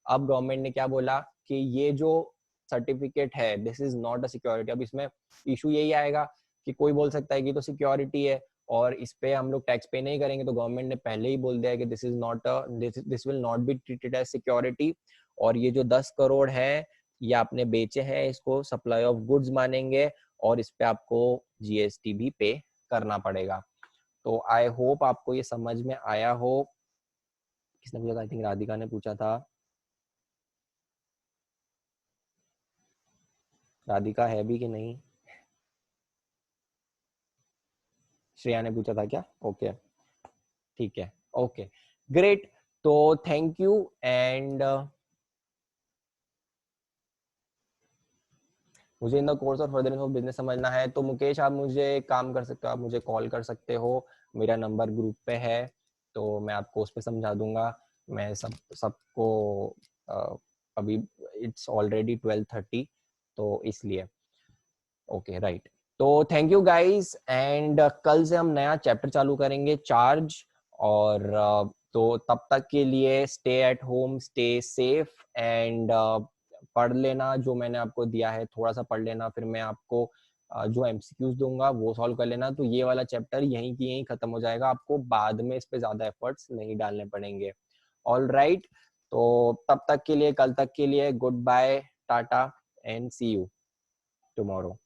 अब गवर्नमेंट ने क्या बोला कि ये जो सर्टिफिकेट है this is not a security. अब इसमें इशू यही आएगा कि कोई बोल सकता है कि तो सिक्योरिटी है और इस पे हम लोग टैक्स पे नहीं करेंगे, तो गवर्नमेंट ने पहले ही बोल दिया है कि this is not this will not be treated as security. और ये जो 10 करोड़ है ये आपने बेचे हैं, इसको सप्लाई ऑफ गुड्स मानेंगे और इस पे आपको जीएसटी भी पे करना पड़ेगा। तो आई होप आपको ये समझ में आया हो। किसने पूछा था, आई थिंक राधिका ने पूछा था। राधिका है भी कि नहीं, श्रेया ने पूछा था क्या, ओके ठीक है, ओके ग्रेट। तो थैंक यू एंड मुझे इन the course of further of business समझना है तो मुकेश आप मुझे काम कर सकते हो, आप मुझे कॉल कर सकते हो, मेरा नंबर ग्रुप पे है, तो मैं आपको उस पर समझा दूंगा। मैं सबको अभी इट्स ऑलरेडी 12:30 तो इसलिए ओके राइट। तो थैंक यू गाइस एंड कल से हम नया चैप्टर चालू करेंगे चार्ज। और तो तब तक के लिए stay at home, stay safe and पढ़ लेना जो मैंने आपको दिया है, थोड़ा सा पढ़ लेना, फिर मैं आपको जो एमसीक्यूज दूंगा वो सॉल्व कर लेना। तो ये वाला चैप्टर यहीं की यहीं खत्म हो जाएगा, आपको बाद में इस पे ज्यादा एफर्ट्स नहीं डालने पड़ेंगे। ऑल राइट, तो तब तक के लिए, कल तक के लिए good bye, tata and see you tomorrow.